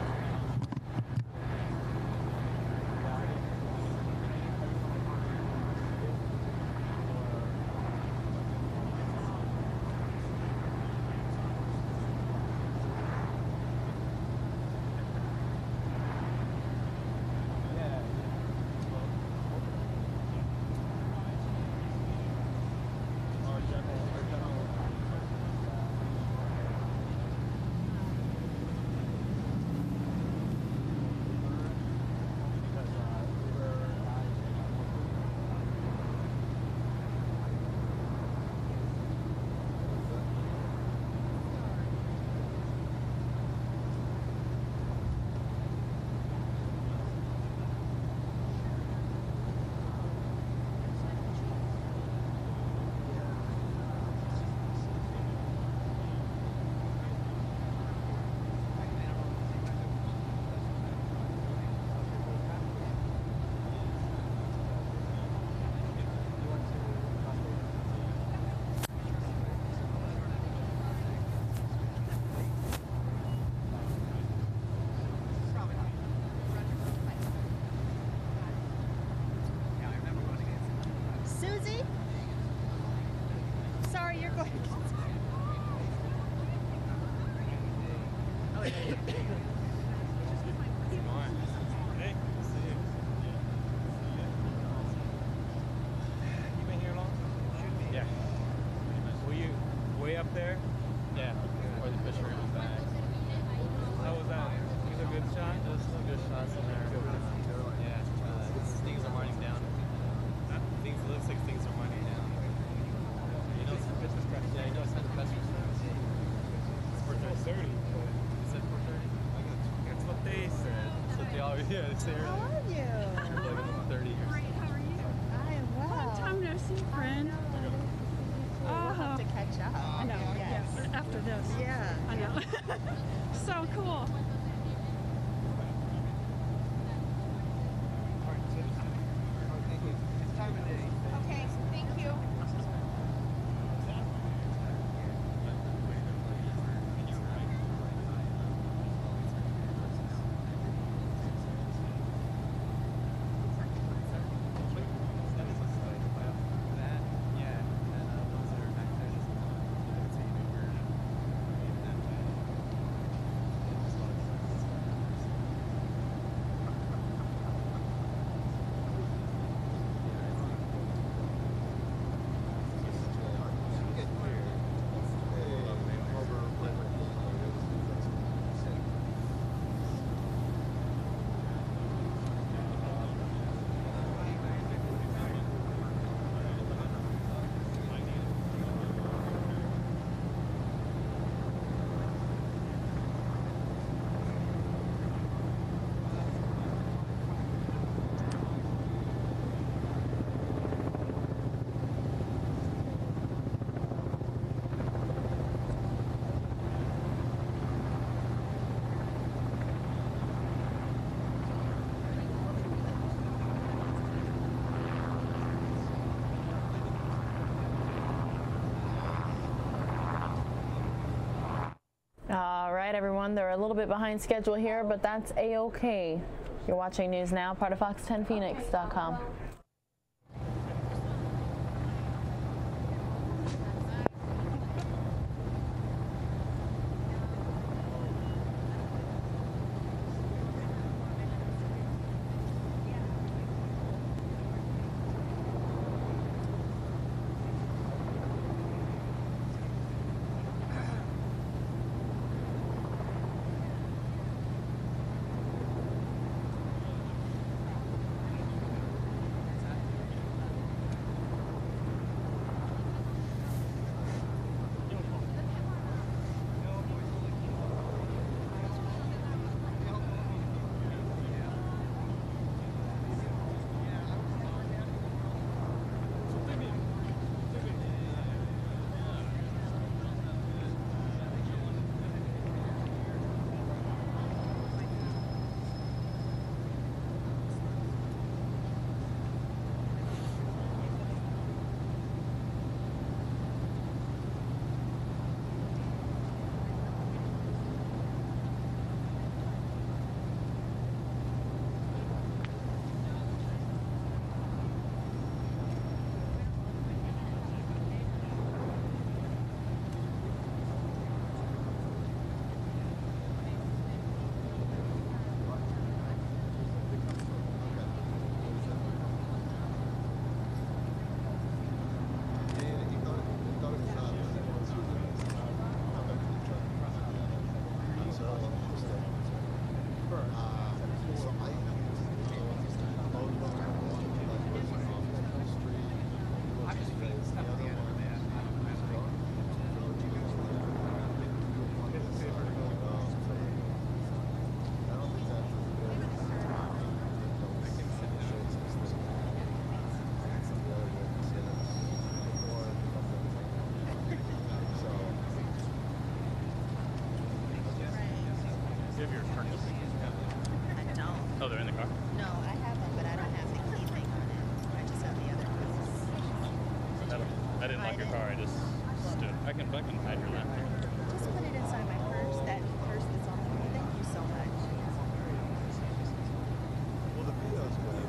Susie? Sorry, you're going. You been here long? Yeah. Were you way up there? Yeah. Or the fisher on back. How was that? These are good shots? There's some good shots in there. Yeah. Things are winding down. Things looks like things are winding down. You know, it's the Christmas press. Yeah, you know, it's not the press conference. It's for 4:30. It said 4:30. That's what they said. That's what they always. Yeah, they say. How are you? You're like 30 years. Great. How are you? I am well. Long time no see, friend. We'll have to catch up. I know. Yes. Yeah. After this. Yeah. I know. So cool. Okay, thank you. All right, everyone, they're a little bit behind schedule here, but that's A-OK. You're watching News Now, part of Fox10Phoenix.com. in the car? No, I have them, but I don't have the key thing on it. I just have the other keys. I didn't lock your car. I just stood. I can hide your lap. Just put it inside my purse. That purse that's on the road. Thank you so much. Well, the video is good.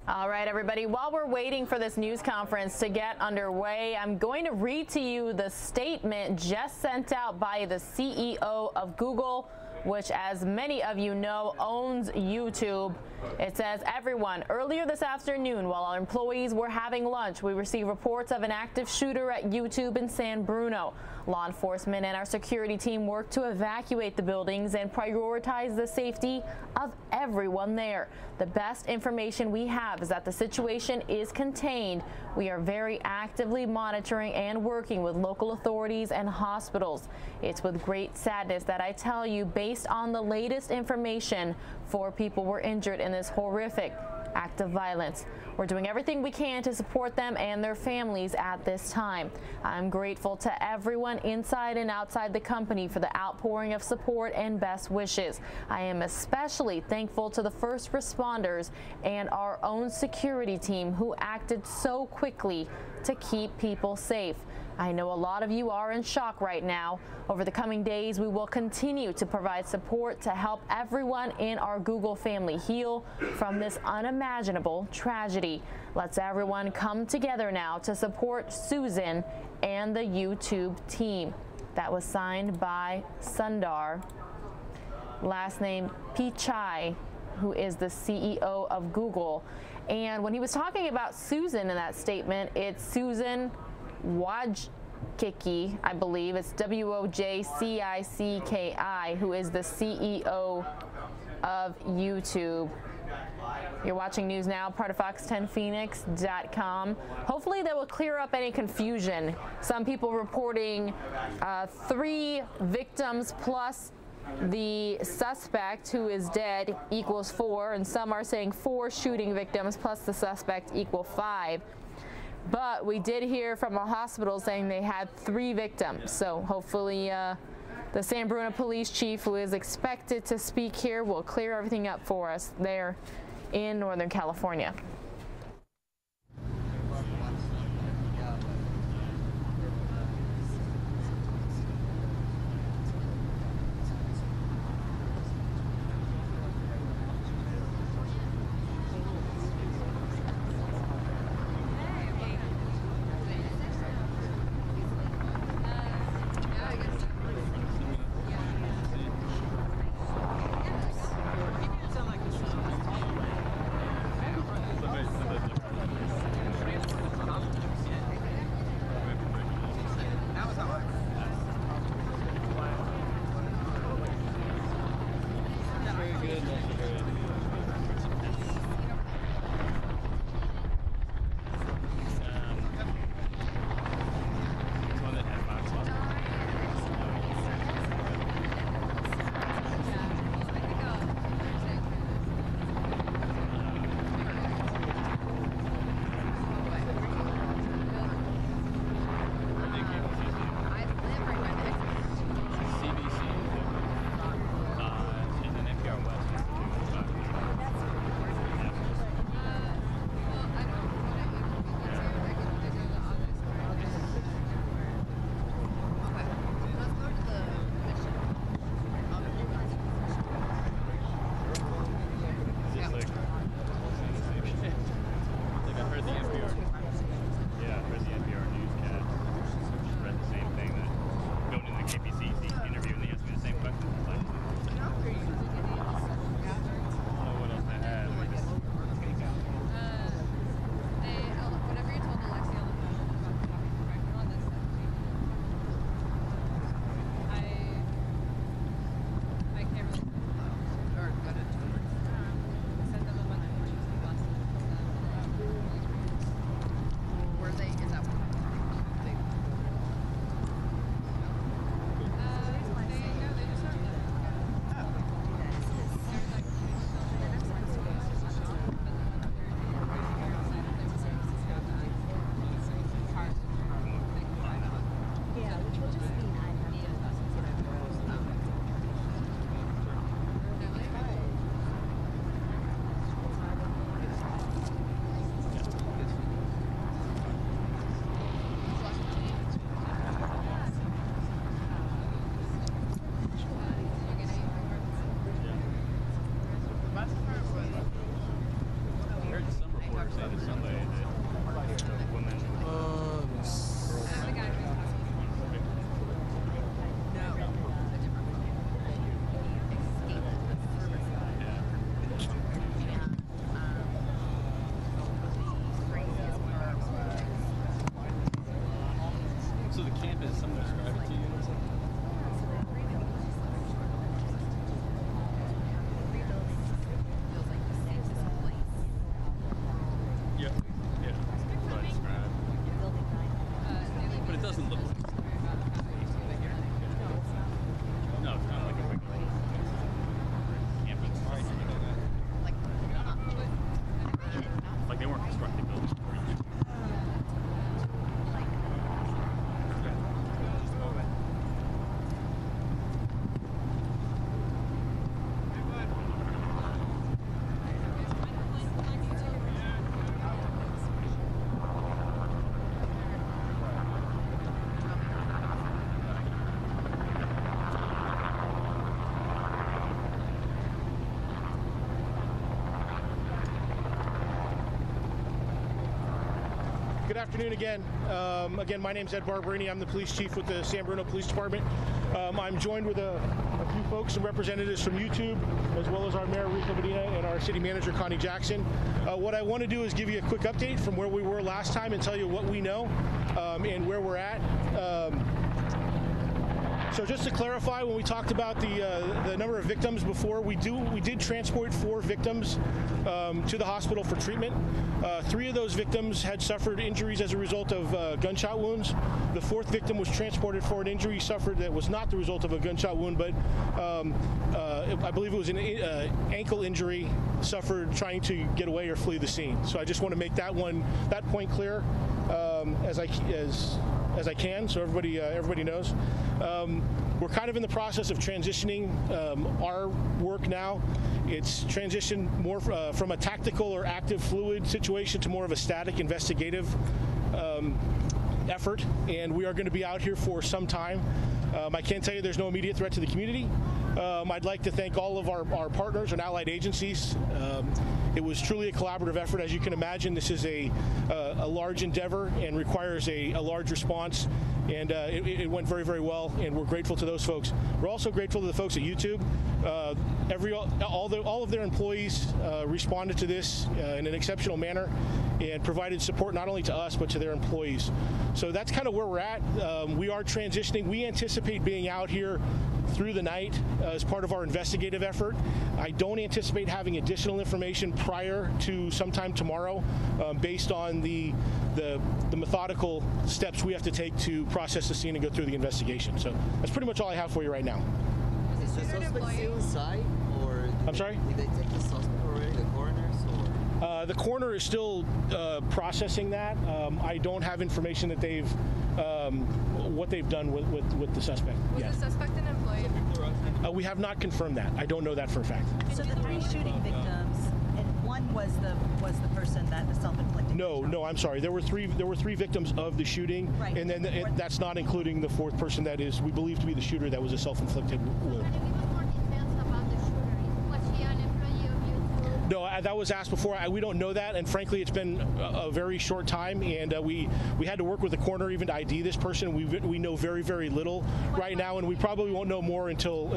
All right, everybody, while we're waiting for this news conference to get underway, I'm going to read to you the statement just sent out by the CEO of Google, which, as many of you know, owns YouTube. It says, everyone, earlier this afternoon, while our employees were having lunch, we received reports of an active shooter at YouTube in San Bruno. Law enforcement and our security team worked to evacuate the buildings and prioritize the safety of everyone there. The best information we have is that the situation is contained. We are very actively monitoring and working with local authorities and hospitals. It's with great sadness that I tell you, based on the latest information, 4 people were injured in this horrific act of violence. We're doing everything we can to support them and their families at this time. I'm grateful to everyone inside and outside the company for the outpouring of support and best wishes. I am especially thankful to the first responders and our own security team who acted so quickly to keep people safe. I know a lot of you are in shock right now. Over the coming days, we will continue to provide support to help everyone in our Google family heal from this unimaginable tragedy. Let's everyone come together now to support Susan and the YouTube team. That was signed by Sundar, last name Pichai, who is the CEO of Google. And when he was talking about Susan in that statement, it's Susan Wojcicki, I believe. It's Wojcicki, who is the CEO of YouTube. You're watching News Now, part of Fox10Phoenix.com. Hopefully that will clear up any confusion. Some people reporting 3 victims plus the suspect who is dead equals 4, and some are saying 4 shooting victims plus the suspect equal 5. But we did hear from a hospital saying they had 3 victims, so hopefully the San Bruno police chief, who is expected to speak here, will clear everything up for us there in Northern California. Good afternoon again. Again, my name's Ed Barberini. I'm the police chief with the San Bruno Police Department. I'm joined with a few folks and representatives from YouTube, as well as our Mayor Rico Medina and our City Manager Connie Jackson. What I want to do is give you a quick update from where we were last time and tell you what we know and where we're at. So just to clarify, when we talked about the number of victims before, we did transport 4 victims to the hospital for treatment. 3 of those victims had suffered injuries as a result of gunshot wounds. The 4th victim was transported for an injury suffered that was not the result of a gunshot wound, but I believe it was an ankle injury suffered trying to get away or flee the scene. So I just want to make that point clear as I can, so everybody knows. We're kind of in the process of transitioning our work now. It's transitioned more from a tactical or active fluid situation to more of a static investigative effort, and we are going to be out here for some time. I can tell you there's no immediate threat to the community. I'd like to thank all of our partners and allied agencies. It was truly a collaborative effort. As you can imagine, this is a large endeavor and requires a large response, and it went very, very well, and we're grateful to those folks. We're also grateful to the folks at YouTube. All of their employees responded to this in an exceptional manner and provided support not only to us but to their employees. So that's kind of where we're at. We are transitioning. We anticipate being out here through the night as part of our investigative effort. I don't anticipate having additional information prior to sometime tomorrow based on the methodical steps we have to take to process the scene and go through the investigation. So that's pretty much all I have for you right now. Is the suspect still inside, or I'm sorry? Did they take the suspect already, the coroners, or? The coroner is still processing that. I don't have information that they've what they've done with the suspect. Was the suspect an employee? We have not confirmed that. I don't know that for a fact. So the 3 shooting victims, and one was the person that the self-inflicted. No, I'm sorry. There were three victims of the shooting, right. And then that's not including the 4th person that is we believe to be the shooter that was a self-inflicted wound. No, that was asked before. We don't know that, and frankly, it's been a very short time, and we had to work with the coroner even to ID this person. We know very, very little right now, and we probably won't know more until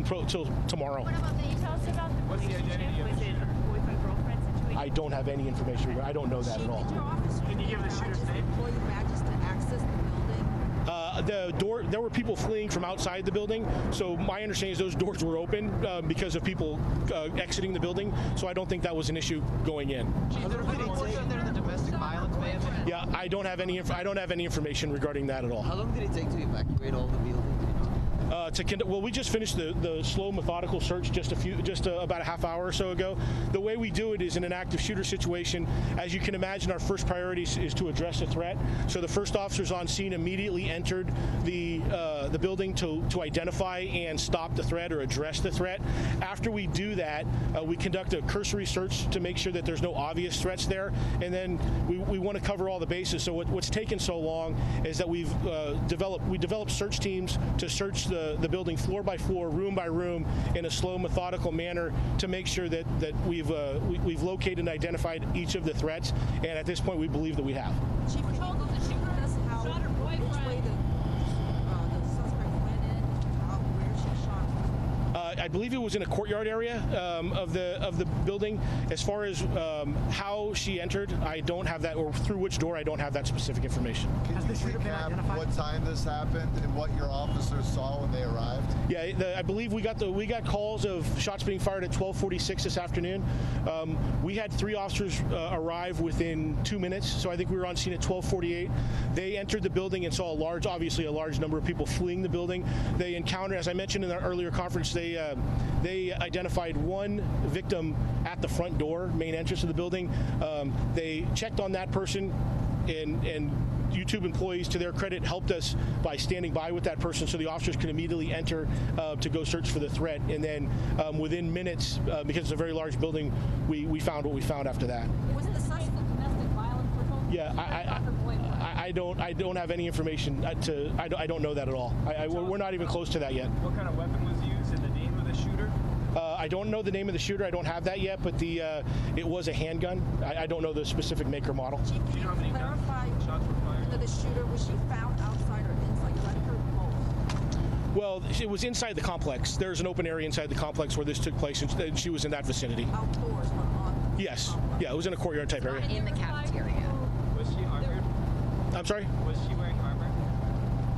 tomorrow. Can you tell us about the relationship? Was it a boyfriend-girlfriend situation? I don't have any information. I don't know that at all. Can you give the shooter's name? Employee badges to access the building. The door. There were people fleeing from outside the building, so my understanding is those doors were open because of people exiting the building. So I don't think that was an issue going in. Yeah, I don't have any information regarding that at all. How long did it take to evacuate all the buildings? Well, we just finished the slow, methodical search just about a half hour or so ago. The way we do it is in an active shooter situation. As you can imagine, our first priority is to address a threat. So the first officers on scene immediately entered the building to identify and stop the threat or address the threat. After we do that, we conduct a cursory search to make sure that there's no obvious threats there, and then we want to cover all the bases. So what's taken so long is that we developed search teams to search the building floor by floor, room by room, in a slow, methodical manner to make sure that we've located and identified each of the threats. And at this point, we believe that we have. Chief, can you tell us which way the suspect went in, where she shot? I believe it was in a courtyard area of the building. As far as how she entered, I don't have that, or through which door, I don't have that specific information. Can you recap what time this happened and what your officers saw when they arrived? Yeah, I believe we got calls of shots being fired at 12:46 this afternoon. We had 3 officers arrive within 2 minutes, so I think we were on scene at 12:48. They entered the building and saw obviously a large number of people fleeing the building. They encountered, as I mentioned in our earlier conference, they identified 1 victim at the front door, main entrance of the building. They checked on that person, and YouTube employees, to their credit, helped us by standing by with that person so the officers could immediately enter to go search for the threat. And then within minutes, because it's a very large building, we found what we found after that. Was the suspect domestic violence? Yeah, I don't have any information. I don't know that at all. We're not even close to that yet. What kind of weapon was used and the name of the shooter? I don't know the name of the shooter. I don't have that yet, but it was a handgun. I don't know the specific make or model. Chief, can you clarify whether the shooter, was she found outside or inside? Because I heard both. Well, it was inside the complex. There's an open area inside the complex where this took place, and she was in that vicinity. Outdoors, but on? Yes. Yeah, it was in a courtyard type area. In the cafeteria. Was she armored? I'm sorry? Was she wearing armor?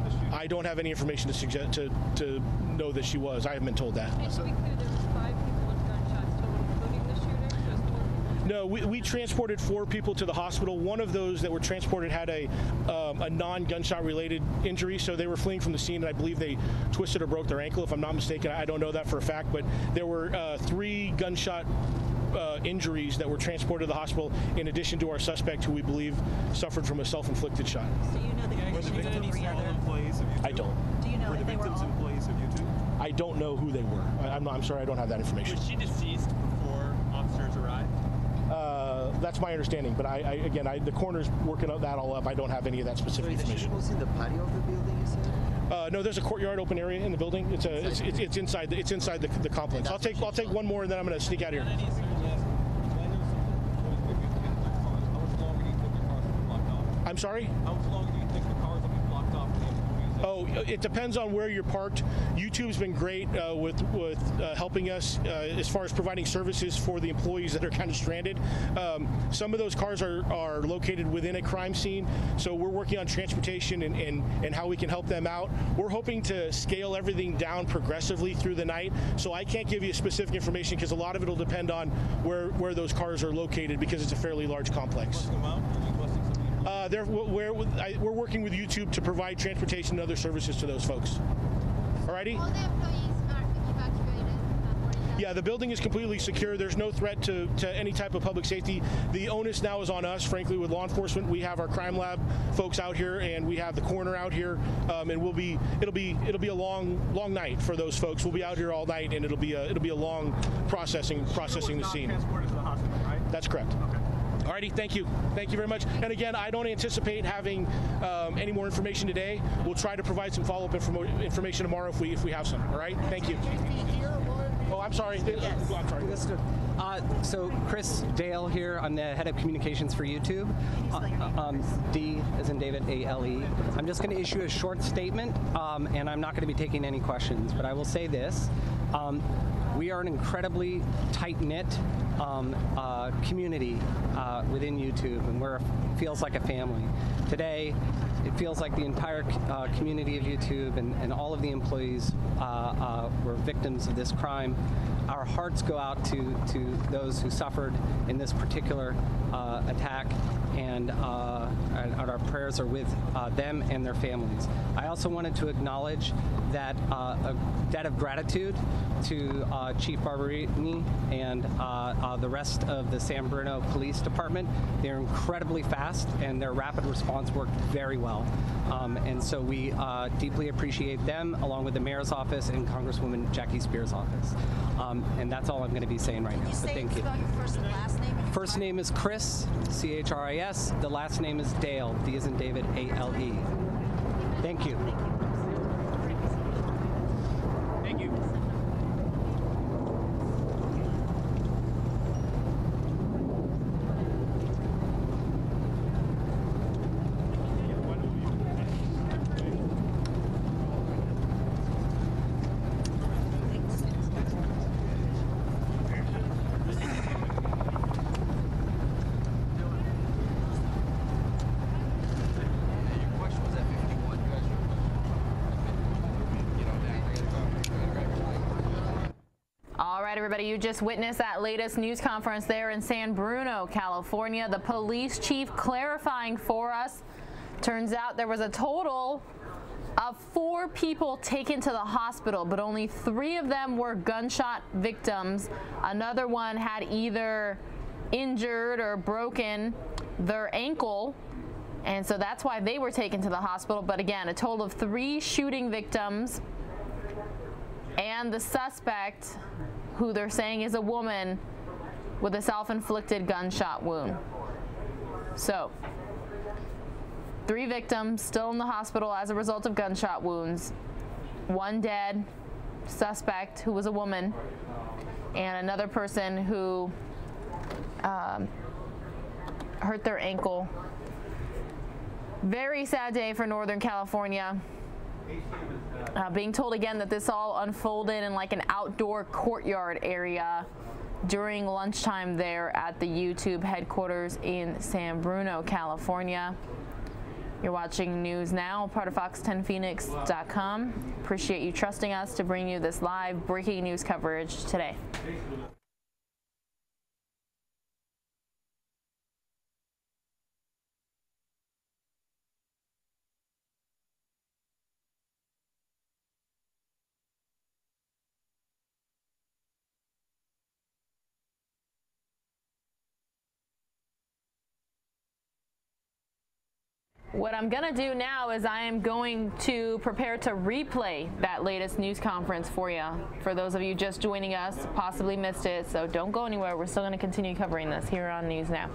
The shooter? I don't have any information to suggest to know that she was. I haven't been told that. And to be clear, there was 5 people with gunshots total, including the shooter? Just 4 people? No, we transported 4 people to the hospital. One of those that were transported had a non-gunshot related injury, so they were fleeing from the scene, and I believe they twisted or broke their ankle, if I'm not mistaken. I don't know that for a fact, but there were 3 gunshot injuries that were transported to the hospital, in addition to our suspect, who we believe suffered from a self-inflicted shot. So you know the victims all employees of YouTube? I don't. Do you know that they were all employees of YouTube? I don't know who they were. I'm sorry, I don't have that information. Was she deceased before officers arrived? That's my understanding, but again, the coroner's working that all up. I don't have any of that specific information. Was in the patio of the building, you said? No, there's a courtyard open area in the building. It's inside the complex. I'll take one more, and then I'm going to sneak out of here. I'm sorry? How much longer do you think the cars will be blocked off? Oh, it depends on where you're parked. YouTube's been great with helping us as far as providing services for the employees that are kind of stranded. Some of those cars are located within a crime scene, so we're working on transportation and how we can help them out. We're hoping to scale everything down progressively through the night, so I can't give you specific information because a lot of it will depend on where those cars are located, because it's a fairly large complex. We're working with YouTube to provide transportation and other services to those folks. Alrighty? All the employees are evacuated. Yeah, the building is completely secure. There's no threat to any type of public safety. The onus now is on us, frankly, with law enforcement. We have our crime lab folks out here, and we have the coroner out here, and it'll be a long night for those folks. We'll be out here all night, and it'll be a long processing the scene. Transported to the hospital, right? That's correct. Okay. Alrighty, thank you very much. And again, I don't anticipate having any more information today. We'll try to provide some follow-up information tomorrow if we have some. All right, thank you. Oh, I'm sorry. Yes. I'm sorry. So Chris Dale here. I'm the head of communications for YouTube. D as in David, A-L-E. I'm just going to issue a short statement, and I'm not going to be taking any questions, but I will say this. We are an incredibly tight-knit community within YouTube, and it feels like a family. Today, it feels like the entire community of YouTube and all of the employees were victims of this crime. Our hearts go out to those who suffered in this particular attack, and our prayers are with them and their families. I also wanted to acknowledge that a debt of gratitude to Chief Barberini and the rest of the San Bruno Police Department. They're incredibly fast, and their rapid response worked very well. And so we deeply appreciate them, along with the Mayor's office and Congresswoman Jackie Spears' office. And that's all I'm going to be saying right now. But thank you. Your first and last name? First name is Chris, C-H-R-I-S. The last name is Dale, D as in David, A-L-E. Thank you. Thank you. Everybody, you just witnessed that latest news conference there in San Bruno, California. The police chief clarifying for us. Turns out there was a total of 4 people taken to the hospital, but only 3 of them were gunshot victims. Another one had either injured or broken their ankle, and so that's why they were taken to the hospital. But again, a total of 3 shooting victims, and the suspect, who they're saying is a woman with a self-inflicted gunshot wound. So, 3 victims still in the hospital as a result of gunshot wounds. 1 dead suspect who was a woman, and another person who hurt their ankle. Very sad day for Northern California. Being told again that this all unfolded in like an outdoor courtyard area during lunchtime there at the YouTube headquarters in San Bruno, California. You're watching News Now, part of Fox10Phoenix.com. Appreciate you trusting us to bring you this live breaking news coverage today. What I'm going to do now is I am going to prepare to replay that latest news conference for you. For those of you just joining us, possibly missed it, so don't go anywhere. We're still going to continue covering this here on News Now.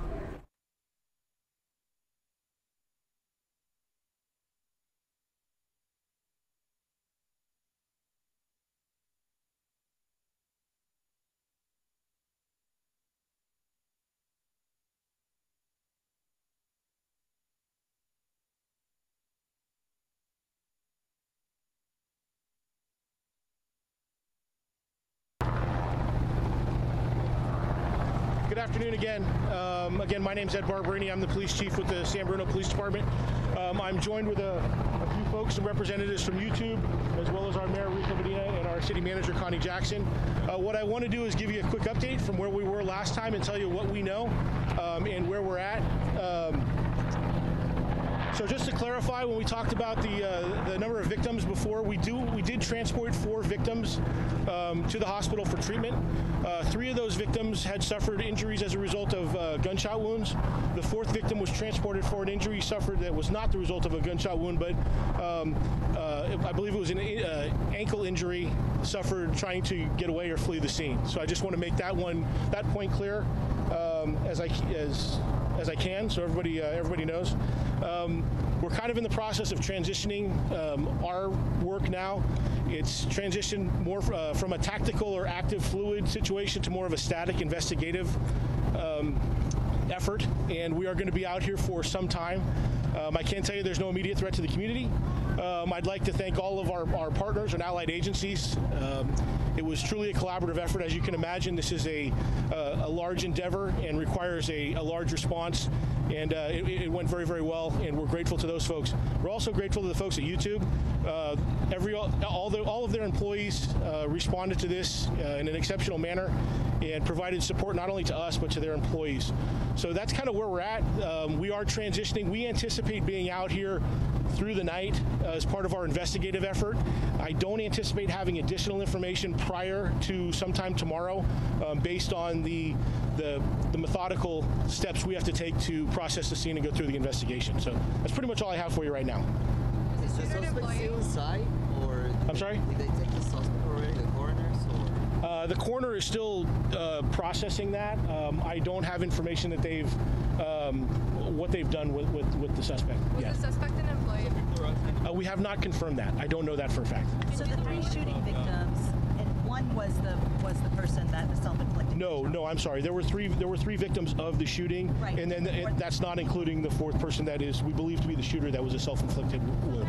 Good afternoon again. Again, my name's Ed Barberini. I'm the police chief with the San Bruno Police Department. I'm joined with a few folks and representatives from YouTube, as well as our mayor, Rico Medina, and our city manager, Connie Jackson. What I want to do is give you a quick update from where we were last time and tell you what we know and where we're at. So just to clarify, when we talked about the number of victims before, we did transport 4 victims to the hospital for treatment. 3 of those victims had suffered injuries as a result of gunshot wounds. The 4th victim was transported for an injury suffered that was not the result of a gunshot wound, but I believe it was an ankle injury suffered trying to get away or flee the scene. So I just want to make that point clear as I can, so everybody knows. We're kind of in the process of transitioning our work now. It's transitioned more from a tactical or active fluid situation to more of a static investigative effort, and we are going to be out here for some time. I can tell you there's no immediate threat to the community. I'd like to thank all of our partners and allied agencies. It was truly a collaborative effort. As you can imagine, this is a large endeavor and requires a large response, and it went very, very well, and we're grateful to those folks. We're also grateful to the folks at YouTube. All of their employees responded to this in an exceptional manner and provided support not only to us but to their employees. So that's kind of where we're at. We are transitioning. We anticipate being out here through the night as part of our investigative effort. I don't anticipate having additional information prior to sometime tomorrow based on the methodical steps we have to take to process the scene and go through the investigation. So that's pretty much all I have for you right now. Is the suspect still inside, or I'm sorry? Did they take the suspect already, the coroners, or? The coroner is still processing that. I don't have information that they've what they've done with the suspect. Was yet. the suspect an employee? We have not confirmed that. I don't know that for a fact. So the 3 shooting victims, and one was the person that was self-inflicted. No, I'm sorry. There were three victims of the shooting, right. And then that's not including the 4th person that is we believe to be the shooter that was a self-inflicted wound.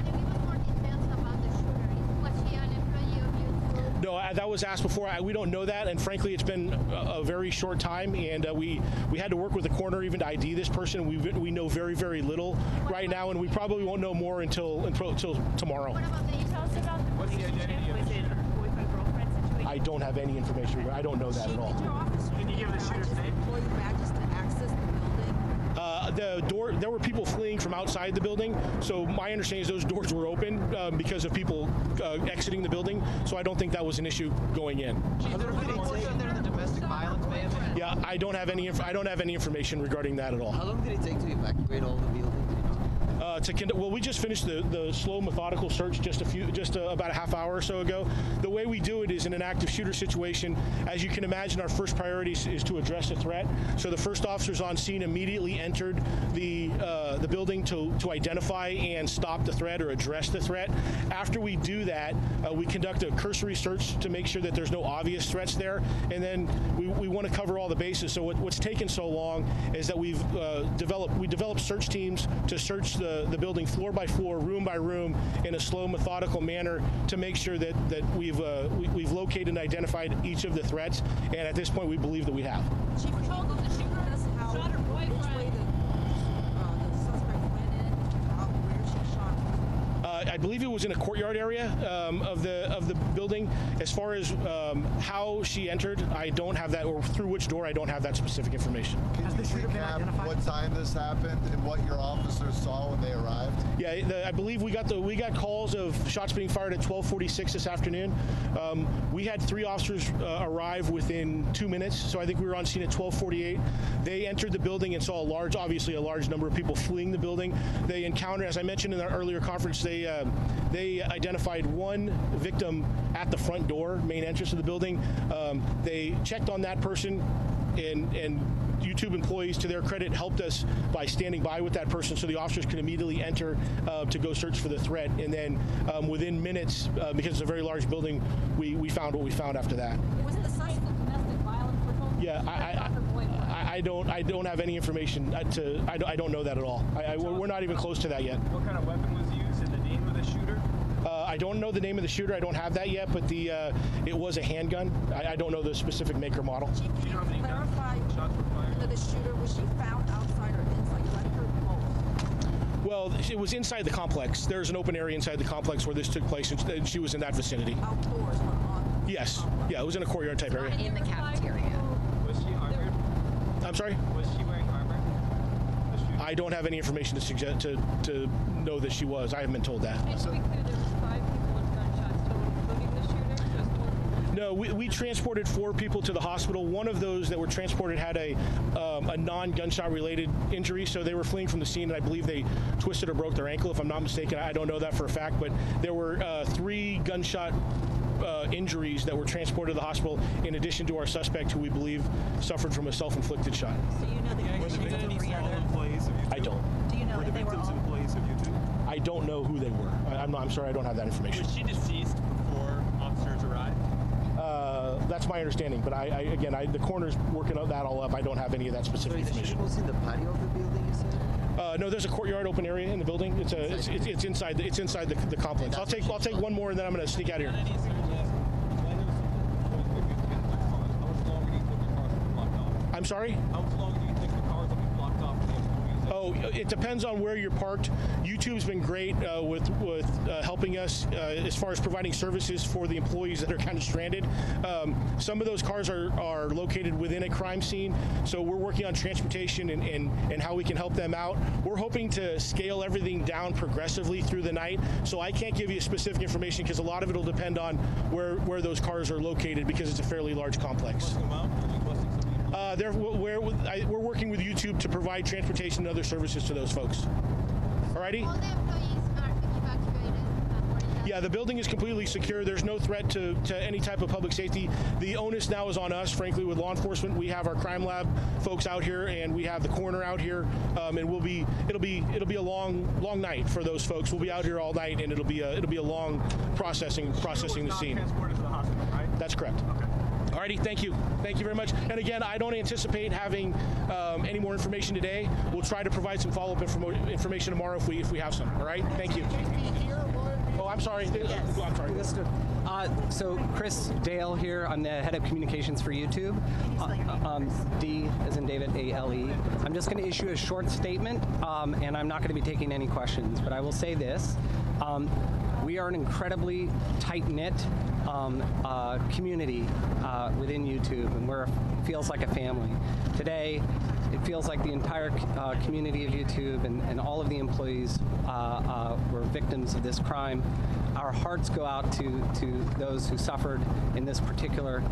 No, that was asked before. We don't know that, and frankly, it's been a very short time, and we had to work with the coroner even to ID this person. We know very, very little right now, and we probably won't know more until tomorrow. Can you tell us about the relationship? Was it a boyfriend-girlfriend situation? I don't have any information. I don't know that at all. Can you give the shooter's name? Employee badges to access the building? There were people fleeing from outside the building, so my understanding is those doors were open because of people exiting the building, so I don't think that was an issue going in. Yeah, I don't have any information regarding that at all. How long did it take to evacuate all the buildings? Well, we just finished the slow, methodical search just about a half hour or so ago. The way we do it is in an active shooter situation. As you can imagine, our first priority is to address the threat. So the first officers on scene immediately entered the building to identify and stop the threat or address the threat. After we do that, we conduct a cursory search to make sure that there's no obvious threats there, and then we want to cover all the bases. So what's taken so long is that we've developed search teams to search the building floor by floor, room by room, in a slow, methodical manner to make sure that we've located and identified each of the threats. And at this point, we believe that we have. Chief, could you go the shooter? That's how which way the suspect went in, where believe it was in a courtyard area of the building. As far as how she entered, I don't have that, or through which door, I don't have that specific information. Can you recap what time this happened and what your officers saw when they arrived? Yeah, I believe we got calls of shots being fired at 12:46 this afternoon. We had 3 officers arrive within 2 minutes, so I think we were on scene at 12:48. They entered the building and saw obviously a large number of people fleeing the building. They encountered, as I mentioned in our earlier conference, they identified one victim at the front door, main entrance of the building. They checked on that person, and YouTube employees, to their credit, helped us by standing by with that person so the officers could immediately enter to go search for the threat. And then within minutes, because it's a very large building, we found what we found after that. Was it the suspect domestic violence we're told? Yeah, I don't have any information. I don't know that at all. We're not even close to that yet. What kind of weapon was used and the name of the shooter? I don't know the name of the shooter. I don't have that yet, but it was a handgun. I don't know the specific make or model. Chief, can you clarify whether the shooter, was she found outside or inside? Because I heard both. Well, it was inside the complex. There's an open area inside the complex where this took place, and she was in that vicinity. Outdoors, but on? Yes. Yeah, it was in a courtyard type area. In the cafeteria. Was she armored? I'm sorry? Was she wearing armor? I don't have any information to suggest to know that she was. I haven't been told that. And to be clear, there was 5 people with gunshots total, including the shooter? Just one? No, we transported 4 people to the hospital. One of those that were transported had a non-gunshot related injury, so they were fleeing from the scene, and I believe they twisted or broke their ankle, if I'm not mistaken. I don't know that for a fact, but there were 3 gunshot injuries that were transported to the hospital, in addition to our suspect, who we believe suffered from a self-inflicted shot. So you know the conditions of the 3 other? Employees of YouTube? I don't. Do you know Were the that they were victims all? employees of YouTube? I don't know who they were. I'm sorry, I don't have that information. Was she deceased before officers arrived? That's my understanding, but again, the coroner's working that all up. I don't have any of that specific The information. shooter was in the patio of the building, you said? No, there's a courtyard open area in the building. It's inside the complex. I'll take one more, and then I'm going to sneak out of here. I'm sorry? How long do you think the cars will be blocked off for the employees? Oh, it depends on where you're parked. YouTube's been great with helping us as far as providing services for the employees that are kind of stranded. Some of those cars are located within a crime scene, so we're working on transportation and how we can help them out. We're hoping to scale everything down progressively through the night, so I can't give you specific information because a lot of it will depend on where those cars are located, because it's a fairly large complex. We're working with YouTube to provide transportation and other services to those folks. Alrighty? All the employees are evacuated. Yeah, the building is completely secure. There's no threat to any type of public safety. The onus now is on us, frankly, with law enforcement. We have our crime lab folks out here, and we have the coroner out here, and it'll be a long night for those folks. We'll be out here all night, and it'll be a long processing the scene. Transported to the hospital, right? That's correct. Okay. Alrighty, thank you very much. And again, I don't anticipate having any more information today. We'll try to provide some follow-up information tomorrow if we have some. All right, thank you. Oh, I'm sorry. I'm sorry. So Chris Dale here. I'm the head of communications for YouTube. D as in David, A-L-E. I'm just going to issue a short statement, and I'm not going to be taking any questions, but I will say this. We are an incredibly tight-knit community within YouTube, and feels like a family. Today, it feels like the entire community of YouTube and all of the employees were victims of this crime. Our hearts go out to those who suffered in this particular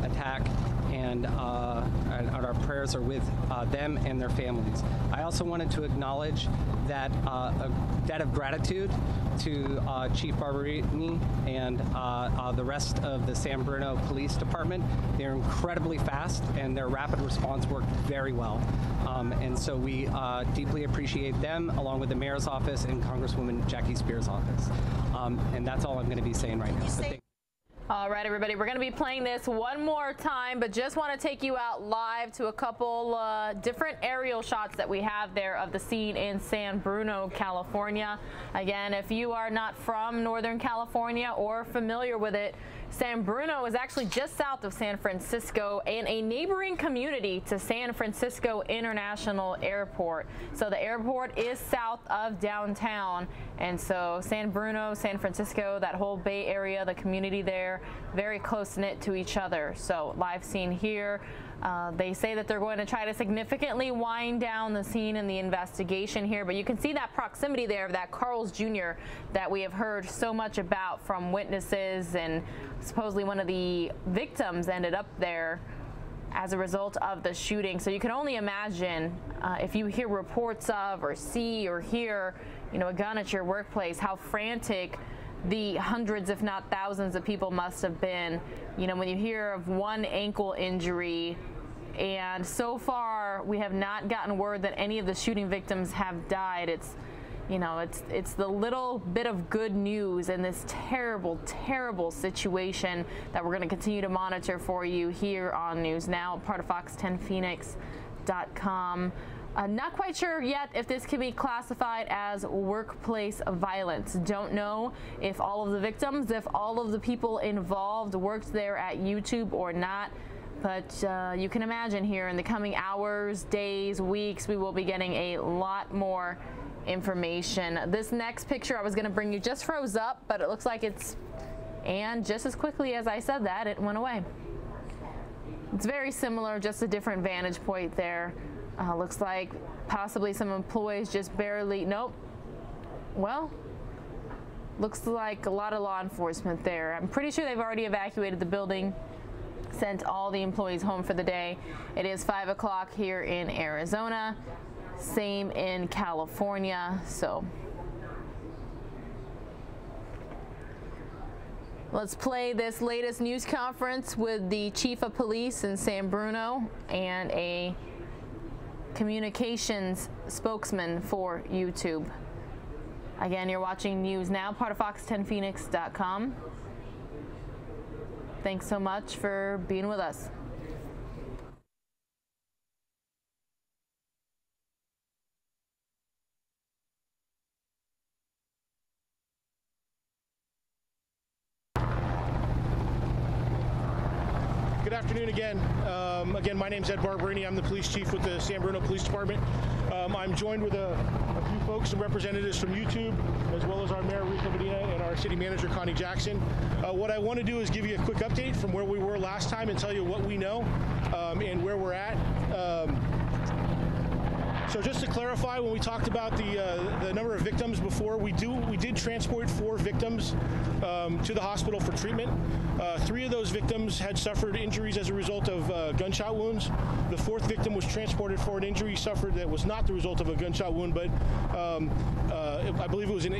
attack, and our prayers are with them and their families. I also wanted to acknowledge that a debt of gratitude to Chief Barberini and the rest of the San Bruno Police Department. They're incredibly fast, and their rapid response worked very well. And so we deeply appreciate them, along with the Mayor's office and Congresswoman Jackie Spears' office. And that's all I'm going to be saying right now. All right, everybody, we're going to be playing this one more time, but just want to take you out live to a couple different aerial shots that we have there of the scene in San Bruno, California. Again, if you are not from Northern California or familiar with it, San Bruno is actually just south of San Francisco and a neighboring community to San Francisco International Airport. So the airport is south of downtown, and so San Bruno, San Francisco, that whole Bay Area, the community there, very close-knit to each other. So live scene here. They say that they're going to try to significantly wind down the scene in the investigation here, but you can see that proximity there of that Carl's Jr. that we have heard so much about from witnesses, and supposedly one of the victims ended up there as a result of the shooting. So you can only imagine if you hear reports of or see or hear, you know, a gun at your workplace, how frantic the hundreds, if not thousands, of people must have been. You know, when you hear of one ankle injury, and so far we have not gotten word that any of the shooting victims have died. It's, you know, it's the little bit of good news in this terrible, terrible situation that we're going to continue to monitor for you here on News Now, part of Fox10Phoenix.com. Not quite sure yet if this can be classified as workplace violence. Don't know if all of the victims, if all of the people involved worked there at YouTube or not. But you can imagine here in the coming hours, days, weeks, we will be getting a lot more information. This next picture I was going to bring you just froze up, but it looks like it's, and just as quickly as I said that, it went away. It's very similar, just a different vantage point there. Looks like possibly some employees just barely, nope. Well, looks like a lot of law enforcement there. I'm pretty sure they've already evacuated the building, sent all the employees home for the day. It is 5 o'clock here in Arizona, same in California. So let's play this latest news conference with the chief of police in San Bruno and a communications spokesman for YouTube. Again, you're watching News Now, part of Fox10Phoenix.com. Thanks so much for being with us. Good afternoon again. Again, my name's Ed Barberini. I'm the police chief with the San Bruno Police Department. I'm joined with a few folks and representatives from YouTube, as well as our mayor, Rico Medina, and our city manager, Connie Jackson. What I want to do is give you a quick update from where we were last time and tell you what we know and where we're at. So just to clarify, when we talked about the number of victims before, we did transport 4 victims to the hospital for treatment. 3 of those victims had suffered injuries as a result of gunshot wounds. The 4th victim was transported for an injury he suffered that was not the result of a gunshot wound, but I believe it was an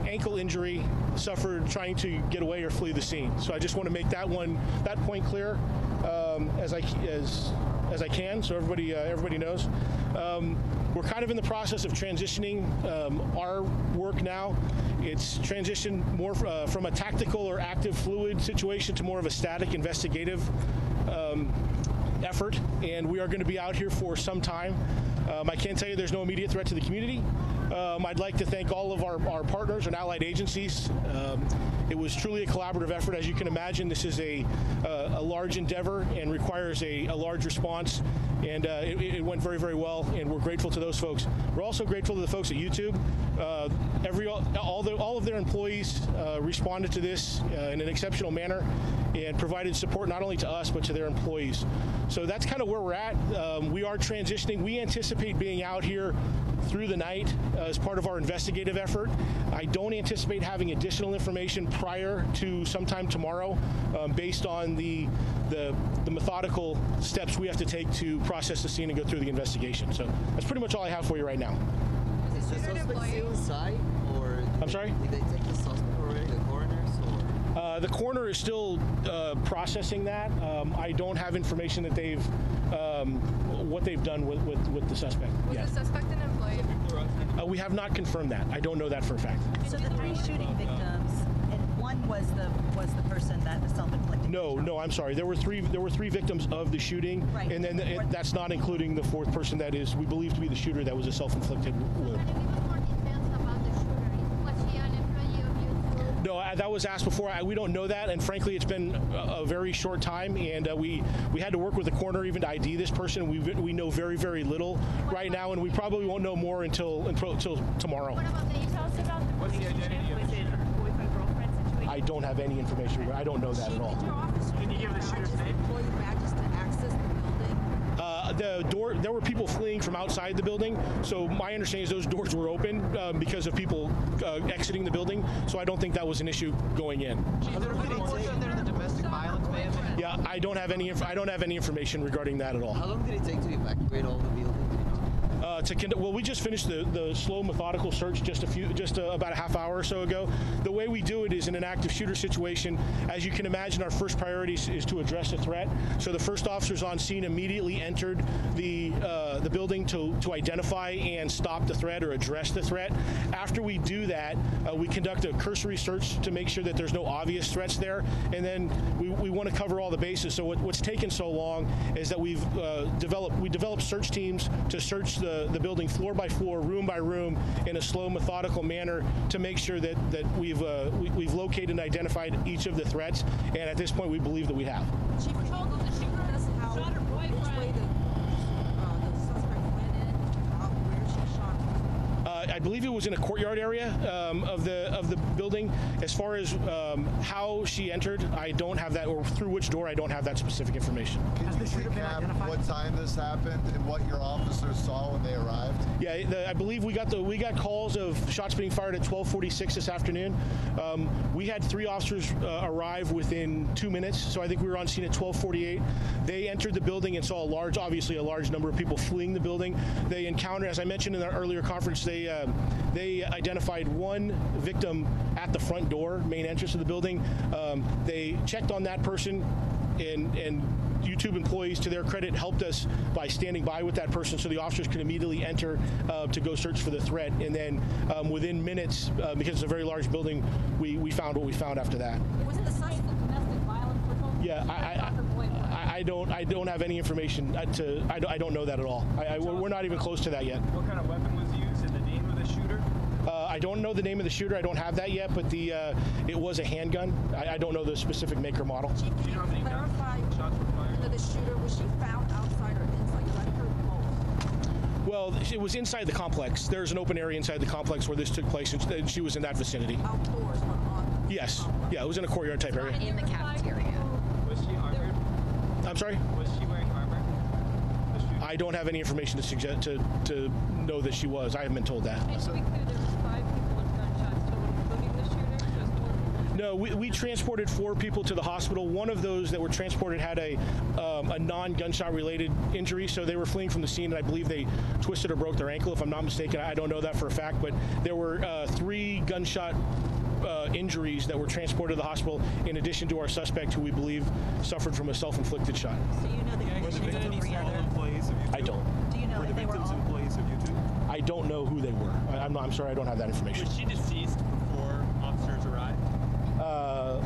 ankle injury suffered trying to get away or flee the scene. So I just want to make that point clear as I can, so everybody knows. We're kind of in the process of transitioning our work now. It's transitioned more from a tactical or active fluid situation to more of a static investigative effort, and we are going to be out here for some time. I can tell you there's no immediate threat to the community. I'd like to thank all of our partners and allied agencies. It was truly a collaborative effort. As you can imagine, this is a large endeavor and requires a large response, and it went very, very well, and we're grateful to those folks. We're also grateful to the folks at YouTube. All of their employees responded to this in an exceptional manner and provided support not only to us but to their employees. So that's kind of where we're at. We are transitioning. We anticipate being out here through the night as part of our investigative effort. I don't anticipate having additional information prior to sometime tomorrow based on the methodical steps we have to take to process the scene and go through the investigation. So that's pretty much all I have for you right now. Is the suspect still inside, or I'm sorry? Did they take the suspect already, the coroners, or? The coroner is still processing that. I don't have information that they've what they've done with the suspect. Was the suspect an employee? We have not confirmed that. I don't know that for a fact. So the 3 shooting victims, and one was the person that was self-inflicted. No, I'm sorry. There were three victims of the shooting, right. And then that's not including the 4th person that is we believe to be the shooter that was a self-inflicted wound. Can you give us more details about the shooter? Was he an employee of YouTube? No, that was asked before. We don't know that, and frankly, it's been a very short time, and we had to work with the coroner even to ID this person. We know very, very little right now, and we probably won't know more until tomorrow. What about the details about the What's the identity of the shooter? boyfriend-girlfriend situation? I don't have any information. I don't know that at all. Can you give the shooter's name? Employee badges to access the building. The door. There were people fleeing from outside the building, so my understanding is those doors were open because of people exiting the building. So I don't think that was an issue going in. Yeah, I don't have any information regarding that at all. How long did it take to evacuate all the buildings? Well, we just finished the slow, methodical search just about a half hour or so ago. The way we do it is in an active shooter situation. As you can imagine, our first priority is to address the threat. So the first officers on scene immediately entered the building to identify and stop the threat or address the threat. After we do that, we conduct a cursory search to make sure that there's no obvious threats there, and then we want to cover all the bases. So what's taken so long is that we've developed search teams to search the building floor by floor, room by room, in a slow, methodical manner to make sure that we've located and identified each of the threats. And at this point, we believe that we have. Chief, can you tell us how which way the suspect went in, where she shot? I believe it was in a courtyard area of the building. As far as how she entered, I don't have that, or through which door, I don't have that specific information. Can you recap what time this happened and what your officers saw when they arrived? Yeah, I believe we got calls of shots being fired at 12:46 this afternoon. We had 3 officers arrive within 2 minutes, so I think we were on scene at 12:48. They entered the building and saw obviously a large number of people fleeing the building. They encountered, as I mentioned in our earlier conference, they identified one victim at the front door, main entrance of the building. They checked on that person, and YouTube employees, to their credit, helped us by standing by with that person so the officers could immediately enter to go search for the threat. And then within minutes, because it's a very large building, we found what we found after that. Was it the site of domestic violence? Yeah, I don't have any information. I don't know that at all. We're not even close to that yet. What kind of weapon was used and the name of the shooter? I don't know the name of the shooter. I don't have that yet, but it was a handgun. I don't know the specific make or model. Chief, can you clarify that the shooter, was she found outside or inside? Because I heard both. Well, it was inside the complex. There's an open area inside the complex where this took place, and she was in that vicinity. Outdoors, but on? Yes. Yeah, it was in a courtyard type area. In the cafeteria. Was she armored? I'm sorry? Was she wearing armor? I don't have any information to suggest to know that she was. I haven't been told that. And to be clear, there was 5 people with gunshots total, including the shooter? Just 1? No, we transported 4 people to the hospital. One of those that were transported had a non-gunshot related injury, so they were fleeing from the scene, and I believe they twisted or broke their ankle, if I'm not mistaken. I don't know that for a fact, but there were 3 gunshot injuries that were transported to the hospital, in addition to our suspect, who we believe suffered from a self-inflicted shot. So you know the conditions of 3 other employees of YouTube? I don't. Do you know if they were all? Employees of YouTube? I don't know who they were. I'm sorry, I don't have that information. Was she deceased before officers arrived?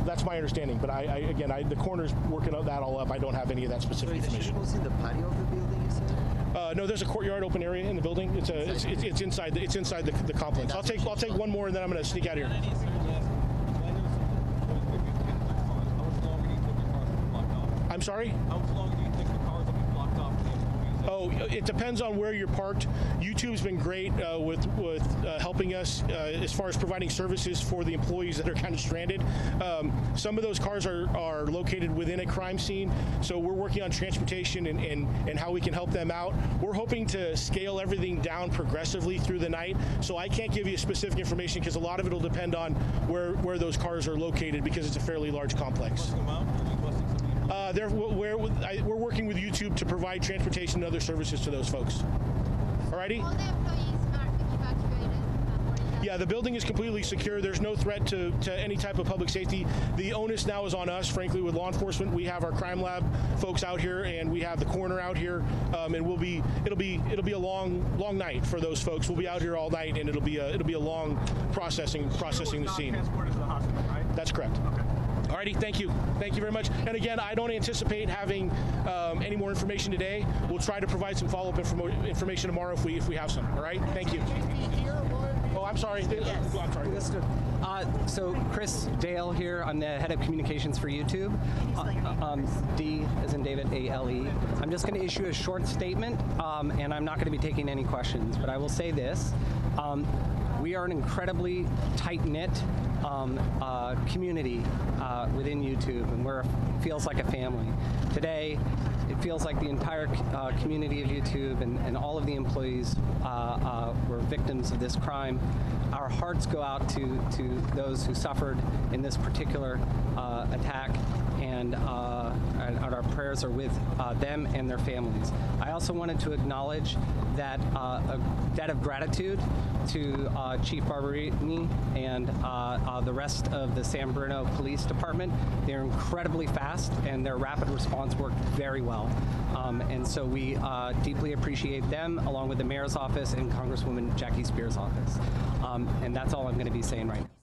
That's my understanding, but the coroner's working that all up. I don't have any of that specific information. Was in the patio of the building, you said? No, there's a courtyard open area in the building. It's inside the complex. I'll take one more, and then I'm going to sneak out of here. I'm sorry? How long do you think the cars will be blocked off for the employees? Oh, it depends on where you're parked. YouTube's been great with helping us as far as providing services for the employees that are kind of stranded. Some of those cars are located within a crime scene, so we're working on transportation and how we can help them out. We're hoping to scale everything down progressively through the night, so I can't give you specific information because a lot of it will depend on where those cars are located, because it's a fairly large complex. We're working with YouTube to provide transportation and other services to those folks. Alrighty? All the employees are evacuated. Yeah, the building is completely secure. There's no threat to any type of public safety. The onus now is on us, frankly, with law enforcement. We have our crime lab folks out here, and we have the coroner out here, and it'll be a long night for those folks. We'll be out here all night, and it'll be a long processing the scene. Transported to the hospital, right? That's correct. Okay. Alrighty, thank you very much. And again, I don't anticipate having any more information today. We'll try to provide some follow-up information tomorrow if we have some. All right, thank you. Oh, I'm sorry. Yes. I'm sorry. So Chris Dale here. I'm the head of communications for YouTube. D as in David, A-L-E. I'm just going to issue a short statement, and I'm not going to be taking any questions, but I will say this. We are an incredibly tight-knit community within YouTube, and feels like a family. Today, it feels like the entire community of YouTube and all of the employees were victims of this crime. Our hearts go out to those who suffered in this particular attack, and our prayers are with them and their families. I also wanted to acknowledge that a debt of gratitude to Chief Barberini and the rest of the San Bruno Police Department. They're incredibly fast, and their rapid response worked very well. And so we deeply appreciate them, along with the Mayor's office and Congresswoman Jackie Spears' office. And that's all I'm going to be saying right now.